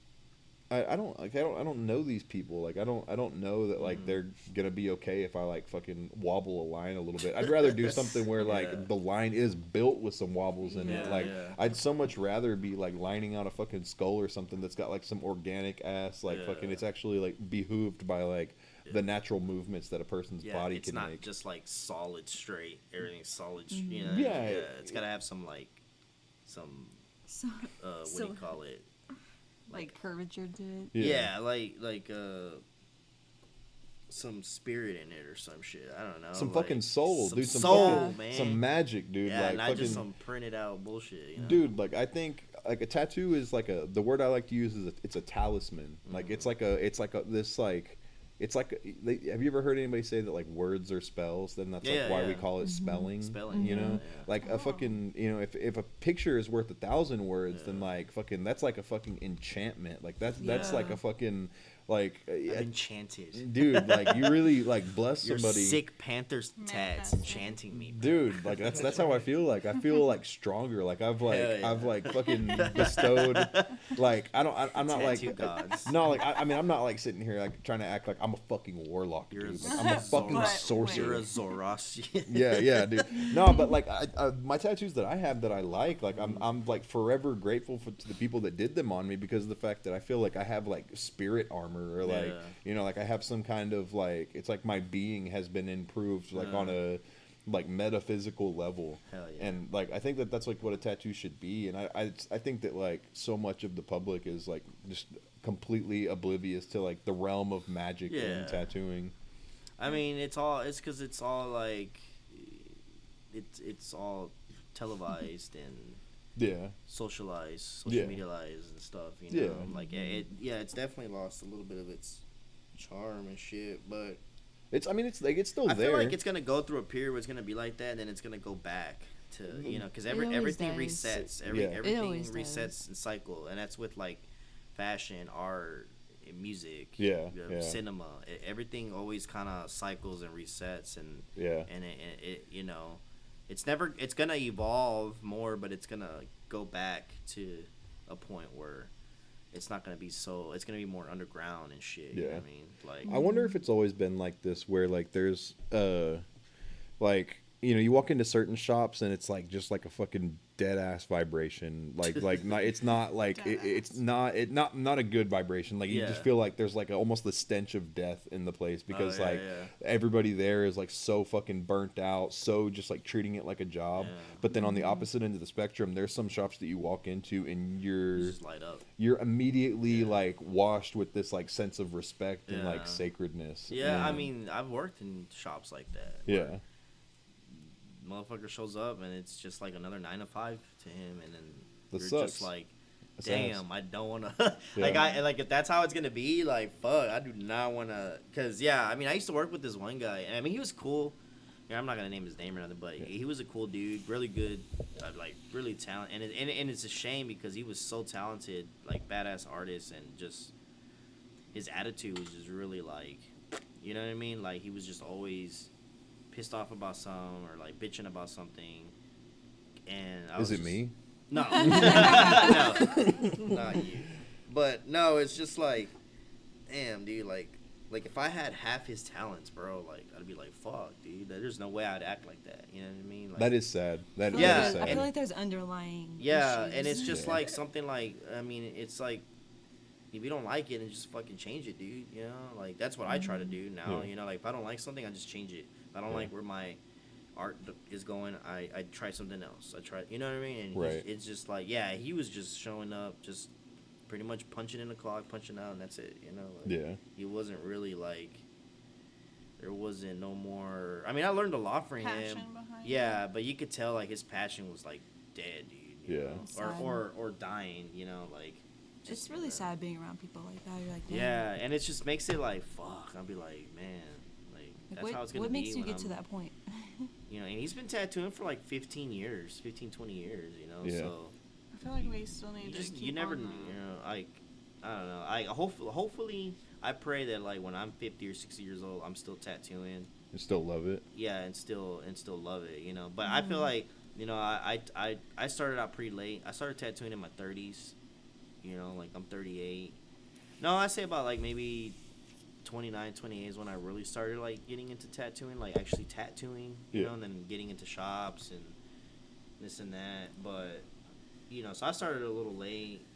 I don't know these people. Like I don't know that like they're gonna be okay if I like fucking wobble a line a little bit. I'd rather do something where like Yeah. the line is built with some wobbles in it. Yeah, Like yeah. I'd so much rather be like lining out a fucking skull or something that's got like some organic ass like fucking. Yeah. It's actually like behooved by like the natural movements that a person's Yeah, body it's can not make. just like solid straight. Everything's solid. You know. Yeah. It's gotta have some like some So, what do So- you call it? like curvature to it. Yeah, like some spirit in it or some shit. I don't know. Some like, fucking soul, some dude. Some soul, fucking, man. some magic, dude. Yeah, like not fucking, just some printed out bullshit. You know? dude. Like I think like a tattoo is like the word I like to use is it's a talisman. Like it's like this like. It's like, have you ever heard anybody say that like words are spells? Then that's Yeah, like why we yeah. call it spelling. Spelling, you know, yeah. like a fucking, you know, if a picture is worth 1,000 words, then Yeah. like fucking that's like a fucking enchantment. Like that's like Yeah. a fucking like, I'm enchanted. dude. Like you really like bless Your somebody. sick Panthers tats Manifesting. enchanting me, bro. Dude, like that's how I feel. Like I feel like stronger. Like Hell yeah. I've like fucking bestowed. Like I'm not like Tattoo gods. no, like I mean I'm not like sitting here like trying to act like I'm a fucking warlock, You're a dude. Like, I'm a fucking But- sorcerer. You're a Zoroastrian. Yeah, dude. No, but like my tattoos that I have that I like I'm like forever grateful to the people that did them on me because of the fact that I feel like I have like spirit armor or like Yeah. you know, like I have some kind of like it's like my being has been improved like on a like metaphysical level. Hell yeah. And like I think that that's like what a tattoo should be, and I think that like so much of the public is like just completely oblivious to like the realm of magic in Yeah. tattooing. I mean, it's because it's all like, it's all televised and Yeah. socialized, Yeah. social medialized and stuff. You know, Yeah. like it's definitely lost a little bit of its charm and shit. But It's I mean it's like it's still I there. feel like it's gonna go through a period where it's gonna be like that, and then it's gonna go back to because always everything does. resets. Yeah. It Everything always resets and cycle, and that's with like fashion, art, and music, Yeah, yeah. cinema. Everything always kind of cycles and resets, and Yeah. and it you know, it's gonna evolve more, but it's gonna go back to a point where it's not gonna be it's gonna be more underground and shit. You know Yeah. what I mean? Like I wonder if it's always been like this where like there's like you know you walk into certain shops and it's like just like a fucking dead ass vibration like not it's not like it's not a good vibration like you just Yeah. feel like there's like almost the stench of death in the place because yeah, like yeah. everybody there is like so fucking burnt out, so just like treating it like a job. Yeah. But then on the opposite end of the spectrum there's some shops that you walk into and you're just light up. you're immediately like washed with this like sense of respect and Yeah. like sacredness. Yeah, I And- mean, I've worked in shops like that. yeah, where motherfucker shows up and it's just like another 9 to 5 to him, and then That you're sucks. just like, That damn, sucks. I don't want to. Yeah. Like if that's how it's gonna be, like fuck, I do not want to. Cause yeah, I mean, I used to work with this one guy, and I mean, he was cool, Yeah, I'm not gonna name his name or nothing, but he was a cool dude, really good, like really talented, and it's a shame because he was so talented, like badass artist, and just his attitude was just really like, you know what I mean? Like he was just always pissed off about something or like bitching about something, and I was Is it just- me? No, no, not you. But no, it's just like, damn, dude, like if I had half his talents, bro, like I'd be like, fuck, dude, there's no way I'd act like that. You know what I mean? Like, That is sad. That I feel Yeah, like is there's- I sad. feel like there's underlying. yeah, issues. and it's just Yeah. like something like, I mean, it's like if you don't like it, then just fucking change it, dude. You know, like that's what I try to do now. Yeah. You know, like if I don't like something, I just change it. If I don't Yeah. like where my art is going, I try something else. I try, you know what I mean? And Right. it's just like, yeah, he was just showing up, just pretty much punching in the clock, punching out, and that's it. You know, like, Yeah. he wasn't really like. There wasn't no more. I mean, I learned a lot from Passion him. behind Yeah, but you could tell like his passion was like dead, dude. You Yeah. know? Sad. Or dying. You know, like. It's really sad being around people like that. You're like, man, Yeah, and it just makes it like fuck. I'll be like, man, like like, that's how it's gonna what be. makes you when get to I'm- that point? You know, and he's been tattooing for like 15 years, 15, 20 years. You know, Yeah. so I feel like we still need you to just keep you never, on you that. know, like I don't know. I hopefully I pray that like when I'm 50 or 60 years old, I'm still tattooing. You still love it. Yeah, and still love it, you know. But I feel like, you know, I started out pretty late. I started tattooing in my 30s. You know, like I'm 38. No, I say about like maybe 29, 28 is when I really started like getting into tattooing, like actually tattooing, you Yeah. know, and then getting into shops and this and that. But, you know, so I started a little late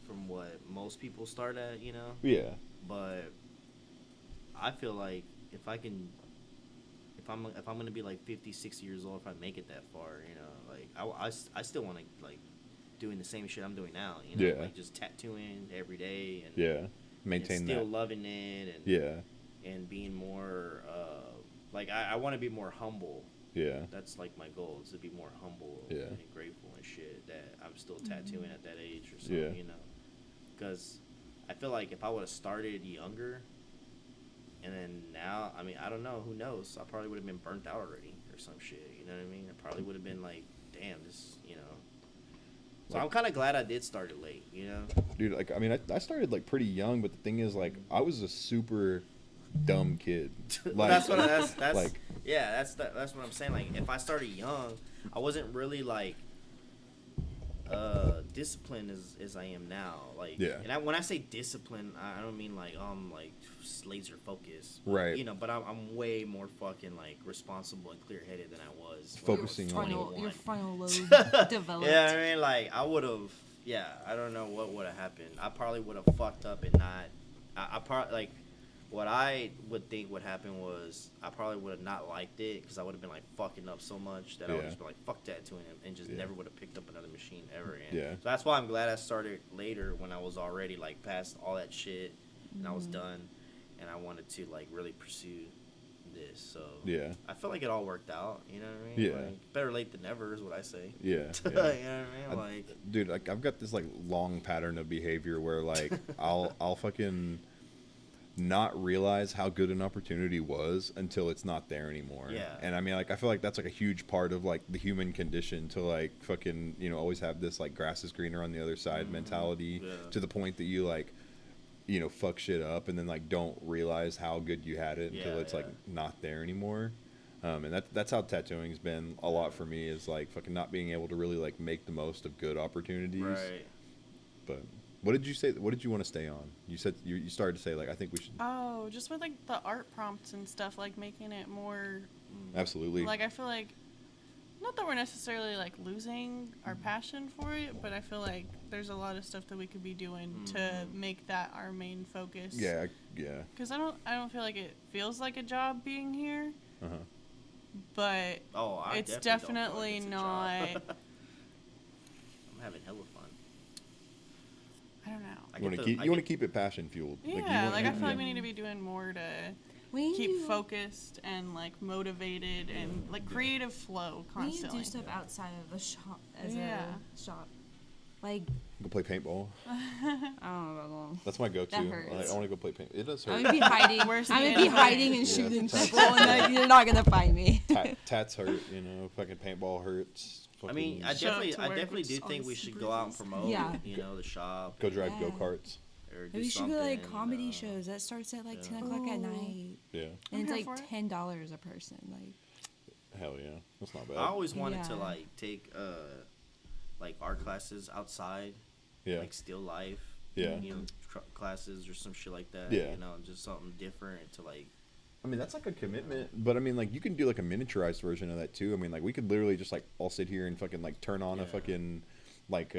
from what most people start at, you know. Yeah. But I feel like if I'm gonna be like 50, 60 years old, if I make it that far, you know, like I still want to like doing the same shit I'm doing now, you know, Yeah. like just tattooing every day and Yeah. Maintain and still that. loving it and Yeah. and being more like I want to be more humble. Yeah. That's like my goal is to be more humble Yeah. and grateful and shit that I'm still tattooing at that age or something, Yeah. you know, because I feel like if I would have started younger. And then now, I mean, I don't know. Who knows? I probably would have been burnt out already or some shit. You know what I mean? I probably would have been like, damn, this, you know. So I'm kind of glad I did start it late, you know? Dude, like, I mean, I started like pretty young, but the thing is, like, I was a super dumb kid. Like, that's like, yeah, that's what I'm saying. Like, if I started young, I wasn't really like disciplined as I am now. Like, Yeah. And when I say discipline, I don't mean like like laser focused, Right. You know, but I'm way more fucking like responsible and clear headed than I was. Focusing on Frontal, 21. your frontal lobe developed. Yeah, I mean, like I would have. Yeah, I don't know what would have happened. I probably would have fucked up and not. I probably like. What I would think would happen was I probably would have not liked it because I would have been like fucking up so much that I would Yeah. just be like fuck tattooing and just Yeah. never would have picked up another machine ever again. Yeah. So that's why I'm glad I started later when I was already like past all that shit and I was done and I wanted to like really pursue this. So Yeah. I feel like it all worked out. You know what I mean? Yeah. Like, better late than never is what I say. Yeah. You know Yeah. what I mean? Like. Dude, like, I've got this like long pattern of behavior where like I'll fucking not realize how good an opportunity was until it's not there anymore. Yeah. And I mean, like, I feel like that's like a huge part of like the human condition to like fucking, you know, always have this like grass is greener on the other side mentality Yeah. to the point that you like, you know, fuck shit up and then like don't realize how good you had it until Yeah, it's yeah. like not there anymore. And that's how tattooing's been a lot for me is like fucking not being able to really like make the most of good opportunities. Right. But what did you say? What did you want to stay on? You said you started to say like I think we should Oh, just with like the art prompts and stuff, like making it more absolutely. like I feel like not that we're necessarily like losing our passion for it, but I feel like there's a lot of stuff that we could be doing to make that our main focus. Yeah, yeah. Because I don't feel like it feels like a job being here, Uh-huh. but Oh, I it's definitely definitely don't feel like it's a not. job. I'm having hella fun. I don't know. I You want get to the- keep I you want to get- keep it passion fueled. Yeah, you like, want- I feel like yeah. we need to be doing more to We need keep to- focused and like motivated and like creative flow We need to constantly. do stuff outside of the shop as Yeah. a shop. Like Go play paintball. I don't know about that. That's my go-to. That Like, hurts. I want to go play paint. It does I'm hurt. gonna be hiding. I'm Where's gonna the be end? hiding and Yeah, shooting tats- people, and you're not gonna find me. Tats hurt. You know, fucking paintball hurts. I mean, Fucking Show up to I work definitely with do all think the we should go out and bruises. promote. Yeah. You know, the shop. go drive Yeah. go-karts. Or do We should go something, like you comedy know. shows. That starts at like Yeah. 10 o'clock at Ooh. night, Yeah. and it's here like for it. $10 a person. Like, Hell yeah. That's not bad. I always wanted to Yeah. like take like art classes outside, Yeah. like still life. Yeah. You know, classes or some shit like that. Yeah. You know, just something different to like. I mean, that's like a commitment, but I mean, like, you can do like a miniaturized version of that too. I mean, like, we could literally just like all sit here and fucking like turn on a Yeah. fucking like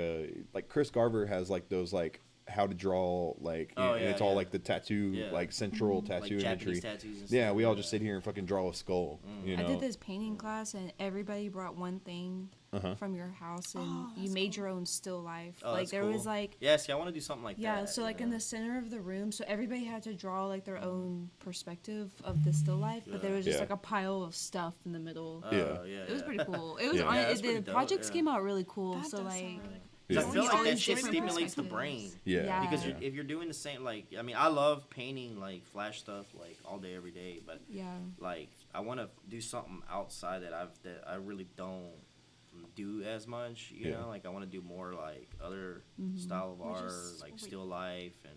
Chris Garver has like those like how to draw like Oh, and yeah, it's all yeah. like the tattoo Yeah. like central Mhm. tattoo like imagery. Japanese tattoos and Yeah, stuff, we all just sit here and fucking draw a skull. Mm. You know. I did this painting class, and everybody brought one thing Uh-huh. from your house, and Oh, you that's made cool. your own still life. Oh, like that's there was cool. like. Yeah, see, I want to do something like Yeah, that. so you like in know? the center of the room, so everybody had to draw like their own perspective of the still life, but there was just Yeah. like a pile of stuff in the middle. Oh, Yeah. yeah. It was yeah. pretty cool. It was Yeah. on, Yeah, that's the pretty dope, projects yeah. came out really cool. That so does like, sound really cool. 'Cause Yeah. I feel All like that these shit different stimulates the perspectives. brain. Yeah. Yeah. Because yeah. if you're doing the same, like, I mean, I love painting, like, flash stuff, like, all day, every day, but, yeah, like, I want to do something outside that I really don't do as much, you Yeah. know? Like, I want to do more, like, other Mhm. style of Which art, is like, sweet. still life and,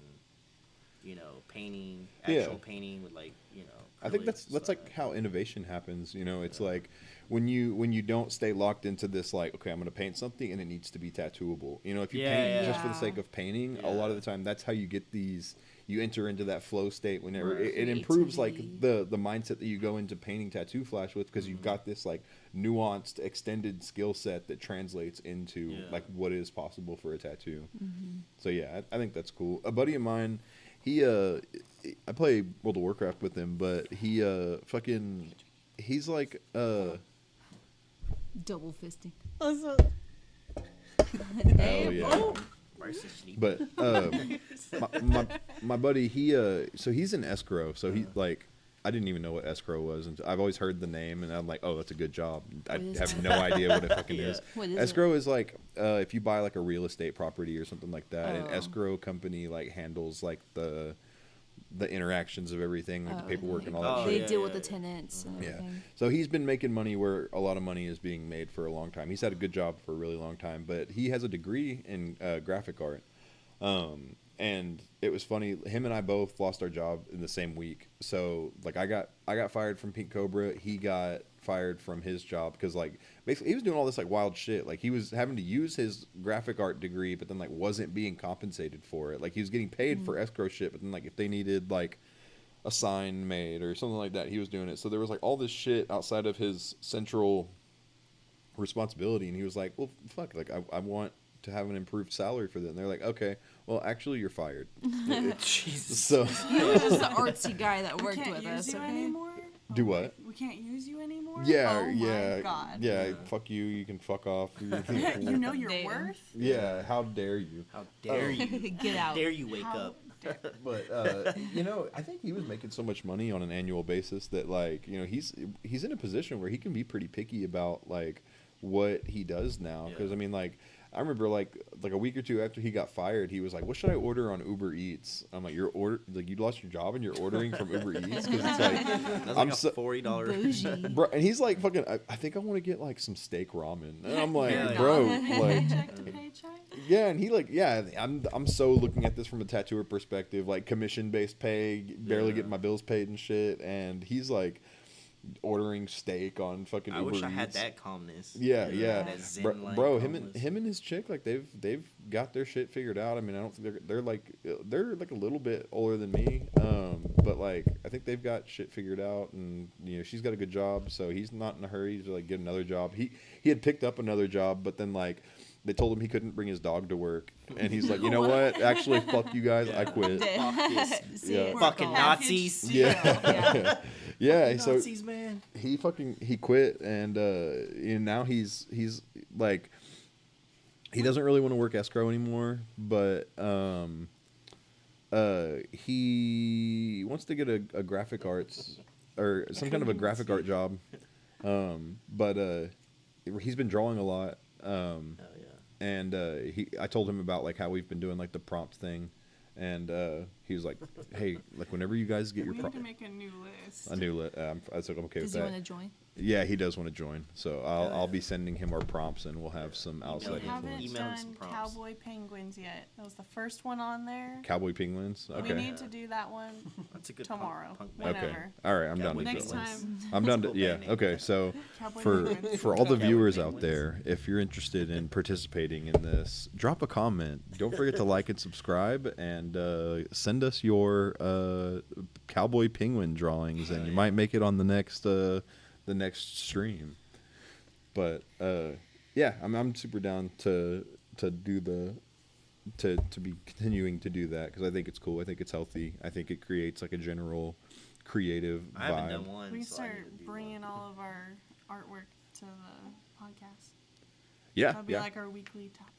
you know, painting, Yeah. actual painting with, like, you know. I think that's acrylics, that's stuff like how innovation happens. You know, it's Yeah. like when you don't stay locked into this like, okay, I'm gonna paint something and it needs to be tattooable. You know, if you Yeah, paint yeah. just for the Yeah. sake of painting, a lot of the time that's how you get these. You enter into that flow state whenever Right. it improves like Creativity. the mindset that you go into painting tattoo flash with because you've Mhm. got this like nuanced extended skill set that translates into Yeah. like what is possible for a tattoo. Mm-hmm. So yeah, I think that's cool. A buddy of mine, I play World of Warcraft with him, but he's like double fisting. hell yeah. Bryce is sneaky. But my buddy, so he's in escrow. So he like I didn't even know what escrow was, and I've always heard the name, and I'm like, oh, that's a good job. I What is have it? no idea what it fucking Yeah. is. What is Escrow is like if you buy like a real estate property or something like that, an Oh. escrow company like handles like the interactions of everything, like the Oh, paperwork okay. and all that Oh, shit. They yeah, deal yeah, with the yeah. tenants and Yeah. everything. So he's been making money where a lot of money is being made for a long time. He's had a good job for a really long time, but he has a degree in graphic art. And it was funny. Him and I both lost our job in the same week. So like I got fired from Pink Cobra. He got fired from his job because like basically he was doing all this like wild shit. Like he was having to use his graphic art degree, but then like wasn't being compensated for it. Like he was getting paid for escrow shit, but then like if they needed like a sign made or something like that, he was doing it. So there was like all this shit outside of his central responsibility, and he was like, well, fuck, like I want to have an improved salary for that. And they're like, okay, well, actually, you're fired. Jesus. So He was just the artsy guy that We worked can't with use us. you Okay? anymore. Do what? We can't use you anymore. yeah, Oh yeah, My God. yeah. Yeah. Fuck you. You can fuck off. You know your Damn. worth. Yeah. How dare you? How dare you? Get How out. dare you wake How up? dare- But you know, I think he was making so much money on an annual basis that like you know he's in a position where he can be pretty picky about like what he does now because Yeah. I mean like I remember like a week or two after he got fired he was like, what should I order on Uber Eats? I'm like, you lost your job and you're ordering from Uber Eats because it's like That's I'm like so- a $40. Bougie. bro, and he's like fucking I think I want to get like some steak ramen and I'm like Yeah, yeah. bro Not like paycheck to paycheck. yeah, and he like, yeah, I'm so looking at this from a tattooer perspective, like commission based pay, barely Yeah. getting my bills paid and shit, and he's like ordering steak on fucking I Uber wish I had Eats. that calmness. Yeah, You know, yeah, that zen, bro, like, bro calmness. him and his chick like they've got their shit figured out. I mean, I don't think they're like a little bit older than me, but like I think they've got shit figured out, and you know she's got a good job, so he's not in a hurry to like get another job. He had picked up another job, but then like they told him he couldn't bring his dog to work, and he's like, you know what? Actually, fuck you guys, I Yeah. quit. Fuck this. See, Yeah. it's Fucking gone. Nazis. Yeah, yeah. So Nazis, man. he quit, and now he's like he doesn't really want to work escrow anymore, but he wants to get a graphic arts or some kind of a graphic art job, but he's been drawing a lot. Oh yeah. and I told him about like how we've been doing like the prompt thing, and he was like, "Hey, like whenever you guys get We your need to prompt, make a new list. I knew it. I said I'm okay Does with he want to that. join? Yeah, he does want to join, so Hell I'll yeah. be sending him our prompts, and we'll have some outside We haven't influence. Email him some done prompts. cowboy penguins yet. That was the first one on there. Cowboy penguins. We Okay. need to do that one That's a good tomorrow. punk band. Okay. Whenever. All right. I'm down Cowboy to do Next it. time. I'm down to Cool yeah. band name. Okay. So Cowboy for penguins. for all the Cowboy viewers out penguins. there, if you're interested in participating in this, drop a comment. Don't forget to like and subscribe, and send us your cowboy penguin drawings, and you might make it on the next stream. But yeah, I'm super down to do the to be continuing to do that because I think it's cool. I think it's healthy. I think it creates like a general creative I haven't vibe. done one. We so I need start to do bringing one. all of our artwork to the podcast. Yeah, That'll be yeah. like our weekly topic.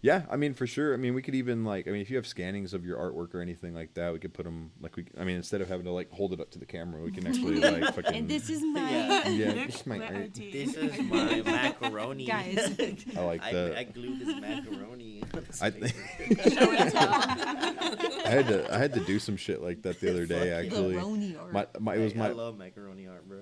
Yeah, I mean, for sure. I mean, we could even like, I mean, if you have scannings of your artwork or anything like that, we could put them like I mean, instead of having to like hold it up to the camera, we can actually like fucking. And this is my Yeah. yeah, Nick this is my the art. IT. This is my macaroni. Guys. I like that. I glued this macaroni. on this I paper. think I had to do some shit like that the other day. Fuck yeah. Actually, Roni art. it was I my love macaroni art, bro.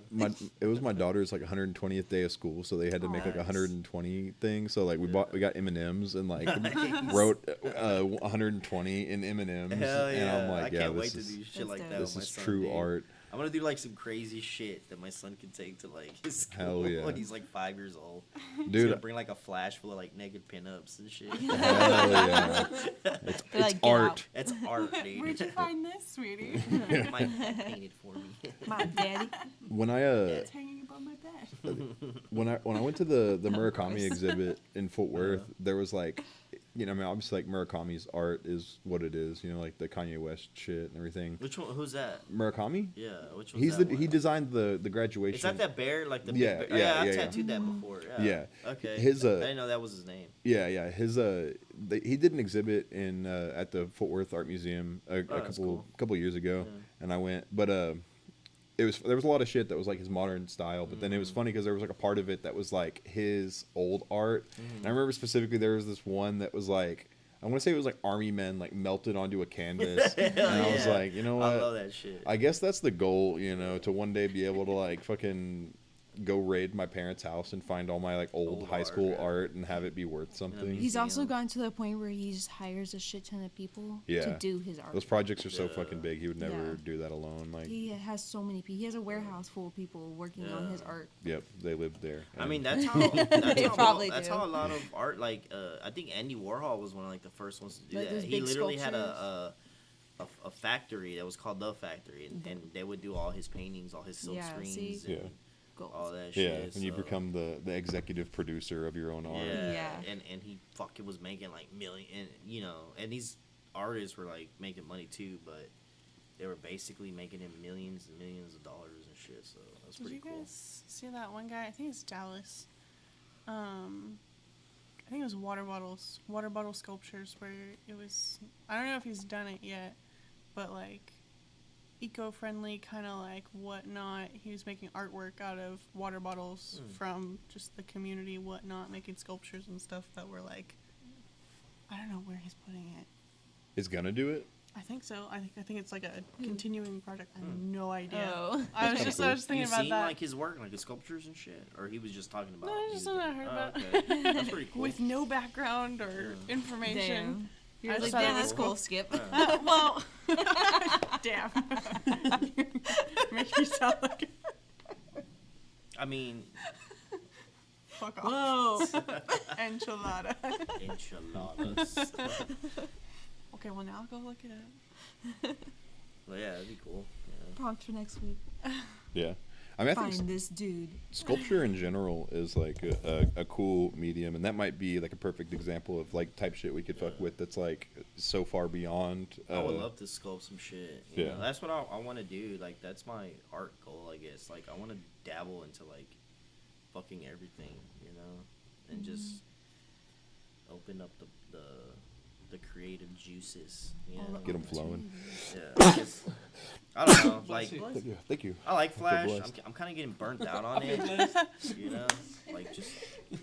it was my daughter's like 120th day of school, so they had to make like Nice. 120 things. So like we got M&Ms and like Nice. wrote 120 in M&Ms, Hell and yeah! I'm like, I yeah, can't wait this to is do shit That's like dope. that. this with my is son, true dude. art. I'm gonna do like some crazy shit that my son can take to like his school Hell yeah. when he's like 5 years old. He's Dude, gonna bring like a flash full of like naked pinups and shit. hell yeah. It's They're like, "Get art. out." That's art, dude. Where'd you find this, sweetie? My dad painted for me. My daddy. When I It's hanging above my bed. when I went to the Murakami exhibit in Fort Worth, there was like, you know, I mean, obviously like Murakami's art is what it is, you know, like the Kanye West shit and everything. Which one? Who's that? Murakami, Yeah, which one? he designed the graduation. Is that that bear? Like the Yeah, big bear? yeah, I've yeah, yeah. tattooed that before. Yeah. Okay. His, I didn't know that was his name. Yeah, his he did an exhibit in at the Fort Worth Art Museum a that's cool. couple years ago, Yeah. and I went, but there was a lot of shit that was like his modern style, but then it was Mm. funny because there was like a part of it that was like his old art, Mm-hmm. and I remember specifically there was this one that was like, I want to say it was like army men like melted onto a canvas, and I was yeah. like, you know I what, love that shit. I guess that's the goal, you know, to one day be able to like fucking go raid my parents' house and find all my like old Old high art, school yeah. art and have it be worth something. He's also Museum. gotten to the point where he just hires a shit ton of people Yeah. to do his art. Those projects are so Yeah. fucking big. He would never Yeah. do that alone. Like, He has so many people. He has a warehouse full of people working on his Yeah. art. yep, they lived there. I And mean, that's how They probably that's do. how a lot of art. Like, I think Andy Warhol was one of like the first ones to do Like that. those He big literally had sculptures. a factory that was called The Factory, and they would do all his paintings, all his silk Yeah, screens, see? and Yeah. Goals. all that yeah, shit. when you so- become the executive producer of your own art. yeah, Yeah. and he fucking was making like million, and you know, and these artists were like making money too, but they were basically making him millions and millions of dollars and shit. So that's Did pretty you cool. guys see that one guy? I think it's Dallas. I think it was water bottle sculptures where it was. I don't know if he's done it yet, but like eco-friendly, kind of like whatnot. He was making artwork out of water bottles from just the community, whatnot, making sculptures and stuff that were like. I don't know where he's putting it. Is gonna do it? I think so. I think it's like a continuing project. I have no idea. Oh. I was kinda just cool. thinking you about seen that. like his work, like his sculptures and shit, or he was just talking about. No, he it's just was something I doing- heard Oh, about. okay. That's pretty cool. With no background or information. Damn. You're I like, just thought it damn, was that's cool. cool. Skip. Well, damn. Make me sound like I mean, fuck off. Whoa. Enchilada. enchiladas. Okay, well now I'll go look it up. Well, yeah, that'd be cool. Yeah. Prompt for next week. Yeah. I mean, I Find think this dude. sculpture in general is like a cool medium, and that might be like a perfect example of like type shit we could fuck with. That's like so far beyond. I would love to sculpt some shit. You Yeah. know? That's what I want to do. Like, that's my art goal, I guess. Like, I want to dabble into, like, fucking everything, you know? And just open up the the creative juices. You All know? the Get 'em flowing. Yeah. It's- I don't know. Bless Like you. Thank you. I like Flash. blessed. I'm kind of getting burnt out on it. You know, like just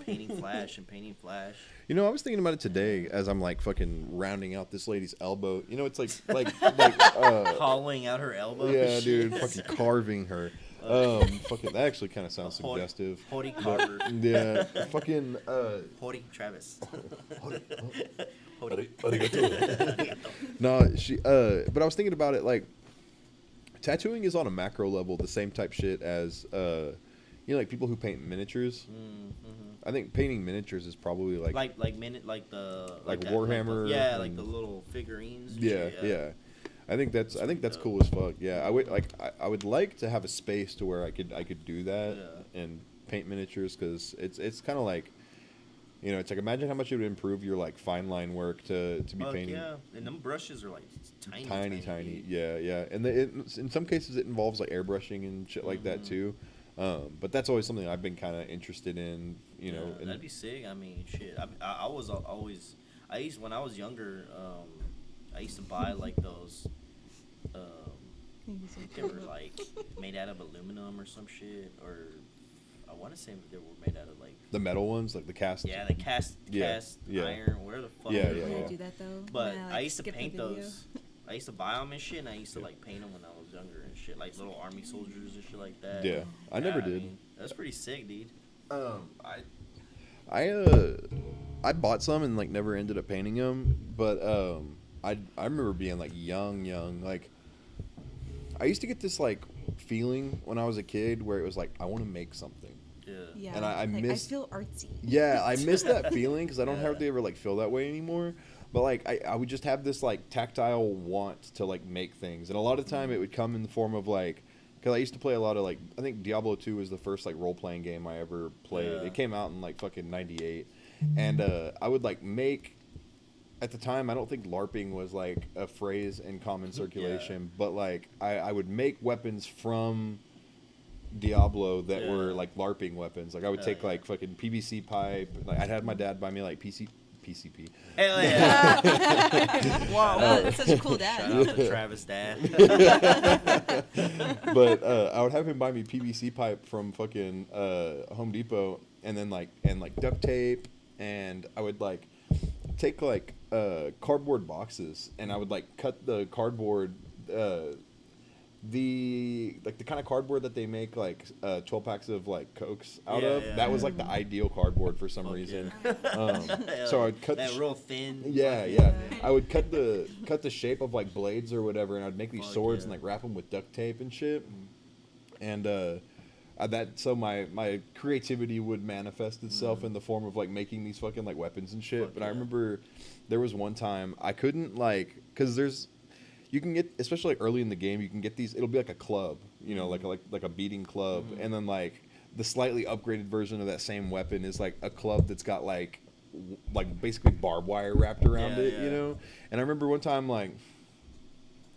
painting Flash and painting Flash. You know, I was thinking about it today as I'm like fucking rounding out this lady's elbow. You know, it's like Hollowing out her elbow. and yeah, shit. dude, fucking carving her. Fucking that actually kind of sounds Hori- suggestive. Hori Carver. Yeah, fucking Hori Travis. no, she but I was thinking about it like tattooing is on a macro level the same type shit as you know, like people who paint miniatures. I think painting miniatures is probably like like Like that, Warhammer yeah, like and- the little figurines. and yeah, shit, yeah. I think that's dope. cool as fuck. Yeah, I would like to have a space to where I could do that Yeah. and paint miniatures because it's kind of like, you know, it's like imagine how much it would improve your like fine line work to be Fuck painting yeah, and them brushes are like tiny, tiny. dude. Yeah, yeah, and in some cases it involves like airbrushing and shit like that too. But that's always something I've been kind of interested in. You know, Yeah, that'd be sick. I mean, shit. I was always when I was younger. I used to buy like those. They were like made out of aluminum or some shit, or I want to say they were made out of like the metal ones, like the cast. yeah, the cast Yeah, yeah. iron, where the fuck. Yeah, they're yeah, When called. I do that though. But when I like, used to skip the paint video. those. I used to buy them and shit, and I used to like paint them when I was younger and shit, like little army soldiers and shit like that. Yeah, I never did. mean, that's pretty sick, dude. I bought some and like never ended up painting them, but I remember being like young, like I used to get this like feeling when I was a kid where it was like I want to make something. Yeah. Yeah. And I like, miss- I feel artsy. Yeah, I miss that feeling because I don't Yeah. hardly ever like feel that way anymore. But like I would just have this like tactile want to like make things, and a lot of the time it would come in the form of like, because I used to play a lot of like, I think Diablo 2 was the first like role playing game I ever played. Yeah. It came out in like fucking '98, and I would like make. At the time, I don't think LARPing was like a phrase in common circulation, but like I would make weapons from Diablo that Yeah. were like LARPing weapons. Like I would take yeah. like fucking PVC pipe. Like I'd had my dad buy me like PCP. Hell yeah! Wow, that's such a cool Shout dad. out to Travis dad. But I would have him buy me PVC pipe from fucking Home Depot, and then like duct tape, and I would like take like cardboard boxes, and I would like cut the cardboard. The kind of cardboard that they make like 12 packs of like Cokes out Yeah, of, yeah. that was like the ideal cardboard for some Fuck reason. yeah. So I'd cut that the real thin. yeah, fucking- yeah. I would cut the shape of like blades or whatever, and I'd make these Fuck swords yeah. and like wrap them with duct tape and shit. And so my creativity would manifest itself in the form of like making these fucking like weapons and shit. Fuck But I yeah. remember there was one time I couldn't like, because you can get, especially like early in the game, you can get these. It'll be like a club, you know, like a beating club, and then like the slightly upgraded version of that same weapon is like a club that's got like basically barbed wire wrapped around Yeah, it, yeah. you know. And I remember one time like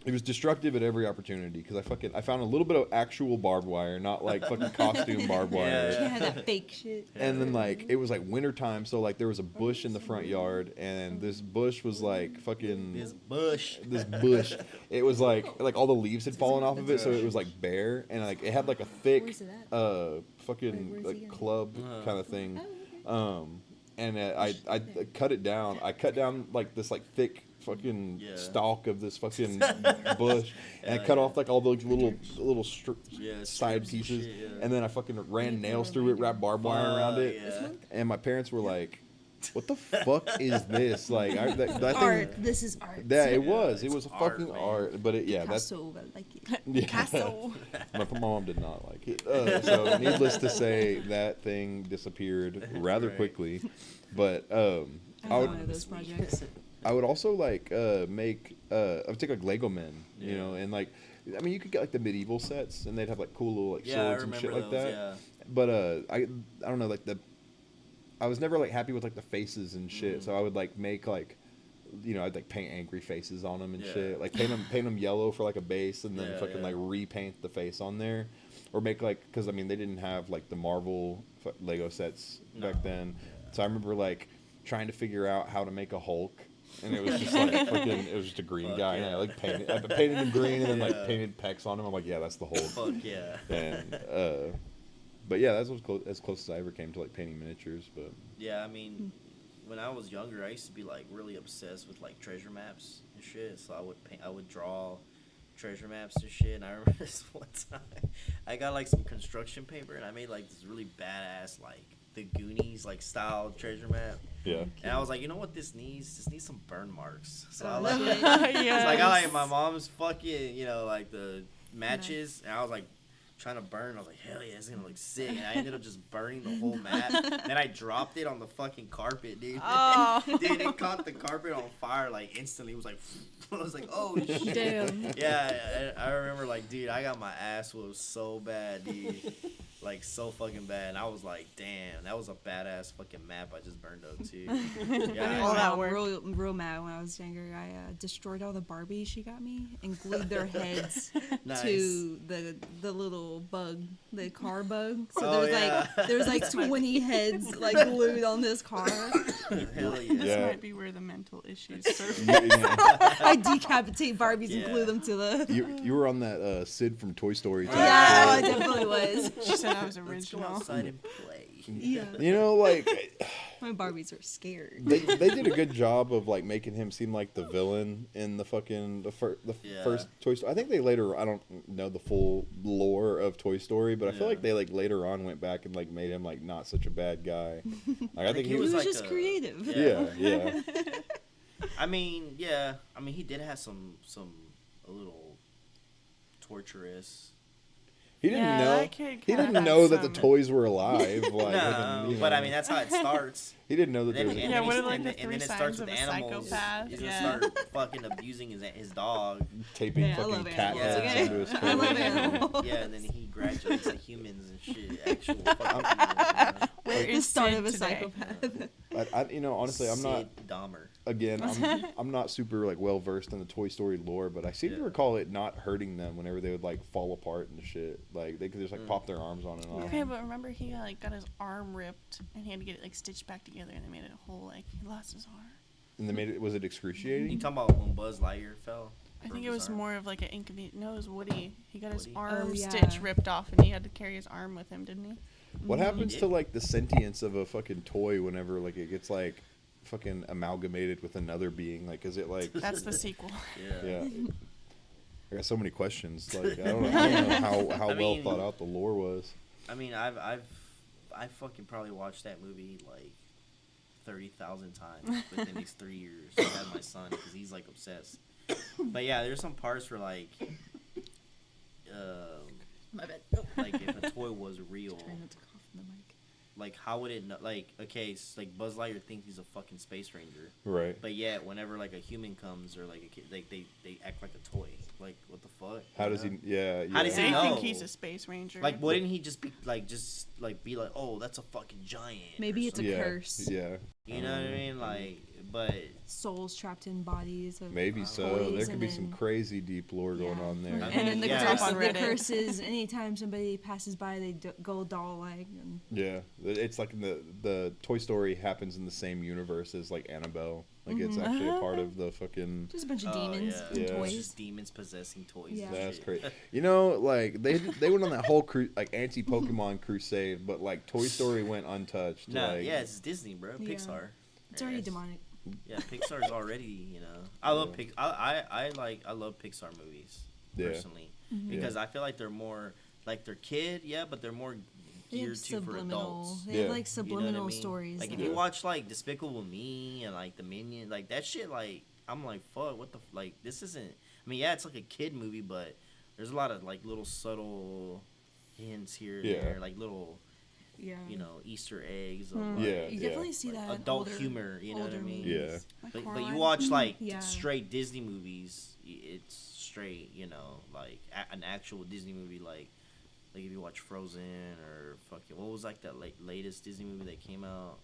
it was destructive at every opportunity because I found a little bit of actual barbed wire, not like fucking costume barbed wire. Yeah, Can't have that fake shit. And then like it was like wintertime, so like there was a bush in the front yard, and this bush was like fucking This bush. this bush. It was like all the leaves had fallen off of it, so it was like bare, and like it had like a thick Where's it at? fucking Where's like he at? club Uh. kind of thing. Oh, And I cut it down. I cut down like this like thick fucking Yeah. stalk of this fucking bush, and I Hell cut yeah. off like all the little Yeah, side strips and pieces, shit, yeah. and then I fucking ran nails through it, wrapped barbed wire around it, Yeah. and my parents were like, "What the fuck is this?" Like that thing. art. This is art. Yeah, it Yeah, was. It it's was art, fucking man. art. But yeah, that's Picasso, I like it. yeah. Picasso. My mom did not like it. So needless to say, that thing disappeared rather Right. quickly. But I I have would one of those projects. I would also like make I would take like Lego men, you Yeah. know, and like I mean you could get like the medieval sets, and they'd have like cool little like Yeah, I swords and shit remember like those, that. yeah. But I don't know, like I was never like happy with like the faces and shit, Mm. so I would like make like, you know, I'd like paint angry faces on them and Yeah. shit, like paint them yellow for like a base, and then Yeah, fucking yeah. like repaint the face on there, or make like, because I mean they didn't have like the Marvel Lego sets No. back then, so I remember like trying to figure out how to make a Hulk and it was just like fucking. It was just a green Fuck guy, yeah. and I painted him green, and then Yeah. like painted pecs on him. I'm like, yeah, that's the whole. Fuck yeah. And but yeah, that's as close as I ever came to like painting miniatures. But Yeah, I mean, when I was younger, I used to be like really obsessed with like treasure maps and shit. So I would draw treasure maps and shit. And I remember this one time, I got like some construction paper and I made like this really badass like the Goonies like style treasure map. yeah, And I was like, you know what this needs? This needs some burn marks. So I Oh, like, shit. so I got like Yes. my mom's fucking, like the matches, and I was like trying to burn. I was like, hell yeah, it's gonna look sick. And I ended up just burning the whole map. Then I dropped it on the fucking carpet, dude. Oh. Dude, it caught the carpet on fire like instantly. It was like, I was like, oh shit. Damn. Yeah, I remember like, dude, I got my ass whooped so bad, dude. Like so fucking bad. And I was like, damn, that was a badass fucking map I just burned up too. Yeah, All I- that I'm work. real mad when I was younger. I destroyed all the Barbies she got me and glued their heads Nice. to the little bug, the car bug. So Oh, there's like 20 heads like glued on this car. Hell This yeah. Yeah. might be where the mental issues surface. I decapitate Barbies Yeah. and glue them to the. you were on that Sid from Toy Story. Type Yeah, I shit. definitely was. She said I was Let's go original. outside and play. Yeah, You know, like my Barbies are scared. they did a good job of like making him seem like the villain in the fucking Yeah. first Toy Story. I think they later, I don't know the full lore of Toy Story, but I feel Yeah. like they like later on went back and like made him like not such a bad guy. Like I think he He was was. just creative. Yeah. I mean, yeah. I mean, he did have some a little torturous. He didn't Yeah, know. that kid He kinda didn't had know that the some- toys were alive. Like, No, you but know, I mean that's how it starts. he didn't know that And there then, was. and Yeah, then what he- are, like, and the then- and three then it starts signs with of a animals. psychopath? He's Yeah. gonna start fucking abusing his dog. Taping Yeah, I fucking love cat animals, lips okay? into his I love clothes. animals. Yeah, and then he graduates to humans and shit. Actual fucking humans. Where The is start Sid of a today? psychopath. Honestly, I'm not. Sid Dahmer. Again, I'm not super like well versed in the Toy Story lore, but I seem to Yeah. recall it not hurting them whenever they would like fall apart and shit. Like they could just like pop their arms on and off. Okay, but remember he like got his arm ripped and he had to get it like stitched back together and they made it whole like he lost his arm. And they made it. Was it You excruciating? talking about when Buzz Lightyear fell? I Broke think it his was arm? more of like an inconvenient. No, it was Woody. He got his Woody? arm Oh, yeah. stitch ripped off and he had to carry his arm with him, didn't he? What happens did. to like the sentience of a fucking toy whenever like it gets like fucking amalgamated with another being? Like, is it like? That's the sequel. Yeah. Yeah. I got so many questions. Like I don't know how I well mean- thought out the lore was. I mean, I fucking probably watched that movie like 30,000 times within these 3 years. I had my son because he's like obsessed. But yeah, there's some parts where like, My bad. like if a toy was real, Trying not to cough in the mic. like how would it know? Like okay, like Buzz Lightyear thinks he's a fucking space ranger, Right. but yet whenever like a human comes or like a kid, like they act like a toy. Like what the fuck? How you does know? he? Yeah. How does They he yeah. know? think he's a space ranger. Like wouldn't he just be like be like, oh, that's a fucking giant? Maybe or it's a something. Yeah. curse. Yeah. You know what I mean? Like, but Souls trapped in bodies. Of Maybe so. toys There could and be some then- crazy deep lore going Yeah. on there. I And then the, Yeah. curse, Up on the Reddit. curse is anytime somebody passes by, they go doll-like. And Yeah, it's like in the Toy Story happens in the same universe as like Annabelle. Like it's actually a part of the fucking. just a bunch of oh, demons yeah. and Yeah. It's toys. just demons possessing toys. Yeah. and That's shit. great. You know, like they went on that whole like anti Pokemon crusade, but like Toy Story went untouched. No, like, yeah, it's Disney, bro. Yeah. Pixar. It's already Yes. demonic. Yeah, Pixar's already, I love I love Pixar movies Yeah. personally Mm-hmm. because I feel like they're more like they're kid, yeah, but they're more They have geared to for adults. They have Yeah. like You know subliminal what I mean? stories. Like that- if you watch like Despicable Me and like the Minions, like that shit, like I'm like fuck, what the like this isn't. I mean, yeah, it's like a kid movie, but there's a lot of like little subtle hints here and Yeah. there, like little yeah. Easter eggs of Hmm. like, Yeah. You definitely see like that in adult older- humor. You know what I older mean? Yeah. movies. Like But you Coraline. watch like Yeah. straight Disney movies, it's straight, like an actual Disney movie, like if you watch Frozen or fucking what was like that latest Disney movie that came out.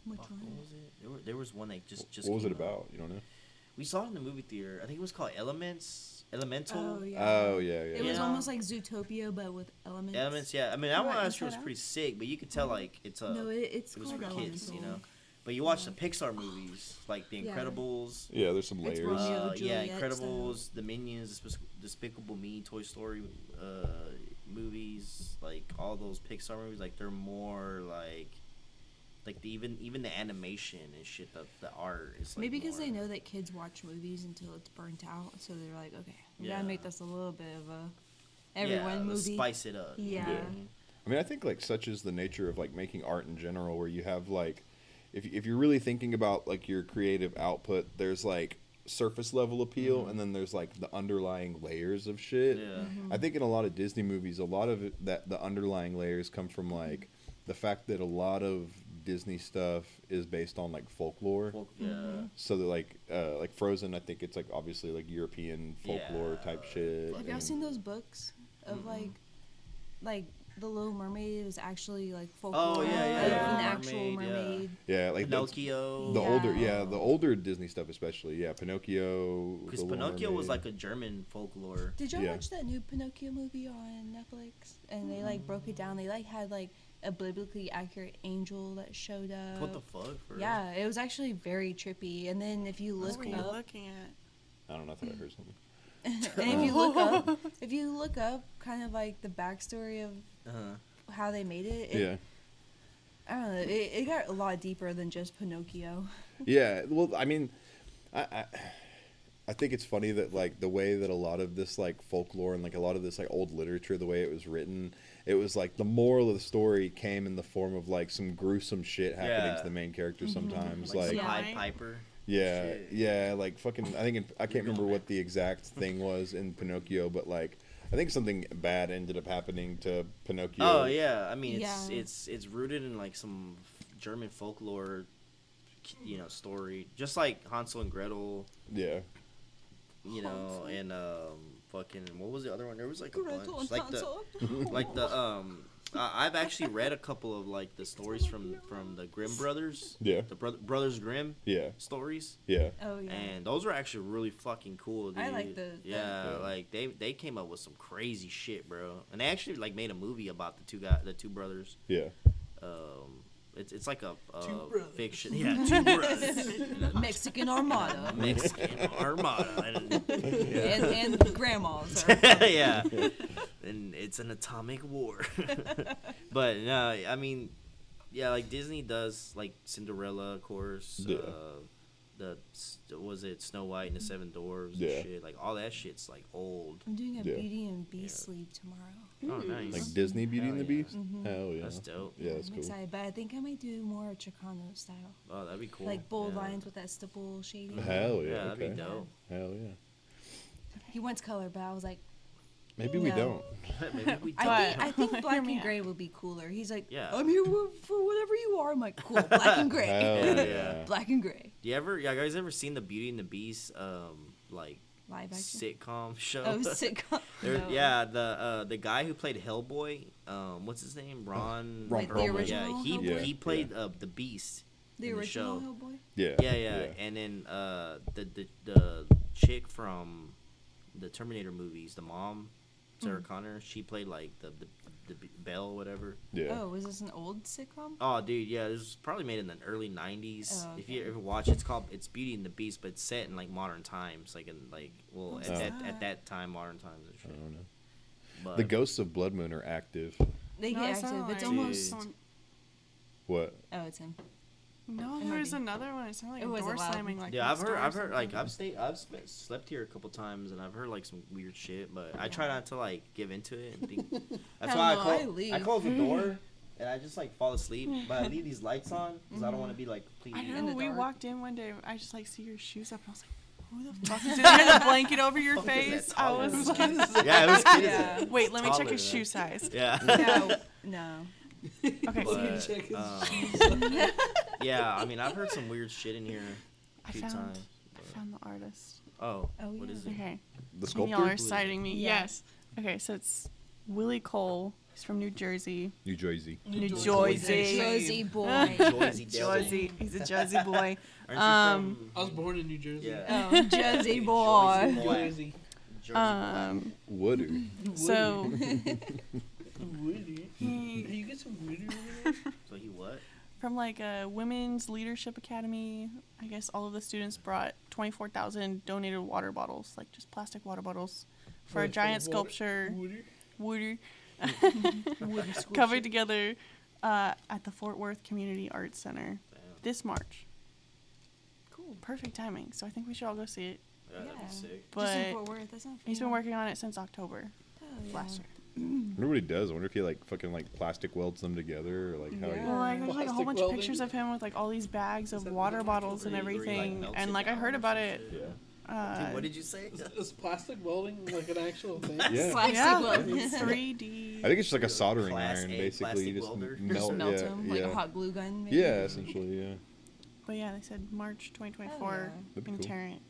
Which Fuck, one? what was it? There was one that just What was it came out. about? You don't know? We saw it in the movie theater. I think it was called Elemental. Oh yeah. Oh yeah, yeah. It was Yeah. almost like Zootopia, but with elements. Elements, yeah. I mean, that one Right, actually was check it pretty sick, but you could tell like it's a No, it's it was called for kids, Elemental. you know. But you watch the Pixar movies, like The Yeah. Incredibles. Yeah, there's some It's layers. Romeo Yeah, Juliet Incredibles, The Minions, Despicable Me, Toy Story movies, like all those Pixar movies, like they're more like even the animation and shit, the art is like Maybe because they more- know that kids watch movies until it's burnt out, so they're like, okay, we Yeah. gotta make this a little bit of a yeah, everyone let's movie. spice it up. Yeah. Yeah. I mean, I think like such is the nature of like making art in general, where you have like, if you're really thinking about like your creative output, there's like surface level appeal, and then there's like the underlying layers of shit. Yeah. I think in a lot of Disney movies, a lot of it, that the underlying layers come from like the fact that a lot of Disney stuff is based on like folklore. Yeah. So that like Frozen, I think it's like obviously like European folklore Yeah. type shit. Have y'all and- seen those books of like The Little Mermaid was actually like folklore yeah, yeah, of yeah. an actual Mermaid, yeah. mermaid. Yeah, like that's- Pinocchio. the older, Yeah. the older Disney stuff especially. Yeah, Pinocchio. Because The Little Pinocchio was Mermaid. like a German folklore. Did y'all Yeah. watch that new Pinocchio movie on Netflix? And they like broke it down. They like had like a biblically accurate angel that showed up. What the fuck? For real? Yeah, it was actually very trippy. And then if you What look were you up, looking at? I don't know. I thought I heard something. and if you look up, kind of like the backstory of Uh-huh. how they made it, Yeah, I don't know, it got a lot deeper than just Pinocchio. yeah. Well, I mean, I think it's funny that like the way that a lot of this like folklore and like a lot of this like old literature, the way it was written, it was like the moral of the story came in the form of like some gruesome shit happening Yeah. to the main character sometimes. Like, Like, some Yeah. Pied Piper. yeah, Shit. yeah, like fucking. I think I can't remember what the exact thing was in Pinocchio, but like I think something bad ended up happening to Pinocchio. Oh yeah, I mean Yeah. it's rooted in like some German folklore, story, just like Hansel and Gretel, Yeah. and fucking what was the other one? There was like a Gretel bunch, and like Hansel. I've actually read a couple of like the stories from the Grimm brothers, Yeah. the Brothers Grimm Yeah. stories. Yeah. Oh yeah. And those are actually really fucking cool, dude. I like the- Yeah, Yeah. like they came up with some crazy shit, bro. And they actually like made a movie about the two brothers. Yeah. It's like a Two brothers. fiction. Yeah, two brothers. Mexican Armada. Mexican Armada. and grandmas. Yeah. And it's an atomic war. But no, I mean, yeah, like Disney does like Cinderella, of course. Yeah. Was it Snow White and the Seven Dwarfs Yeah. and shit? Like all that shit's like old. I'm doing a Yeah. Beauty and Beast sleeve tomorrow. Oh, nice. Like Disney Beauty and the Hell yeah. Beast. Hell yeah. That's dope. Yeah, that's I'm cool. excited, but I think I might do more Chicano style, Oh, that'd be cool. like bold Yeah. lines with that stipple shading. Hell yeah. Yeah, that'd okay. be dope. Hell yeah. He wants color, but I was like, Maybe we No. don't. Maybe we But- I think black Hear me and out. gray would be cooler. He's like, Yeah. I'm here for whatever you are. I'm like, cool, black and gray. Hell Yeah, yeah. Black and gray. Yeah, guys ever seen the Beauty and the Beast like Live action. sitcom show? Oh, sitcom. There- No. Yeah, the guy who played Hellboy, what's his name? Ron. Ron Like the Perlman. original Yeah, Hellboy? he played the Beast. The in the original show. Hellboy. Yeah. Yeah. And then the chick from the Terminator movies, the mom, Sarah Connor, she played like the Belle, whatever. Yeah. Oh, was this an old sitcom? Oh, dude, yeah, this was probably made in the early '90s. Oh, If you okay. ever watch, it's Beauty and the Beast, but it's set in like modern times, like in like What's at that time, modern times and I shit. don't know. But The ghosts of Blood Moon are active. They No, get it active. sounded It's like almost. someone- What? Oh, it's him. No, It there might was be. another one. It sounded like It a was door loud. slamming. Like yeah, next door or I've heard, like something. I've slept here a couple times, and I've heard like some weird shit, but I try not to like give into it. And think, that's Hell why no, I leave. I close the door, and I just like fall asleep, but I leave these lights on because I don't want to be like completely. I in know. the We dark. walked in one day. I just like see your shoes up, and I was like, "Who the fuck is in there? The blanket over your Fuck is that face." I taller? was like, Yeah, it was cute. Yeah. "Wait, let me check Taller his than shoe size." Yeah. No, no. Okay, But, Check his yeah, I mean, I've heard some weird shit in here a I few found- times. I found the artist. Oh, Oh, what yeah. is it? Okay, The and y'all sculptor? are citing me. Yeah. Yes. Okay, so it's Willie Cole. He's from New Jersey. New Jersey. New Jersey. Jersey. Josie boy. Jersey Jersey. He's a Jersey boy. Aren't you from? I was born in New Jersey. Yeah. Oh, Josie boy. Jersey boy. Jersey. Jersey boy. Woodard. So Woody. he You get some Woody over there? So he what? from like a women's leadership academy. I guess all of the students brought 24,000 donated water bottles, like just plastic water bottles, for a Like, giant water- sculpture. water- Water Wooden sculpture. covered together at the Fort Worth Community Arts Center Damn. this March. Cool. Perfect timing. So I think we should all go see it. Yeah, that'd be Yeah. sick. But Just in Fort Worth. That's not he's far. been working on it since October Oh, last year. I wonder what he does. I wonder if he like fucking like plastic welds them together or like how Yeah. Well, like there's like a whole Plastic bunch welding? of pictures of him with like all these bags Is of that water what bottles and Where he, everything, melts and it like I down heard or about some it. shit. Yeah. Dude, what did you say? Is plastic welding like an actual thing? Yeah. Plastic Yeah, welding. 3D. I think it's just like a soldering Class iron, A basically. plastic You just welder. melt, Just melt yeah, them like yeah. a hot glue gun. Maybe? Yeah, essentially, yeah. But yeah, they said March 2024 Oh, yeah. That'd be in cool. Tarrant.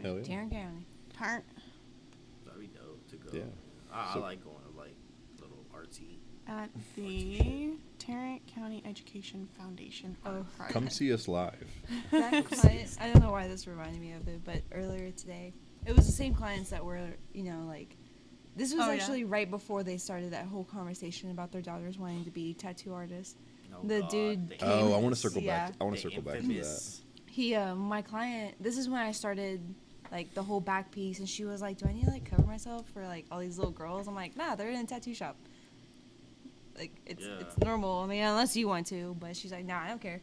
Hell yeah. Tarrant County. Tarrant. That'd be dope to go. Yeah. I So- like going to like little artsy. At the Tarrant County Education Foundation. Oh. Art Project. Come see us live. That client, I don't know why this reminded me of it, but earlier today, it was the same clients that were, like, this was Oh, yeah. actually right before they started that whole conversation about their daughters wanting to be tattoo artists. Oh, The God, dude the came- Oh, I want to infamous- circle back. Yeah. I want to the circle back to that. infamous- He, my client, this is when I started, like, the whole back piece, and she was like, do I need to, like, cover myself for, like, all these little girls? I'm like, nah, they're in a tattoo shop. Like, it's Yeah. normal. I mean, unless you want to, but she's like, nah, I don't care.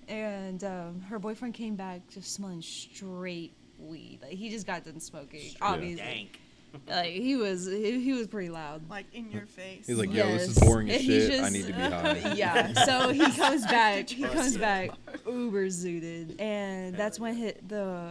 And her boyfriend came back just smelling straight weed. Like, he just got done smoking, Straight obviously. dank. Like, he was pretty loud. Like in your face. He's like, yo, this is Yes. boring as And he's shit. I just- need to be high. Yeah, so he comes back. He Trust comes it. back uber zooted, and that's when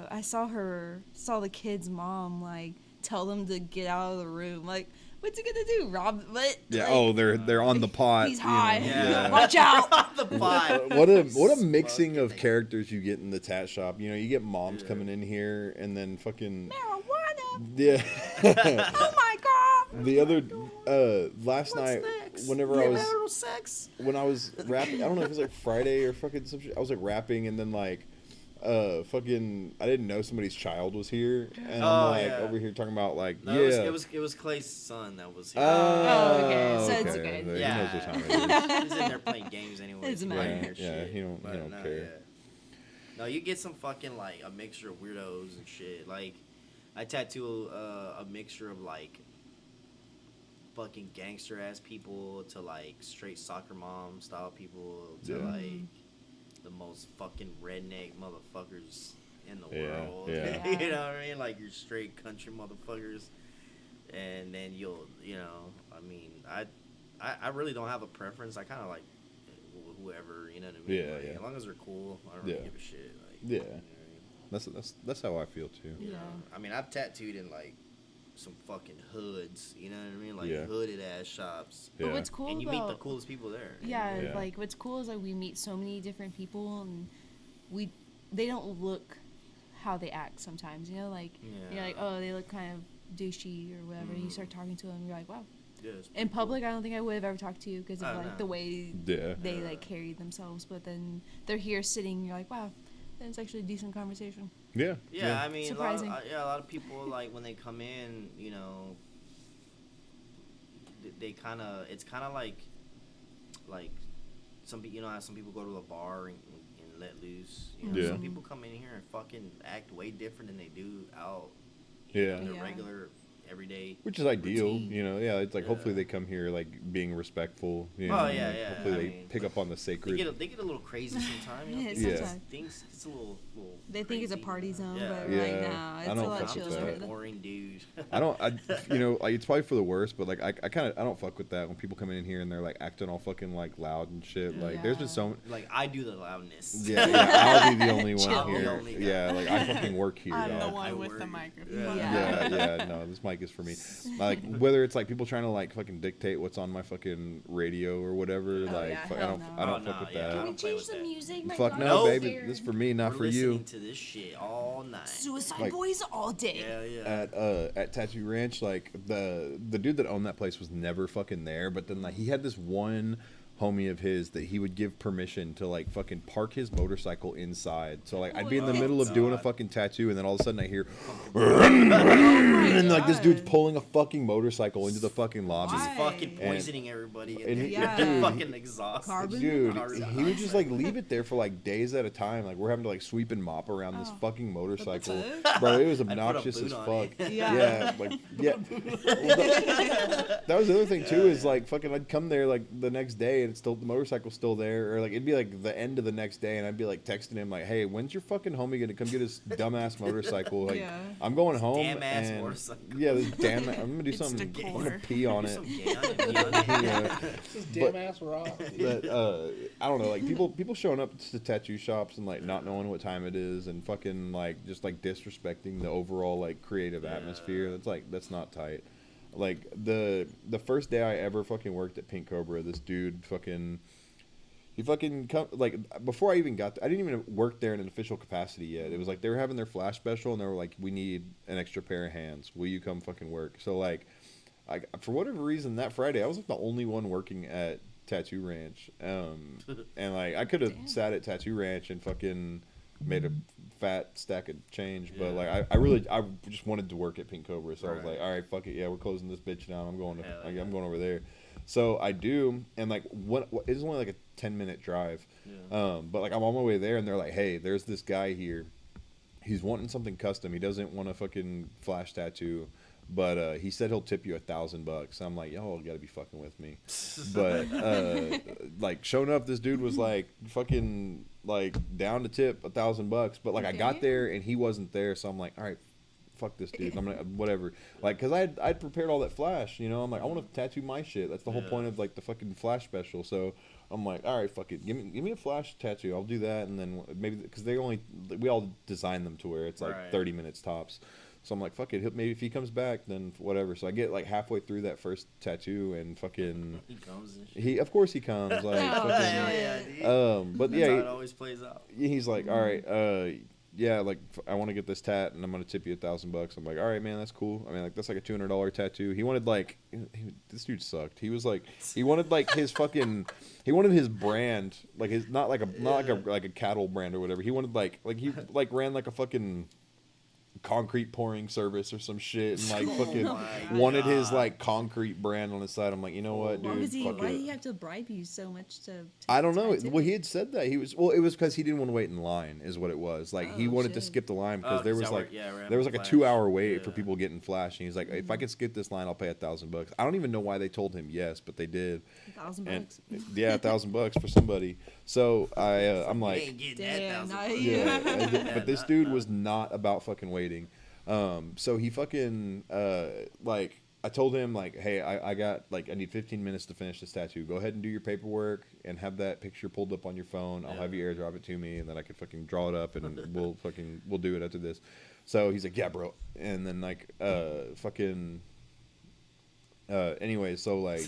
I saw the kid's mom like tell them to get out of the room. Like, what's he gonna do? Rob? What? Yeah. Like, Oh, they're on the pot. he's you know, high. Yeah. Watch out. the pot. What a mixing Fucking of thing. characters you get in the tat shop. You know, you get moms Yeah. coming in here, and then fucking Marijuana. yeah. Oh my god. The other last What's night, next? whenever I was Marital sex. when I was rapping, I don't know if it was like Friday or fucking some shit. I was like rapping, and then like fucking I didn't know somebody's child was here, and Oh, I'm like yeah. over here talking about like No, yeah. it was Clay's son that was here. Oh, okay. So it's okay. good. He Yeah. knows what time it is. He's in there playing games anyway. It's so a he matter. don't hear Yeah, shit. he don't But care. Yeah. No, you get some fucking like a mixture of weirdos and shit. Like, I tattoo a mixture of like fucking gangster ass people to like straight soccer mom style people to Yeah. like the most fucking redneck motherfuckers in the Yeah, world. yeah. You know what I mean? Like your straight country motherfuckers. And then I mean, I really don't have a preference. I kind of like whoever, you know what I mean? Yeah, Like, yeah. as long as they're cool, I don't really Yeah. give a shit. Like, Yeah. you know what I mean? That's how I feel too. You Yeah. know? I mean, I've tattooed in like some fucking hoods, you know what I mean? Like Yeah. hooded ass shops. But Yeah. what's cool And you about meet the coolest people there. yeah, Yeah. like what's cool is like we meet so many different people, and they don't look how they act sometimes. You know, like you're like, Yeah. oh, they look kind of douchey or whatever. You start talking to them, you're like, wow. Yeah, it's In pretty cool. public, I don't think I would have ever talked to you because of Oh, like no. the way Yeah. they Yeah. like carried themselves. But then they're here sitting, you're like, wow, it's actually a decent conversation. Yeah. Yeah, I mean, Surprising. a lot of people like when they come in, you know, they kind of it's kind of like some people, you know, how some people go to a bar and let loose. You know, Yeah. some people come in here and fucking act way different than they do out. Yeah. in their Yeah. regular everyday. Which is ideal, routine. you know. Yeah, it's like hopefully Yeah. they come here like being respectful. You Oh, know, yeah, like, yeah, Hopefully I they mean, pick up on the They sacred. get a little crazy sometimes. You know? Yeah, People sometimes. thinks it's a little. They think it's a crazy, party you know? zone, Yeah. but we're like, Yeah, nah, I it's a don't lot fuck I'm with just chiller. a that. boring dude. I don't, you know, like it's probably for the worst, but like I kind of I don't fuck with that when people come in here and they're like acting all fucking like loud and shit. Like there's been so. Like I do the loudness. Yeah, I'll be the only one Chill. here. The only guy. Yeah, like I fucking work here. I'm the dog. one I with the work. microphone. Yeah. Yeah, no, this mic is for me. Like whether it's like people trying to like fucking dictate what's on my fucking radio or whatever. Oh, like yeah, fuck, I hell don't, no. I don't Oh, fuck no, with yeah, I that. don't play with that. music? My Fuck God, no, No. baby. This is for me, not We're for you. listening to this shit all night. Suicide Like- Boys all day. Yeah, yeah. At Tattoo Ranch, like the dude that owned that place was never fucking there. But then like he had this one homie of his that he would give permission to like fucking park his motorcycle inside. So like I'd be in the middle of doing a fucking tattoo, and then all of a sudden I hear and like this dude's pulling a fucking motorcycle into the fucking lobby. Just Why? fucking poisoning everybody. and he- Yeah. dude, Fucking exhausted. Carbon? Dude, Carbon he would just like leave it there for like days at a time. Like we're having to like sweep and mop around this Oh. fucking motorcycle, fuck? bro. It was put a obnoxious boot as on fuck. it. Yeah. Like yeah. Well, that was the other thing too. Is like fucking, I'd come there like the next day and it's still the motorcycle's still there, or like it'd be like the end of the next day, and I'd be like texting him like, "Hey, when's your fucking homie gonna come get his dumbass motorcycle? Like Yeah. I'm going home." Damn ass and motorcycle. Yeah, this damn. I'm gonna do It's something. I'm decor. gonna pee on Do it. some gay on it, pee on it. Yeah. This But- damn ass rock. That I don't know, like people showing up to tattoo shops and like not knowing what time it is and fucking like just like disrespecting the overall like creative atmosphere. That's not tight. Like the first day I ever fucking worked at Pink Cobra, this dude he fucking come like before I even got I didn't even work there in an official capacity yet. It was like they were having their flash special and they were like, "We need an extra pair of hands. Will you come fucking work?" So like for whatever reason that Friday I was like the only one working at Tattoo Ranch, and like I could have sat at Tattoo Ranch and fucking made a fat stack of change, but like I just wanted to work at Pink Cobra, so I was Right. like, all right, fuck it, yeah, we're closing this bitch down. I'm going to Hell I'm yeah. going over there. So I do, and like what it's only like a 10-minute drive, Yeah. but like I'm on my way there, and they're like, hey, there's this guy here. He's wanting something custom. He doesn't want a fucking flash tattoo. But he said he'll tip you $1,000. I'm like, y'all gotta be fucking with me. But like, showing up, this dude was like fucking like down to tip $1,000. But like, I got there and he wasn't there, so I'm like, all right, fuck this dude. I'm gonna whatever. Like, cause I'd prepared all that flash. You know, I'm like, I want to tattoo my shit. That's the whole Yeah. point of like the fucking flash special. So I'm like, all right, fuck it. Give me a flash tattoo. I'll do that, and then maybe because we all design them to where it's like Right. 30 minutes tops. So I'm like, fuck it. Maybe if he comes back, then whatever. So I get like halfway through that first tattoo, and fucking He comes and shit. of course he comes. Like, Oh, fucking, Hell yeah, dude. but That's yeah, how it always plays out. he's like, all right, yeah, like I want to get this tat, and I'm gonna tip you $1,000. I'm like, all right, man, that's cool. I mean, like that's like a $200 tattoo. He wanted like, this dude sucked. He was like, he wanted like his fucking, he wanted his brand, like his not like a cattle brand or whatever. He wanted like he like ran like a fucking concrete pouring service or some shit, and like fucking my wanted his God. like concrete brand on his side. I'm like, you know what, Why dude, was he? fuck Why it. did he have to bribe you so much to? I don't know. tip Well, it? he had said that it was because he didn't want to wait in line, is what it was. Like he Oh, wanted to shit. skip the line because Oh, there 'cause was y'all like were- yeah, we're there having was like a flash. 2-hour wait for Yeah. people getting flash, and he's like, if I can skip this line, I'll pay $1,000. I don't even know why they told him yes, but they did. $1,000 And bucks. yeah, $1,000 for somebody. So I'm You like, ain't getting Damn, that not $1,000. you. yeah, but this dude was not about fucking waiting. So he fucking like I told him like, hey, I got like I need 15 minutes to finish this tattoo. Go ahead and do your paperwork and have that picture pulled up on your phone. I'll have you airdrop it to me, and then I could fucking draw it up, and we'll do it after this. So he's like, yeah, bro. And then like anyway, so like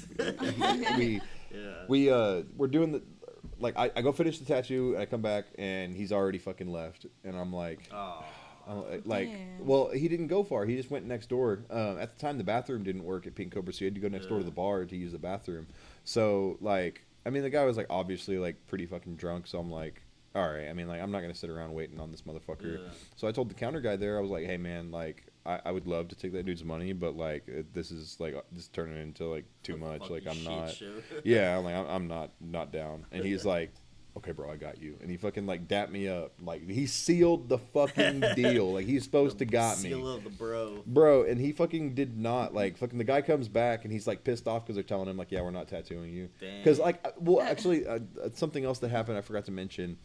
we're doing the like I go finish the tattoo and I come back and he's already fucking left, and I'm like, Oh. like, Damn. well, he didn't go far. He just went next door. At the time, the bathroom didn't work at Pink Cobra, so he had to go next door to the bar to use the bathroom. So, like, I mean, the guy was, like, obviously, like, pretty fucking drunk, so I'm like, all right. I mean, like, I'm not going to sit around waiting on this motherfucker. Yeah. So I told the counter guy there, I was like, hey, man, like, I would love to take that dude's money, but, like, this is, like, this is turning into, like, too much. Like, I'm Fucking not. shit show. Yeah, I'm like, I'm not down. And he's like, okay, bro, I got you. And he fucking like dapped me up. Like he sealed the fucking deal. Like he's supposed to got me. Seal of the bro. Bro, and he fucking did not. Like fucking the guy comes back and he's like pissed off because they're telling him like, yeah, we're not tattooing you. Because Dang. like, well, actually, something else that happened I forgot to mention.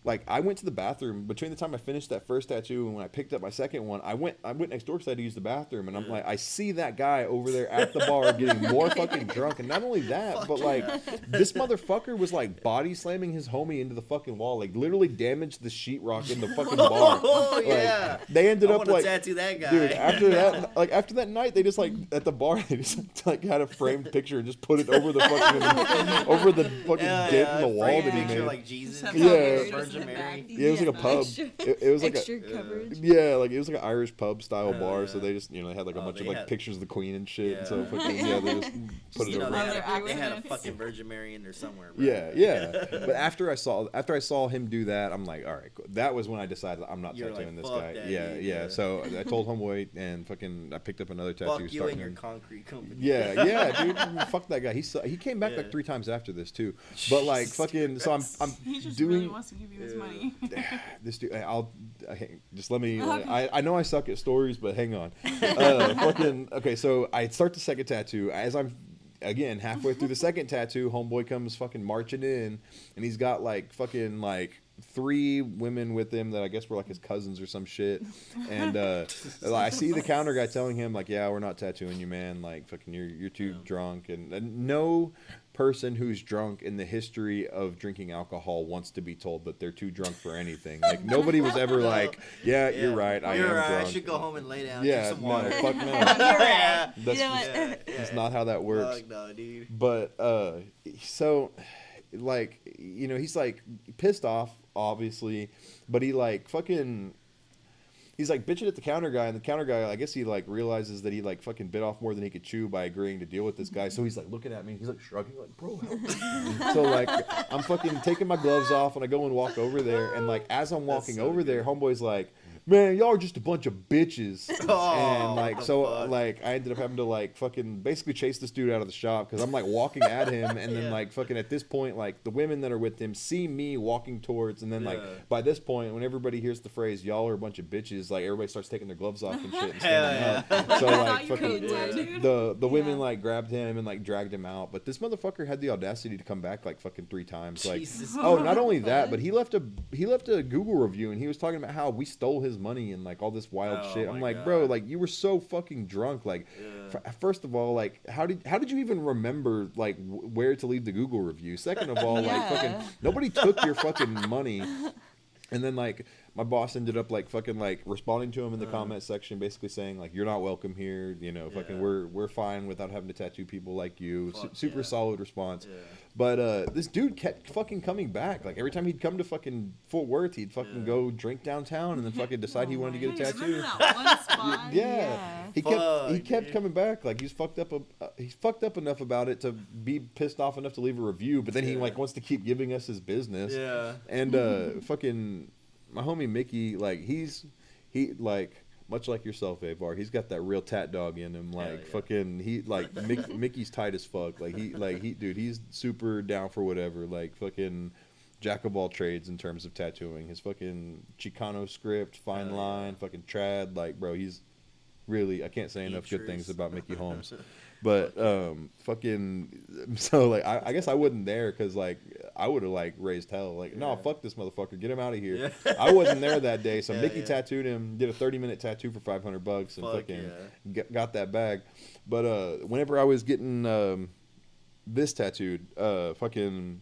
Like I went to the bathroom between the time I finished that first tattoo and when I picked up my second one. I went next door because I had to use the bathroom, and I'm like, I see that guy over there at the bar getting more fucking drunk, and not only that, but like this motherfucker was like body slamming his homie into the fucking wall, like literally damaged the sheetrock in the fucking bar. Oh Like, yeah. they ended I up wanna like, tattoo that guy. dude. After that night, they just like at the bar, they just like had a framed picture and just put it over the fucking dent in the wall that he Frame made. picture like Jesus. Have Yeah. weird. Virgin Mary. Yeah, it was like a pub. Extra, It was like extra a coverage. yeah, like it was like an Irish pub style Oh, bar. yeah. So they just they had like a Oh, bunch of they like had- pictures of the Queen and shit. Yeah. So fucking, yeah, they just put You it know, over. they Other had, they had a accents. fucking Virgin Mary in there somewhere. Bro. Yeah, yeah. But after I saw him do that, I'm like, all right, cool. That was when I decided I'm not You're tattooing like, this fuck guy. that Yeah, dude, yeah. yeah. So I told homeboy and fucking I picked up another tattoo. Fuck you starting and your him. concrete company. Yeah, yeah, dude. Fuck that guy. He came back Yeah. like 3 times after this too. But like fucking, so I'm He just doing really wants to give you his Yeah. money. this dude. Just let me. I know I suck at stories, but hang on. Fucking okay. So I start the second tattoo as I'm. Again, halfway through the second tattoo, homeboy comes fucking marching in, and he's got like fucking like 3 women with him that I guess were like his cousins or some shit. And I see the counter guy telling him like, "Yeah, we're not tattooing you, man. Like, fucking, you're too drunk." And no person who's drunk in the history of drinking alcohol wants to be told that they're too drunk for anything. Like, nobody was ever like, "Yeah, you're right. I You're am right. drunk." I should go home and lay down. Yeah, drink some no, water. fuck no. Yeah. That's You know just- what? Yeah, That's yeah. not how that works. Fuck no, dude. But so like he's like pissed off obviously, but he like fucking he's like bitching at the counter guy, and the counter guy, I guess he like realizes that he like fucking bit off more than he could chew by agreeing to deal with this guy. So he's like looking at me, he's like shrugging, like, bro, help me. So like I'm fucking taking my gloves off and I go and walk over there, and like as I'm walking so over there, good. homeboy's like, "Man, y'all are just a bunch of bitches." Oh, And like what the so fuck? like I ended up having to like fucking basically chase this dude out of the shop because I'm like walking at him, and then Yeah. like fucking at this point, like the women that are with him see me walking towards, and then like Yeah. by this point when everybody hears the phrase "y'all are a bunch of bitches," like everybody starts taking their gloves off and shit and Hell standing yeah. up. So I like thought you were fucking getting tattooed. the women Yeah. like grabbed him and like dragged him out, but this motherfucker had the audacity to come back like fucking 3 times. Like, Jesus. oh, not only that, but he left a Google review, and he was talking about how we stole his money and like all this wild Oh shit. I'm my like, bro, God. like you were so fucking drunk. Like, Yeah. first of all, like how did you even remember like where to leave the Google review? Second of all, like Yeah. fucking nobody took your fucking money. And then like my boss ended up like fucking like responding to him in the comment section, basically saying like, "You're not welcome here. You know, fucking Yeah. we're fine without having to tattoo people like you." Fuck Super yeah. solid response. Yeah. But this dude kept fucking coming back. Like every time he'd come to fucking Fort Worth, he'd fucking Yeah. go drink downtown and then fucking decide he Oh wanted to my get a God, tattoo. remember that one spot? Yeah. Yeah. He Fuck, kept dude. coming back. Like he's fucked up enough about it to be pissed off enough to leave a review, but then he Yeah. like wants to keep giving us his business. Yeah. And fucking my homie Mickey, like he like much like yourself, Avar, he's got that real tat dog in him. Like yeah. fucking he like Mickey's tight as fuck. Like he dude, he's super down for whatever. Like fucking jack of all trades in terms of tattooing. His fucking Chicano script, fine Hell yeah. line, fucking trad. Like bro, he's really, I can't say enough good Features. things about Mickey Holmes. But fucking so like I guess I wasn't there because like I would have like raised hell. Like, no, Yeah. fuck this motherfucker, get him out of here. Yeah. I wasn't there that day, so Yeah, Mickey yeah. tattooed him, did a 30-minute tattoo for $500 and Fuck fucking yeah. got that bag. But whenever I was getting this tattooed, fucking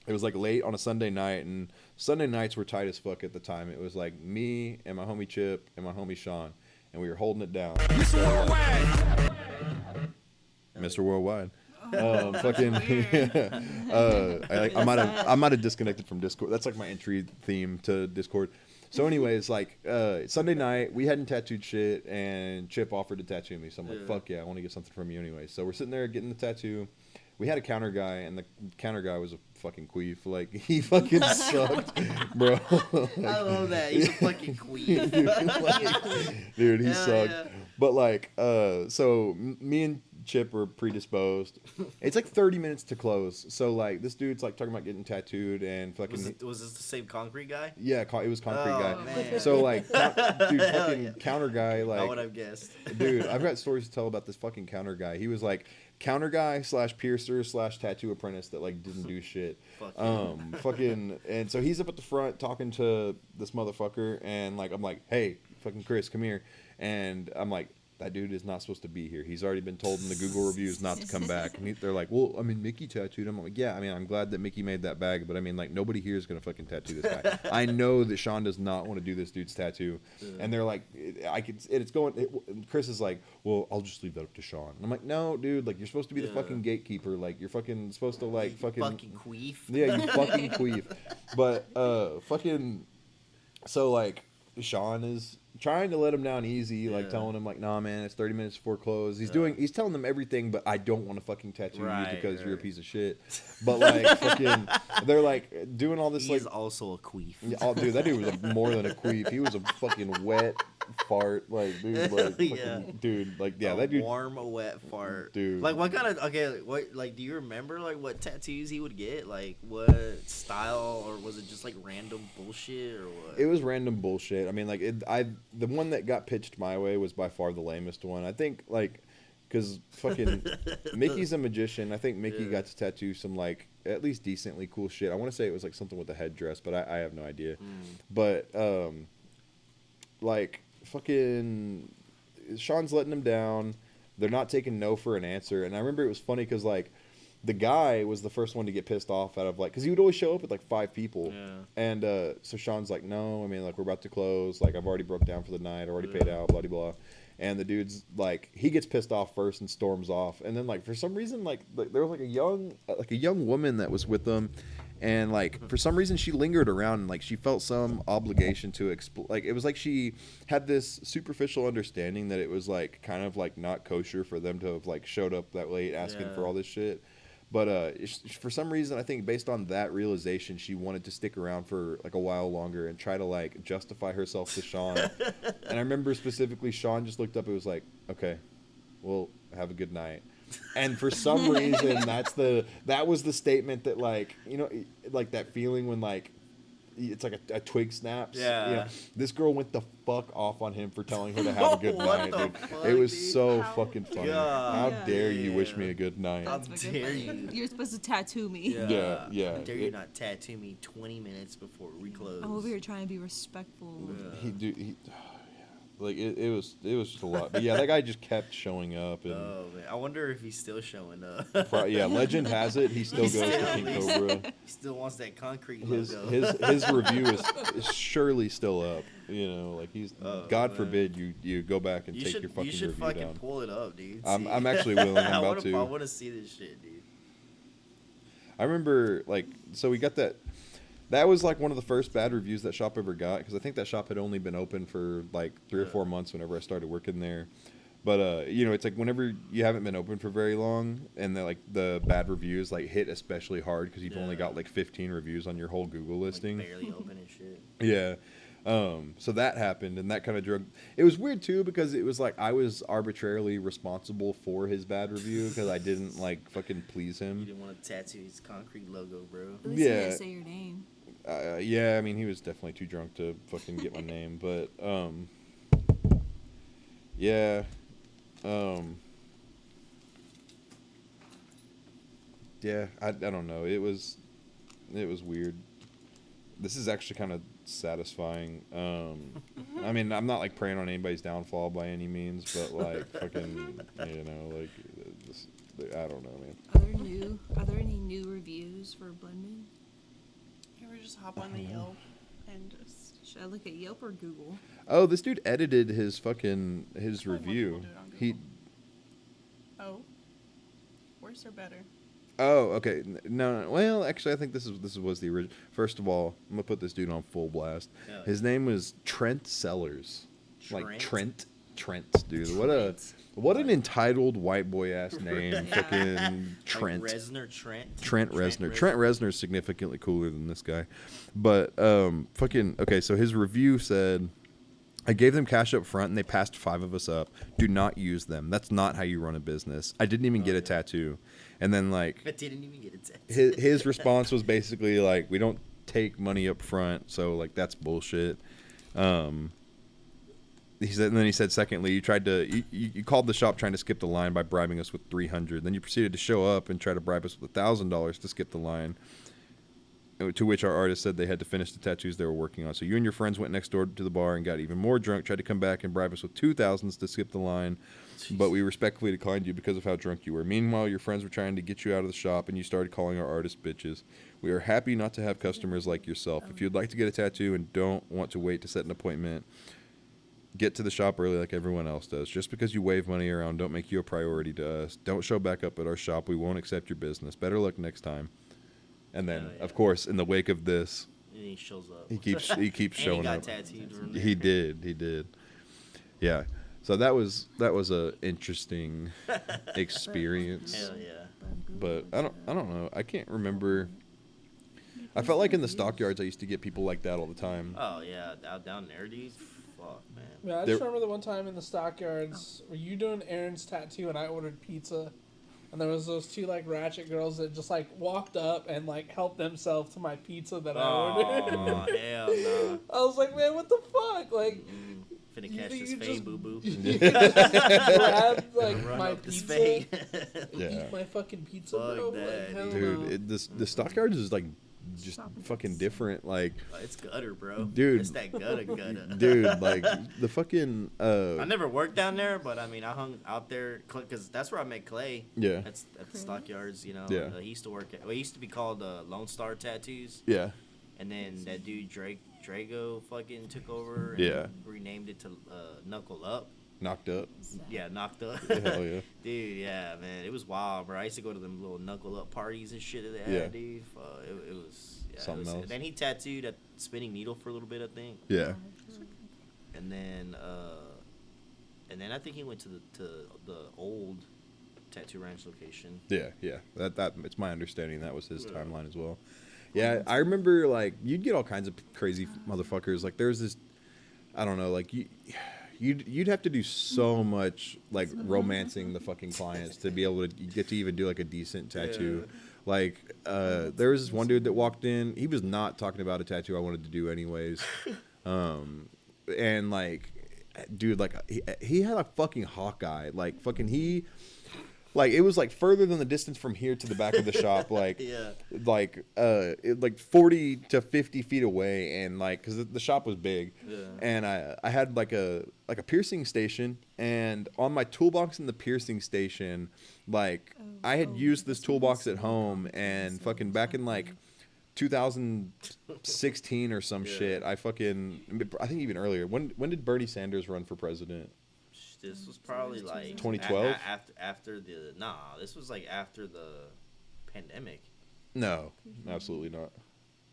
it was like late on a Sunday night, and Sunday nights were tight as fuck at the time. It was like me and my homie Chip and my homie Sean, and we were holding it down. Mr. Worldwide. Fucking, I might have disconnected from Discord. That's like my entry theme to Discord. So, anyways, like Sunday night, we hadn't tattooed shit, and Chip offered to tattoo me. So I'm like, Yeah. fuck yeah, I want to get something from you anyway. So we're sitting there getting the tattoo. We had a counter guy, and the counter guy was a fucking queef. Like he fucking sucked, bro. I love that. He's a fucking queen. Dude, he Hell sucked. yeah. But like, so me and Chip were predisposed. It's like 30 minutes to close. So like, this dude's like talking about getting tattooed and fucking. Was this the same concrete guy? Yeah, it was concrete Oh, guy. man. So like, dude, Hell fucking yeah. counter guy, I would like, have guessed. dude, I've got stories to tell about this fucking counter guy. He was like counter guy / piercer / tattoo apprentice that like didn't do shit. Fuck yeah. Fucking, and so he's up at the front talking to this motherfucker, and like I'm like, hey, fucking Chris, come here, and I'm like, that dude is not supposed to be here. He's already been told in the Google reviews not to come back. And they're like, well, I mean, Mickey tattooed him. I'm like, yeah, I mean, I'm glad that Mickey made that bag, but I mean, like, nobody here is going to fucking tattoo this guy. I know that Sean does not want to do this dude's tattoo. And they're like, Chris is like, well, I'll just leave that up to Sean. And I'm like, no, dude, like, you're supposed to be the fucking gatekeeper. Like, you're fucking supposed to, like, fucking queef. Yeah, you fucking queef. But, so, like, Sean is trying to let him down easy, like telling him like, nah, man, it's 30 minutes before close. He's telling them everything, but I don't want to fucking tattoo you because you're a piece of shit. But like, fucking, they're like doing all this. He's like, also a queef. Oh, dude, that dude was more than a queef. He was a fucking wet fart, like, dude, like, fucking, dude, like, yeah, that dude, warm, wet fart, dude. Like, what kind of what, like, do you remember like what tattoos he would get? Like, what style, or was it just like random bullshit, or what? It was random bullshit. I mean, like, the one that got pitched my way was by far the lamest one. I think, like, because fucking Mickey's a magician. I think Mickey got to tattoo some, like, at least decently cool shit. I want to say it was like something with a headdress, but I have no idea. But like, fucking Sean's letting him down. They're not taking no for an answer. And I remember it was funny because, like, the guy was the first one to get pissed off out of, like, because he would always show up with like 5 people. And so Sean's like, no, I mean, like, we're about to close. Like, I've already broke down for the night. Already paid out, blah, blah, blah. And the dude's like, he gets pissed off first and storms off. And then, like, for some reason, like there was like a young woman that was with them. And, like, for some reason, she lingered around, and, like, she felt some obligation to like, it was like she had this superficial understanding that it was, like, kind of, like, not kosher for them to have, like, showed up that late asking for all this shit. But for some reason, I think based on that realization, she wanted to stick around for, like, a while longer and try to, like, justify herself to Sean. And I remember specifically, Sean just looked up and was like, okay, well, have a good night. And for some reason, that was the statement that, like, you know, like that feeling when, like, it's like a twig snaps. Yeah. You know, this girl went the fuck off on him for telling her to have a good night, dude. Fuck, it was dude? so fucking funny. God. How dare you wish me a good night? How That's fucking dare funny. you? You're supposed to tattoo me. Yeah. How dare you not tattoo me 20 minutes before we close? I'm over here trying to be respectful. Like, it was just a lot. But yeah, that guy just kept showing up. And Oh man, I wonder if he's still showing up. legend has it he still goes to Pink Cobra. He still wants that concrete His logo. his review is surely still up. You know, like, he's God man. forbid you go back and You take should your fucking you should review fucking down. pull it up, dude. I'm actually willing. I'm about to. I want to see this shit, dude. I remember, like, so we got that. That was, like, one of the first bad reviews that shop ever got, because I think that shop had only been open for, like, 3 or 4 months whenever I started working there. But, you know, it's like whenever you haven't been open for very long, and the bad reviews, like, hit especially hard because you've only got, like, 15 reviews on your whole Google listing. Like, barely open and shit. Yeah. So that happened, and that kind of drug. It was weird too because it was like I was arbitrarily responsible for his bad review because I didn't, like, fucking please You him. didn't want to tattoo his concrete logo, bro. At least you Yeah. didn't say your name. Yeah, I mean, he was definitely too drunk to fucking get my name, but yeah, yeah. I don't know. It was weird. This is actually kind of satisfying. I mean, I'm not, like, preying on anybody's downfall by any means, but, like, fucking, you know, like, this, I don't know, man. Are there any new reviews for Blood Moon? You ever just hop on the Yelp and just. Should I look at Yelp or Google? Oh, this dude edited his fucking I've had more review. people do it on He. Google. Oh. Worse or better? Oh, okay. No. Well, actually, I think this was the original. First of all, I'm gonna put this dude on full blast. Yeah. His name was Trent Sellers. Like Trent, dude. What an entitled white boy ass name. Yeah. Fucking Trent. Like Reznor Trent. Trent Reznor. Trent Reznor is significantly cooler than this guy. But fucking okay, so his review said, I gave them cash up front and they passed 5 of us up. Do not use them. That's not how you run a business. I didn't even get a tattoo. And then, like, I didn't even get a tattoo. his response was basically like, we don't take money up front, so, like, that's bullshit. He said, and then he said, secondly, you called the shop trying to skip the line by bribing us with $300. Then you proceeded to show up and try to bribe us with $1,000 to skip the line. To which our artist said they had to finish the tattoos they were working on. So you and your friends went next door to the bar and got even more drunk, tried to come back and bribe us with 2,000s to skip the line, but we respectfully declined you because of how drunk you were. Meanwhile, your friends were trying to get you out of the shop, and you started calling our artist bitches. We are happy not to have customers like yourself. If you'd like to get a tattoo and don't want to wait to set an appointment, get to the shop early like everyone else does. Just because you wave money around don't make you a priority to us. Don't show back up at our shop. We won't accept your business. Better luck next time. And then, of course, in the wake of this, And he shows up. he keeps And showing he got up. tattooed from there. He did. Yeah. So that was a interesting experience. Hell yeah. But I don't know. I can't remember. I felt like in the stockyards I used to get people like that all the time. Oh yeah, down there, dude. Fuck, man. Yeah, I There- just remember the one time in the stockyards where you doing Aaron's tattoo and I ordered pizza, and there was those two like ratchet girls that just like walked up and like helped themselves to my pizza that I ordered. Oh hell no. I was like, man, what the fuck? Like, Finna You catch think this you fade, just- boo boo. you grab like Run my up this pizza, fade. Yeah. eat my fucking pizza, Fuck bro. that, Like, hell Dude, no. the stockyards is like just fucking different. Like, It's gutter, bro. Dude. It's that gutter. dude, like the fucking I never worked down there, but I mean, I hung out there because that's where I met Clay. yeah, That's at the stockyards, you know. Yeah. He used to work at. Well, he used to be called Lone Star Tattoos, yeah, and then that dude Drago fucking took over. And Yeah. Renamed it to Knuckle Up. knocked up. Yeah, knocked up. Hell yeah. Dude, yeah, man, it was wild, bro. I used to go to them little Knuckle Up parties and shit that they had, Yeah. dude. It was Something else. Then he tattooed at Spinning Needle for a little bit, I think, Yeah, and then I think he went to the old Tattoo Ranch location. yeah. That it's my understanding that was his timeline as well. Yeah, I remember like you'd get all kinds of crazy motherfuckers. Like there's this, I don't know, like you'd have to do so much like romancing the fucking clients to be able to get to even do like a decent tattoo. Like there was this one dude that walked in. He was not talking about a tattoo I wanted to do anyways. And like, dude, like he had a fucking Hawkeye. Like fucking like it was like further than the distance from here to the back of the shop. Like Yeah. like like 40 to 50 feet away, and like because the shop was big. Yeah. And I had like a piercing station, and on my toolbox in the piercing station, like I had used this toolbox at home, and fucking back in like 2016 or some shit, I think even earlier. When did Bernie Sanders run for president? This was probably like 2012? after the this was like after the pandemic. No, absolutely not.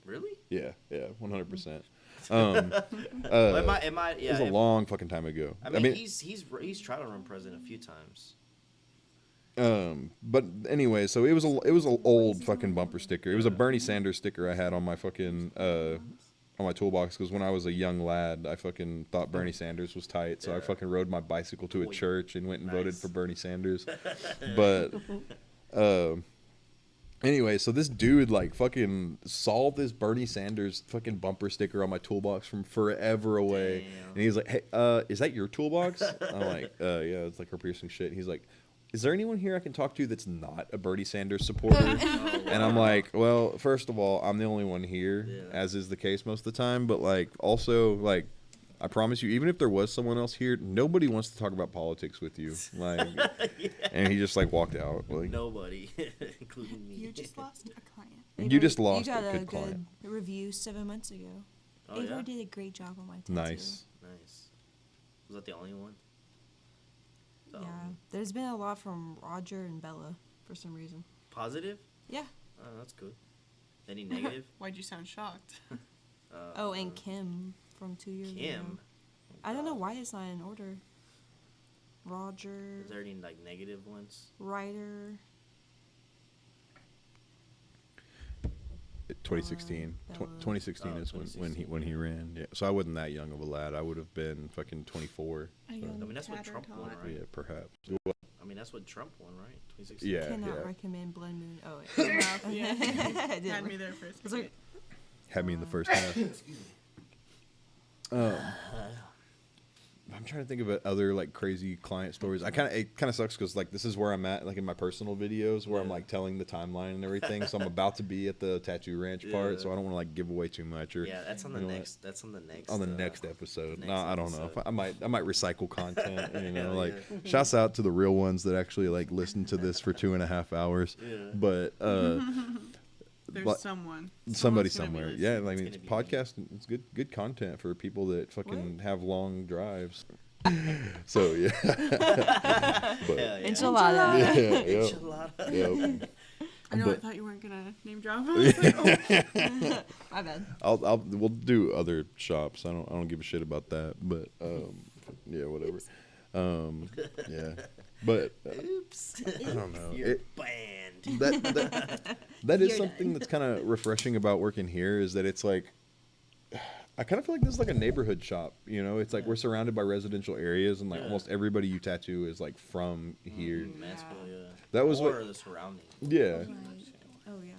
Really? Yeah, 100%. Well, it might, It was a long fucking time ago. I mean, he's tried to run president a few times. But anyway, so it was an old fucking bumper sticker. It was a Bernie Sanders sticker I had on my fucking on my toolbox because when I was a young lad, I fucking thought Bernie Sanders was tight, so I fucking rode my bicycle to a church and went and voted Nice. for Bernie Sanders. But anyway, so this dude like fucking saw this Bernie Sanders fucking bumper sticker on my toolbox from forever away, Damn. and he's like, "Hey, is that your toolbox?" I'm like, "Yeah, it's like her piercing shit." He's like, "Is there anyone here I can talk to that's not a Bernie Sanders supporter?" And I'm like, "Well, first of all, I'm the only one here, Yeah. as is the case most of the time. But like, also, like, I promise you, even if there was someone else here, nobody wants to talk about politics with you." Like, and he just like walked out. Like, Nobody, including me. You just lost a client. You just lost You got a good client. review 7 months ago. Oh, Ava yeah? did a great job on my tattoo. nice. Nice. Was that the only one? Yeah, there's been a lot from Roger and Bella for some reason. Positive? Yeah. Oh, that's good. Any negative? Why'd you sound shocked? Oh, and Kim from 2 years ago. Kim. I don't know why it's not in order. Roger, Is there any like negative ones? Ryder. 2016. Bella. 2016 Oh, is when he ran. Yeah. So I wasn't that young of a lad. I would have been fucking 24. A So, young I mean, that's what tattered Trump won, tot. right? yeah, perhaps. I mean, that's what Trump won, right? 2016. Yeah, Cannot yeah. recommend Blood Moon. Oh, wait. Yeah. I didn't. Had me there for a It's like- second. Had me in the first half. I'm trying to think of other like crazy client stories. It kind of sucks because like this is where I'm at, like in my personal videos where I'm Yeah. like telling the timeline and everything. So I'm about to be at the tattoo ranch part, Yeah. so I don't want to like give away too much. Or Yeah, that's on the you know what? next. That's on the next. On the next episode. next No, I don't know. episode. I might recycle content. You know, Hell like yeah. shouts out to the real ones that actually like listen to this for 2.5 hours. Yeah. But There's But someone. somebody Someone's gonna be somewhere, listening. yeah. I It's mean, it's gonna be me. podcast. It's good content for people that fucking have long drives. So yeah. But, Hell yeah. Enchilada. yeah, yep, Enchilada. yep. I know. But- I thought you weren't gonna name drop. I was like, oh. My bad. We'll do other shops. I don't give a shit about that. But yeah, whatever. Yeah, but Oops. I don't know. You're It- banned. that is You're something that's kind of refreshing about working here is that it's like I kind of feel like this is like a neighborhood shop. You know, it's like we're surrounded by residential areas, and like Yeah. almost everybody you tattoo is like from here. Mansfield, yeah. That was or what. the surrounding. Yeah, Oh yeah.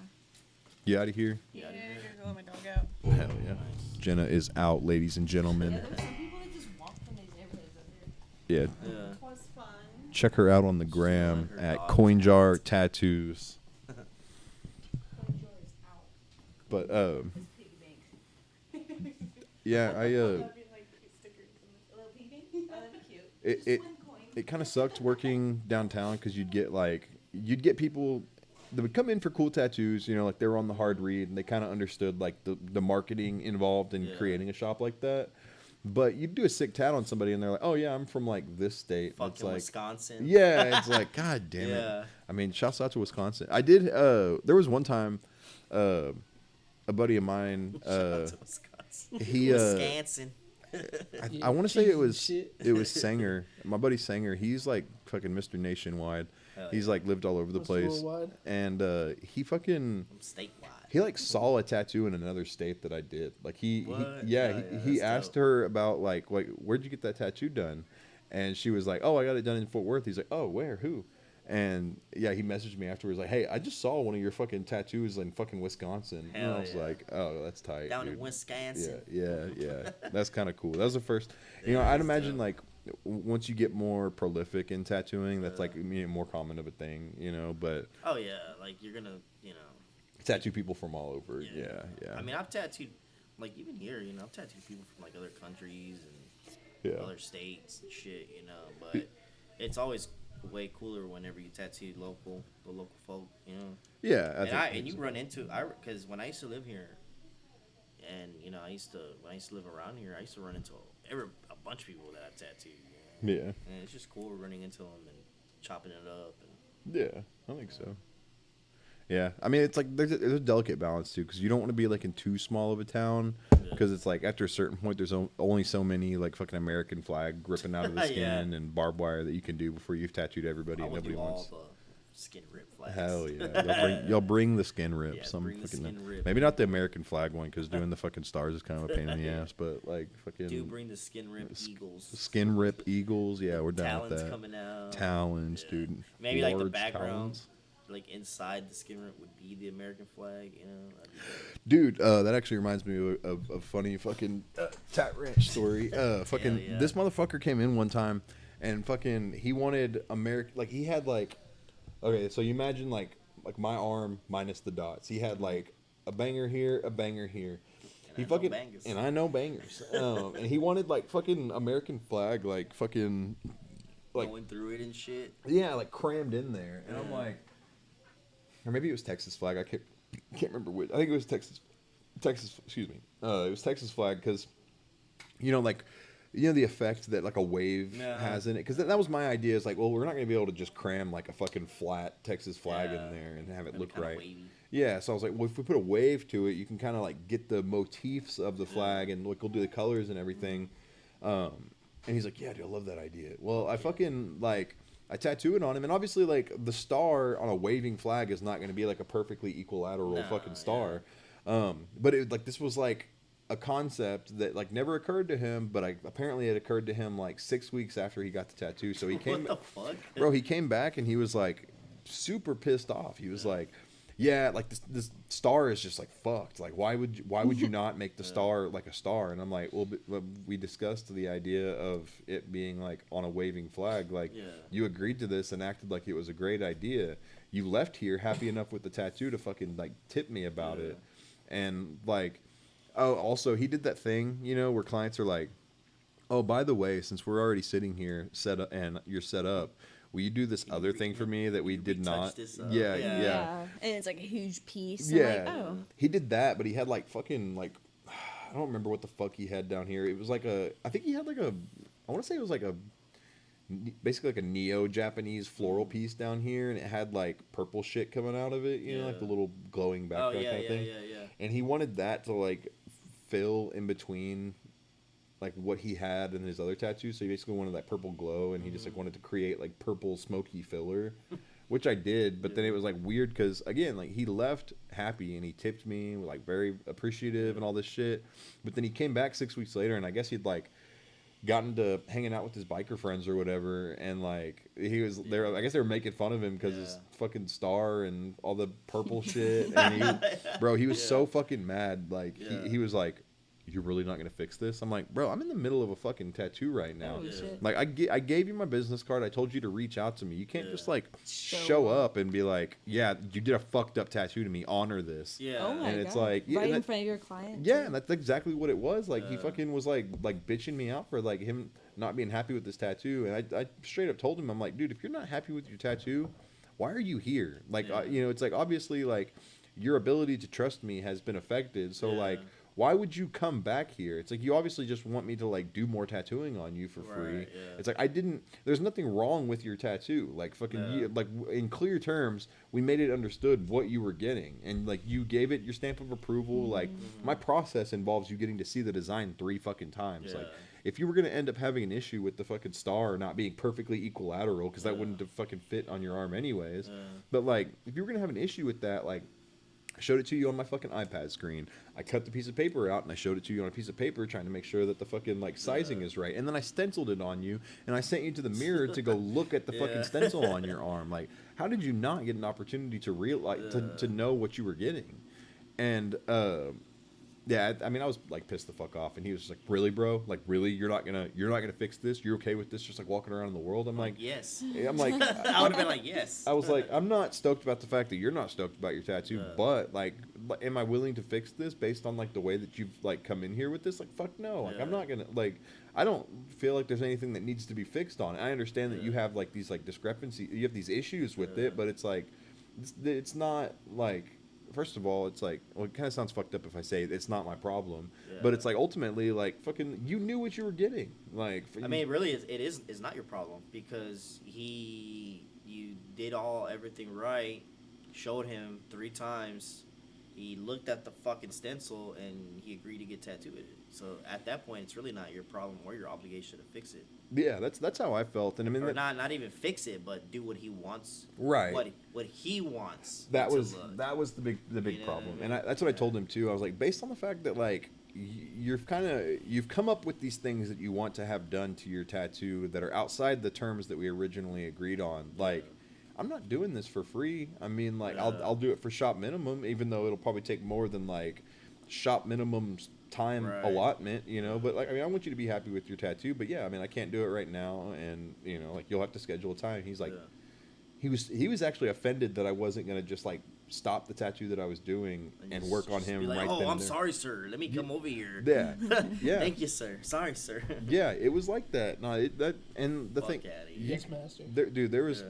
you out of here? Yeah, you're gonna let my dog out. Hell yeah. Jenna is out, ladies and gentlemen. There's some people that just walk from these neighborhoods up here. Yeah, Yeah. It was fun. check her out on the gram her at dog. Coinjar Tattoos. But yeah, it kind of sucked working downtown because you'd get people that would come in for cool tattoos, you know, like they were on the hard read and they kind of understood like the marketing involved in Yeah. creating a shop like that. But you'd do a sick tat on somebody and they're like, oh yeah, I'm from like this state. And it's Fucking like, Wisconsin. yeah, it's like, God damn Yeah. it. I mean, shouts out to Wisconsin. I did, there was one time, a buddy of mine, Shout out to Wisconsin. he, Wisconsin. I want to say it was Shit. Sanger. My buddy Sanger. He's like fucking Mr. Nationwide. Hell He's yeah. like lived all over the Mr. place. Worldwide. And he fucking From statewide. he like saw a tattoo in another state that I did. Like What? yeah, Yeah, he that's asked dope. her about like where'd you get that tattoo done? And she was like, oh, I got it done in Fort Worth. He's like, oh, where? Who? And yeah, he messaged me afterwards like, hey, I just saw one of your fucking tattoos in fucking Wisconsin. And Hell I was yeah. like, oh, that's tight. Down dude. in Wisconsin. Yeah. That's kind of cool. That was the first. You know, Yeah, I'd that's imagine dope. like once you get more prolific in tattooing, that's Yeah. like more common of a thing. You know, but Oh yeah, like you're gonna, you know. tattoo people from all over. Yeah. I mean, I've tattooed, like even here, you know, I've tattooed people from like other countries and yeah. other states and shit, you know. But it's always way cooler whenever you tattoo the local folk, you know. Yeah. And you run into because when I used to live here, and you know, when I used to live around here, I used to run into a bunch of people that I tattooed. You know? Yeah. And it's just cool running into them and chopping it up. And Yeah. I think so. Yeah, I mean it's like there's a delicate balance too because you don't want to be like in too small of a town because it's like after a certain point there's only so many like fucking American flag ripping out of the Yeah. skin and barbed wire that you can do before you've tattooed everybody I and will nobody do wants. all the skin rip flags. Hell yeah, y'all bring the skin rip. Yeah, Some bring the fucking skin rip. maybe not the American flag one because doing the fucking stars is kind of a pain in the ass, but like fucking Do bring the skin rip eagles. skin rip eagles. Yeah, we're down Talons with that. coming out. Talons, Yeah. dude. Maybe like the Large background, talons. like inside the skin rip would be the American flag. You know, that'd be dope. Dude, that actually reminds me of a funny fucking Tat Ranch story. Fucking yeah. this motherfucker came in one time and fucking he wanted American like he had like okay, so you imagine like my arm minus the dots. He had like a banger here, a banger here. And He I know fucking bangers. and I know bangers. And he wanted like fucking American flag like fucking like Going through it and shit. yeah, like crammed in there. And I'm Yeah. like, or maybe it was Texas flag. I can't remember which. I think it was Texas. Excuse me. It was Texas flag because, you know, like, you know the effect that like a wave Yeah. has in it. Because that was my idea. Is like, well, we're not gonna be able to just cram like a fucking flat Texas flag Yeah. in there and have it That'd be look kinda right. wavy. Yeah, so I was like, well, if we put a wave to it, you can kind of like get the motifs of the flag and like we'll do the colors and everything. And he's like, yeah, dude, I love that idea. Well, I fucking like I tattoo it on him, and obviously like the star on a waving flag is not going to be like a perfectly equilateral No, fucking star. But it like this was like a concept that like never occurred to him, but apparently it occurred to him like 6 weeks after he got the tattoo. So he came, What the fuck? bro, he came back and he was like super pissed off. He was like, yeah, like this star is just like fucked. Like why would you not make the star like a star? And I'm like, well, we discussed the idea of it being like on a waving flag. Like you agreed to this and acted like it was a great idea. You left here happy enough with the tattoo to fucking like tip me about it. And like, oh, also he did that thing, you know, where clients are like, oh, by the way, since we're already sitting here set up and you're set up, will you do this other thing for me that we did not? Yeah. And it's like a huge piece. Yeah. I'm like, oh. He did that, but he had like fucking like, I don't remember what the fuck he had down here. It was like I think he had like I want to say it was like basically like a neo-Japanese floral piece down here, and it had like purple shit coming out of it, you know, like the little glowing background kind of thing. And he wanted that to like fill in between like what he had in his other tattoos. So he basically wanted that purple glow, and he just like wanted to create like purple smoky filler, which I did. But then it was like weird because again, like he left happy and he tipped me like very appreciative and all this shit. But then he came back 6 weeks later, and I guess he'd like gotten to hanging out with his biker friends or whatever, and like he was there. I guess they were making fun of him because his fucking star and all the purple shit. And he was so fucking mad. Like he was like, you're really not gonna fix this? I'm like, bro, I'm in the middle of a fucking tattoo right now. Like I gave you my business card. I told you to reach out to me. You can't just like show up and be like, yeah, you did a fucked up tattoo to me. Honor this. Oh my and God. it's like right in front of your client. Yeah, and that's exactly what it was. Like he fucking was like bitching me out for like him not being happy with this tattoo, and I straight up told him, I'm like, dude, if you're not happy with your tattoo, why are you here? Like you know, it's like obviously like your ability to trust me has been affected. So like, why would you come back here? It's like you obviously just want me to like do more tattooing on you for free. It's like there's nothing wrong with your tattoo. Like fucking like in clear terms, we made it understood what you were getting, and like you gave it your stamp of approval. Like my process involves you getting to see the design 3 fucking times. Like if you were gonna end up having an issue with the fucking star not being perfectly equilateral, because that wouldn't have fucking fit on your arm anyways. But like if you were gonna have an issue with that, like I showed it to you on my fucking iPad screen. I cut the piece of paper out and I showed it to you on a piece of paper, trying to make sure that the fucking like sizing is right. And then I stenciled it on you, and I sent you to the mirror to go look at the fucking stencil on your arm. Like, how did you not get an opportunity to realize to know what you were getting? And yeah, I mean, I was like pissed the fuck off, and he was just like, "Really, bro? Like, really? You're not gonna fix this? You're okay with this? Just like walking around in the world?" I'm like, yes. I'm like, I would have been like, yes. I was like, I'm not stoked about the fact that you're not stoked about your tattoo, but like, am I willing to fix this based on like the way that you've like come in here with this? Like, fuck no. Like, I'm not gonna like. I don't feel like there's anything that needs to be fixed on it. I understand that you have like these like discrepancies, you have these issues with it, but it's like, it's not like. First of all, it's like, well, it kind of sounds fucked up if I say it's not my problem, but it's like ultimately, like, fucking, you knew what you were getting. Like, I mean, really, it's not your problem, because you did everything right, showed him 3 times, he looked at the fucking stencil, and he agreed to get tattooed. So at that point, it's really not your problem or your obligation to fix it. Yeah, that's how I felt, and I mean, or not even fix it, but do what he wants. Right. What he wants. That was the big problem, and that's what I told him too. I was like, based on the fact that like you've come up with these things that you want to have done to your tattoo that are outside the terms that we originally agreed on. Like, I'm not doing this for free. I mean, like, I'll do it for shop minimum, even though it'll probably take more than like shop minimum's time allotment, you know. But like, I mean, I want you to be happy with your tattoo, but yeah, I mean, I can't do it right now, and you know, like, you'll have to schedule a time. He's like, he was actually offended that I wasn't gonna just like stop the tattoo that I was doing and work on him like, right oh, then. I'm sorry, sir. Let me come over here. Yeah, yeah. Thank you, sir. Sorry, sir. Yeah, it was like that. No, and the Fuck thing, Yes, master. dude, there was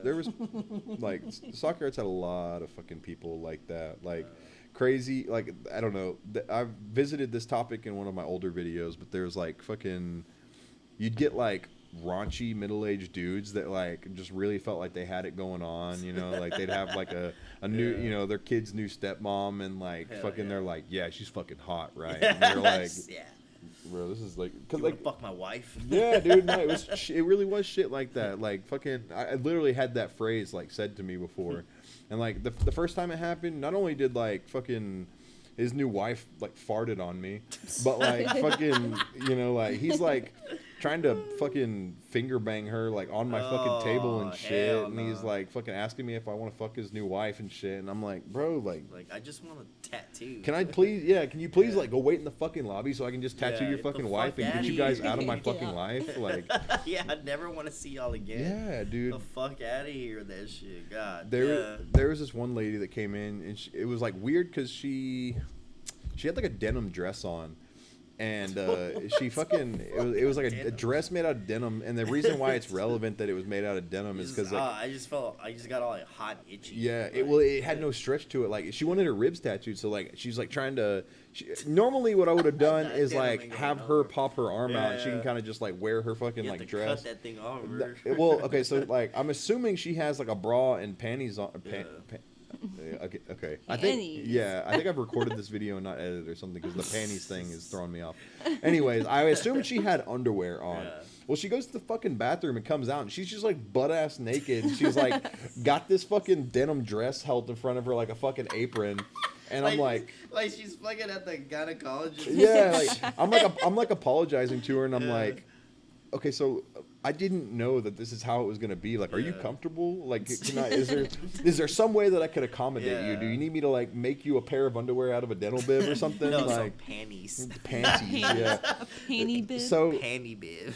like Soccer Arts had a lot of fucking people like that, like. Crazy, like, I don't know. I've visited this topic in one of my older videos, but there's like fucking, you'd get like raunchy middle-aged dudes that like just really felt like they had it going on, you know, like they'd have like a new, you know, their kid's new stepmom, and like they're like, yeah, she's fucking hot, right? And they're like, bro, this is like, cause you like fuck my wife. Yeah, dude, no, it really was shit like that. Like fucking, I literally had that phrase like said to me before. And like the first time it happened, not only did like fucking his new wife like farted on me, but like fucking, you know, like he's like trying to fucking finger bang her like on my fucking table and shit, hell and he's no. like fucking asking me if I want to fuck his new wife and shit, and I'm like, bro, like. Like, I just want a tattoo. Can I please? Yeah, can you please Yeah. like go wait in the fucking lobby so I can just tattoo Yeah, your get the fucking fuck wife and get outta you guys here. out of my Get fucking out. life? Like, Yeah, I never want to see y'all again. yeah, dude. The fuck out of here with that shit. God. There was this one lady that came in and it was like weird because she had like a denim dress on, and she fucking it was like a dress made out of denim, and the reason why it's relevant that it was made out of denim is because like. I just got all like hot, itchy. Yeah, like, it had no stretch to it. Like she wanted her ribs tattooed, so like she's like trying to. Normally, what I would have done That is denim like ain't going have her nowhere. pop her arm out, and she Yeah. can kind of just like wear her fucking You have like to dress. cut that thing off. Well, okay, so like I'm assuming she has like a bra and panties on. Yeah. Okay. I think Panties. yeah, I think I've recorded this video and not edited or something because the panties thing is throwing me off. Anyways, I assume she had underwear on. Yeah. Well, she goes to the fucking bathroom and comes out, and she's just like butt ass naked. She's like got this fucking denim dress held in front of her like a fucking apron, and I'm like. like she's fucking at the gynecologist. Yeah, like I'm like apologizing to her, and I'm Yeah. like, okay, so I didn't know that this is how it was gonna be. Like, are you Yeah. comfortable? Like, is there some way that I could accommodate you? Do Yeah. you need me to like make you a pair of underwear out of a dental bib or something? No, like some panties. panties, yeah. Panty bib. So Panty bib.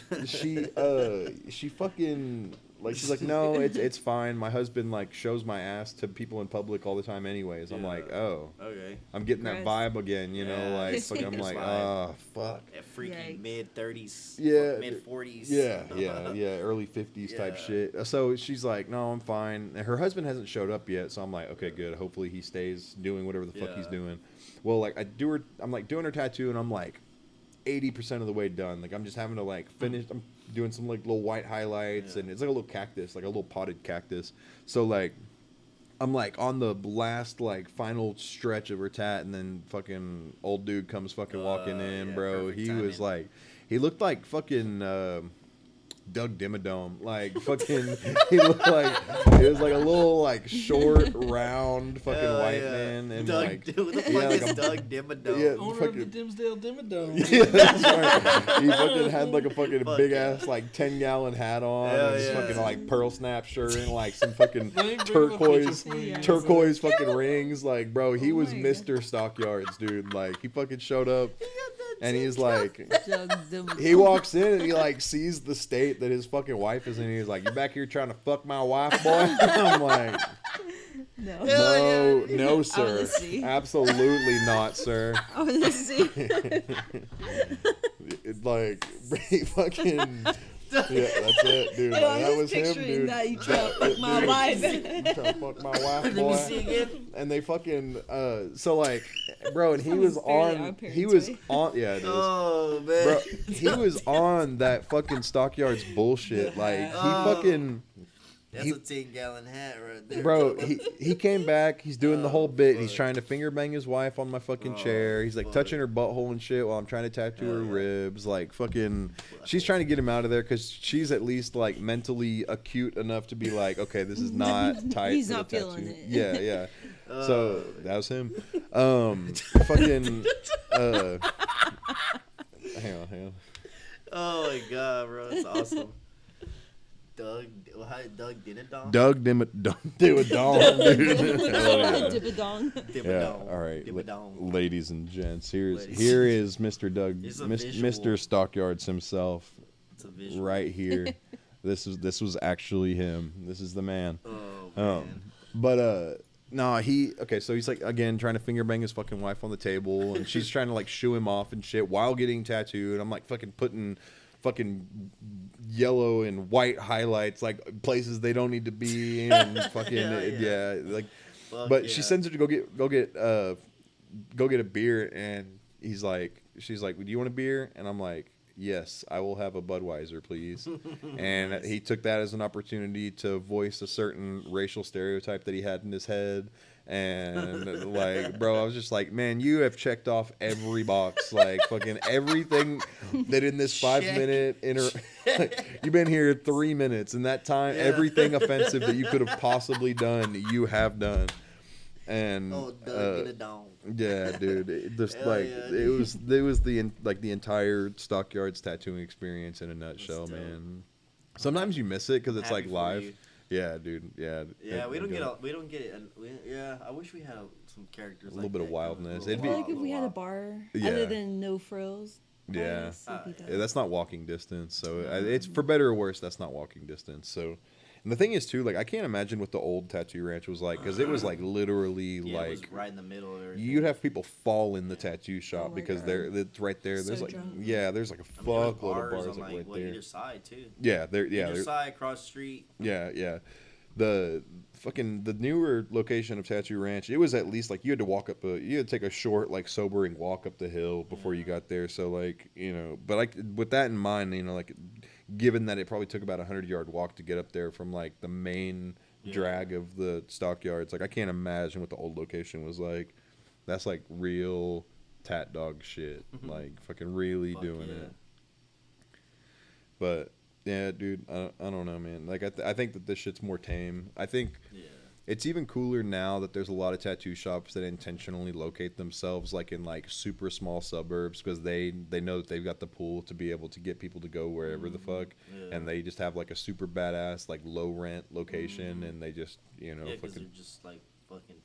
she fucking like she's like, no, it's fine. My husband like shows my ass to people in public all the time, anyways. I'm Yeah. like, oh. Okay. I'm getting that Gross. vibe again, you know, Yeah. like fucking, I'm It's like, fine. oh fuck. At freaky Yikes. mid-30s. Yeah, Mid-40s. Yeah, early 50s type Yeah. shit. So she's like, no, I'm fine. And her husband hasn't showed up yet, so I'm like, okay, good. Hopefully he stays doing whatever the fuck he's Yeah. doing. Well, like I'm like doing her tattoo, and I'm like 80% of the way done. Like I'm just having to like finish. I'm doing some like little white highlights, Yeah. and it's like a little cactus, like a little potted cactus. So like. I'm like on the last like final stretch of her tat, and then fucking old dude comes fucking walking in, yeah, bro. perfect He was timing. like, he looked like fucking Doug Dimmadome, like fucking. He looked like it was like a little like short, round fucking Hell white yeah. man, and Doug, like who the fuck yeah, like is a- Doug Dimmadome? yeah, Owner of fucking- the Dimsdale Dimmadome. yeah, that's right. He fucking had like a fucking Fuck big yeah. ass like 10-gallon hat on, Hell and his yeah. fucking like pearl snap shirt, and like some fucking Let me bring him a picture turquoise for you. Yeah. turquoise fucking rings. Like, bro, he Oh was my Mr. Stockyards, dude. Like, he fucking showed up, and he's like, Doug he walks in and he like sees the state that his fucking wife is in. He's like, "You back here trying to fuck my wife, boy?" I'm like, No. "No, yeah. no, wanna sir, see. absolutely not, sir." I want to see. It's like he fucking. Yeah, that's it, dude. Yo, Like, I'm that just was him, picturing dude. that you trying to fuck my Dude, wife. you trying to fuck my wife, Let me boy. see again. And they fucking so like, bro, and he Sounds was very Our on. Parents He was Way. on. Yeah, it is. Oh man. Bro, he was on that fucking Stockyards bullshit. Like he Oh. fucking. That's he- a 10-gallon hat right there. Bro, he came back. He's doing the Oh, whole bit. He's fuck. trying to finger bang his wife on my fucking Oh, chair. He's like fuck. touching her butthole and shit while I'm trying to tattoo her Hell yeah. ribs. Like fucking, she's trying to get him out of there because she's at least like mentally acute enough to be like, okay, this is not tight. He's for not the feeling tattoo. it. Yeah, yeah. Oh. So that was him. Fucking. Hang on. Oh my god, bro, that's awesome. Doug did it, Dom? Doug Dimmadome, dude. Hell yeah. Dibadong. Yeah, all right, Dimmadome. ladies and gents. Here Ladies. is Mr. Doug, It's a Mr. visual. Stockyards himself, It's a visual. right here. This was actually him. This is the man. Oh man. But no, so he's like again trying to finger bang his fucking wife on the table, and she's trying to like shoo him off and shit while getting tattooed. I'm like fucking putting fucking yellow and white highlights like places they don't need to be, and fucking Hell yeah, yeah. like. Fuck But she yeah. sends her to go get a beer, and she's like, "Do you want a beer?" And I'm like, "Yes, I will have a Budweiser, please." And Nice. he took that as an opportunity to voice a certain racial stereotype that he had in his head. And like, bro, I was just like, man, you have checked off every box, like fucking everything that in this 5-minute you've been here 3 minutes, and that time, Yeah. everything offensive that you could have possibly done, you have done. and Oh, Doug, get a dong. yeah, dude, it just Hell like yeah, it was the entire Stockyards tattooing experience in a nutshell, dope. man. Sometimes you miss it because it's Happy like for live. you. Yeah, dude. Yeah. Yeah, we don't get get it. Yeah, I wish we had some characters. A little bit of wildness. I It'd feel be- like if we had a bar Yeah. other than no frills. Yeah. artists, it'd be dope. Yeah, that's not walking distance. So it's for better or worse. That's not walking distance. So, and the thing is too, like I can't imagine what the old tattoo ranch was like because it was like literally Yeah, it was like right in the middle of everything. you'd have people fall in the tattoo shop my because God. it's right there. There's So like drunk. there's like a I mean, there was fuckload of bars on like right what, there. either side too. Yeah, Either there. side, across the street. Yeah. The newer location of Tattoo Ranch, it was at least like you had to take a short like sobering walk up the hill before you got there. So like, but like with that in mind, like given that it probably took about 100-yard walk to get up there from like the main drag of the stockyards, like I can't imagine what the old location was like. That's like real tat dog shit, like fucking really Fuck doing yeah. it. But yeah, dude, I don't know, man. Like I think that this shit's more tame. I think Yeah. it's even cooler now that there's a lot of tattoo shops that intentionally locate themselves like in like super small suburbs because they know that they've got the pool to be able to get people to go wherever the fuck, Yeah. and they just have like a super badass like low rent location, and they just Yeah, because fucking they're just like fucking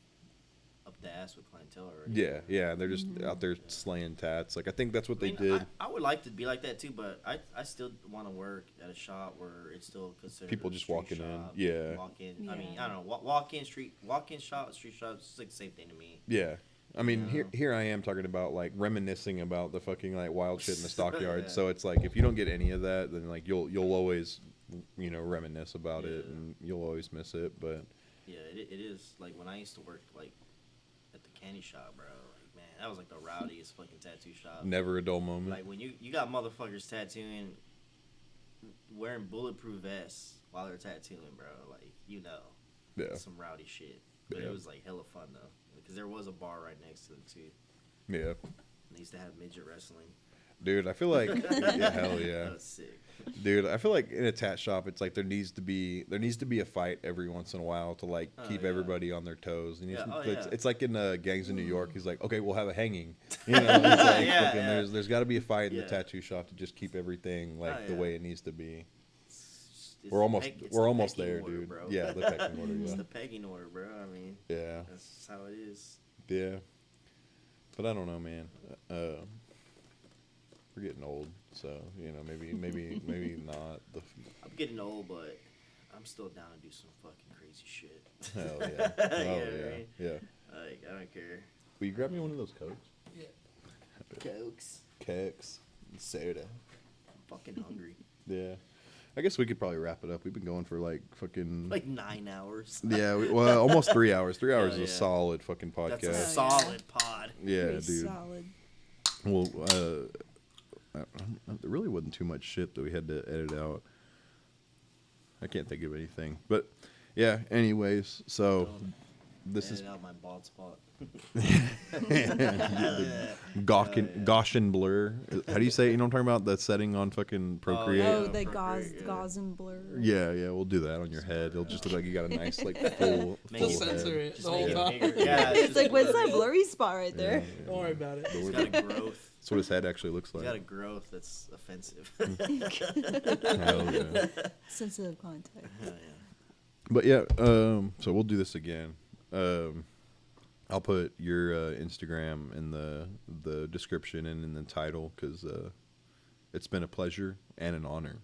up the ass with clientele already. yeah, they're just out there slaying tats. Like I think that's what I they mean, did. I would like to be like that too, but I still want to work at a shop where it's still considered People a just street walking in, shop. yeah. Walk in. I mean, Yeah. I don't know. Walk in shop, street shop. It's like the same thing to me. Yeah. I mean, Yeah. here I am talking about like reminiscing about the fucking like wild shit in the stockyard. Yeah. So it's like if you don't get any of that, then like you'll always reminisce about it, Yeah. and you'll always miss it. But Yeah, it is. Like when I used to work like at the candy shop, bro. Like man, that was like the rowdiest fucking tattoo shop. never a dull moment. Like when you got motherfuckers tattooing, wearing bulletproof vests while they're tattooing, bro. Like Yeah. some rowdy shit. But Yeah. it was like hella fun though, because there was a bar right next to it too. Yeah, And they used to have midget wrestling. dude, I feel like yeah, hell That yeah, was sick. dude. I feel like in a tat shop, it's like there needs to be a fight every once in a while to like Oh, keep yeah. everybody on their toes. And Yeah, oh, it's, yeah. it's like in Gangs in New York. He's like, okay, we'll have a hanging. It's like, Yeah, fucking, yeah. there's got to be a fight in the Yeah. tattoo shop to just keep everything like Oh, the yeah. way it needs to be. It's We're almost it's we're the almost pecking there, order, dude. bro. Yeah, the pecking order. It's Yeah, the pegging order, bro. I mean, yeah, that's how it is. yeah. But I don't know, man. We're getting old, so maybe not. I'm getting old, but I'm still down to do some fucking crazy shit. Hell yeah, oh Yeah, yeah, right? yeah. Like I don't care. Will you grab me one of those cokes? Cokes. Cokes, and soda. I'm fucking hungry. Yeah, I guess we could probably wrap it up. We've been going for like fucking Like 9 hours. yeah, well, almost 3 hours. 3 hours Hell is a yeah. solid fucking That's a podcast. Yeah. solid pod. Yeah, Pretty dude. Solid. Well, there really wasn't too much shit that we had to edit out. I can't think of anything, but yeah. Anyways, so this is Edit out my bald spot. Gaussian blur. How do you say it? You know what I'm talking about? That setting on fucking Procreate. Oh, Yeah, the Procreate, yeah. gauze and blur. Yeah, we'll do that on your head. It'll just look like you got a nice like full Make full Just it- censor head. it Just the whole make it time. bigger. Yeah, It's like, what's that blurry spot right there? Yeah, Don't worry about it. He's got a growth. That's what his head actually looks He's got a like. growth that's offensive. Hell yeah. Sensitive contact. Hell yeah. But yeah, so we'll do this again. I'll put your Instagram in the description and in the title because it's been a pleasure and an honor.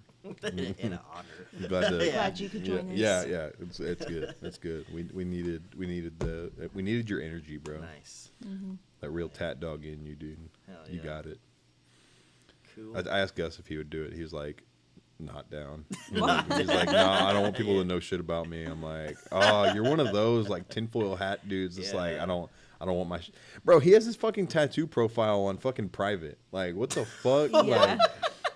And an honor. I'm glad to, Yeah. Glad you could join us. yeah, it's good. It's good. We needed your energy, bro. Nice. That real tat dog in you, dude. Hell You yeah. got it. Cool. I asked Gus if he would do it. He was like, not down. He's like, nah, I don't want people to know shit about me. I'm like, oh, you're one of those like tinfoil hat dudes. It's like, Yeah. I don't want my, bro. He has his fucking tattoo profile on fucking private. Like, what the fuck? Yeah.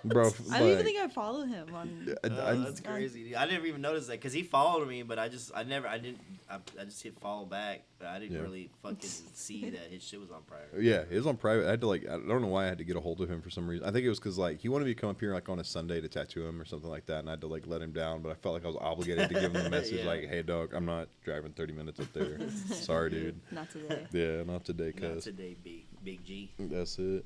bro. I don't even like, think I follow him on. That's crazy. Dude. I never even noticed that because he followed me, but I just hit follow back. But I didn't Yeah. really fucking see that his shit was on private. Yeah, it was on private. I had to I don't know why I had to get a hold of him for some reason. I think it was because he wanted me to come up here on a Sunday to tattoo him or something like that, and I had to let him down. But I felt like I was obligated to give him the message Yeah. hey dog, I'm not driving 30 minutes up there. Sorry, dude. Not today. Yeah, not today, Not cuz. today, big G. That's it.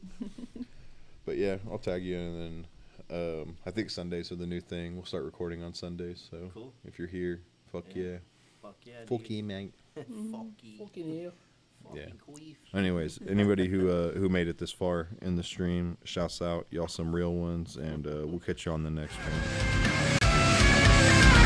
But yeah, I'll tag you, and then I think Sundays are the new thing. We'll start recording on Sundays. So Cool. if you're here, fuck yeah, Fuck yeah. fuck yeah, man. Fuck you. Fucking you. Yeah. Fucking queef. Anyways, anybody who made it this far in the stream, shouts out, y'all some real ones, and we'll catch you on the next one.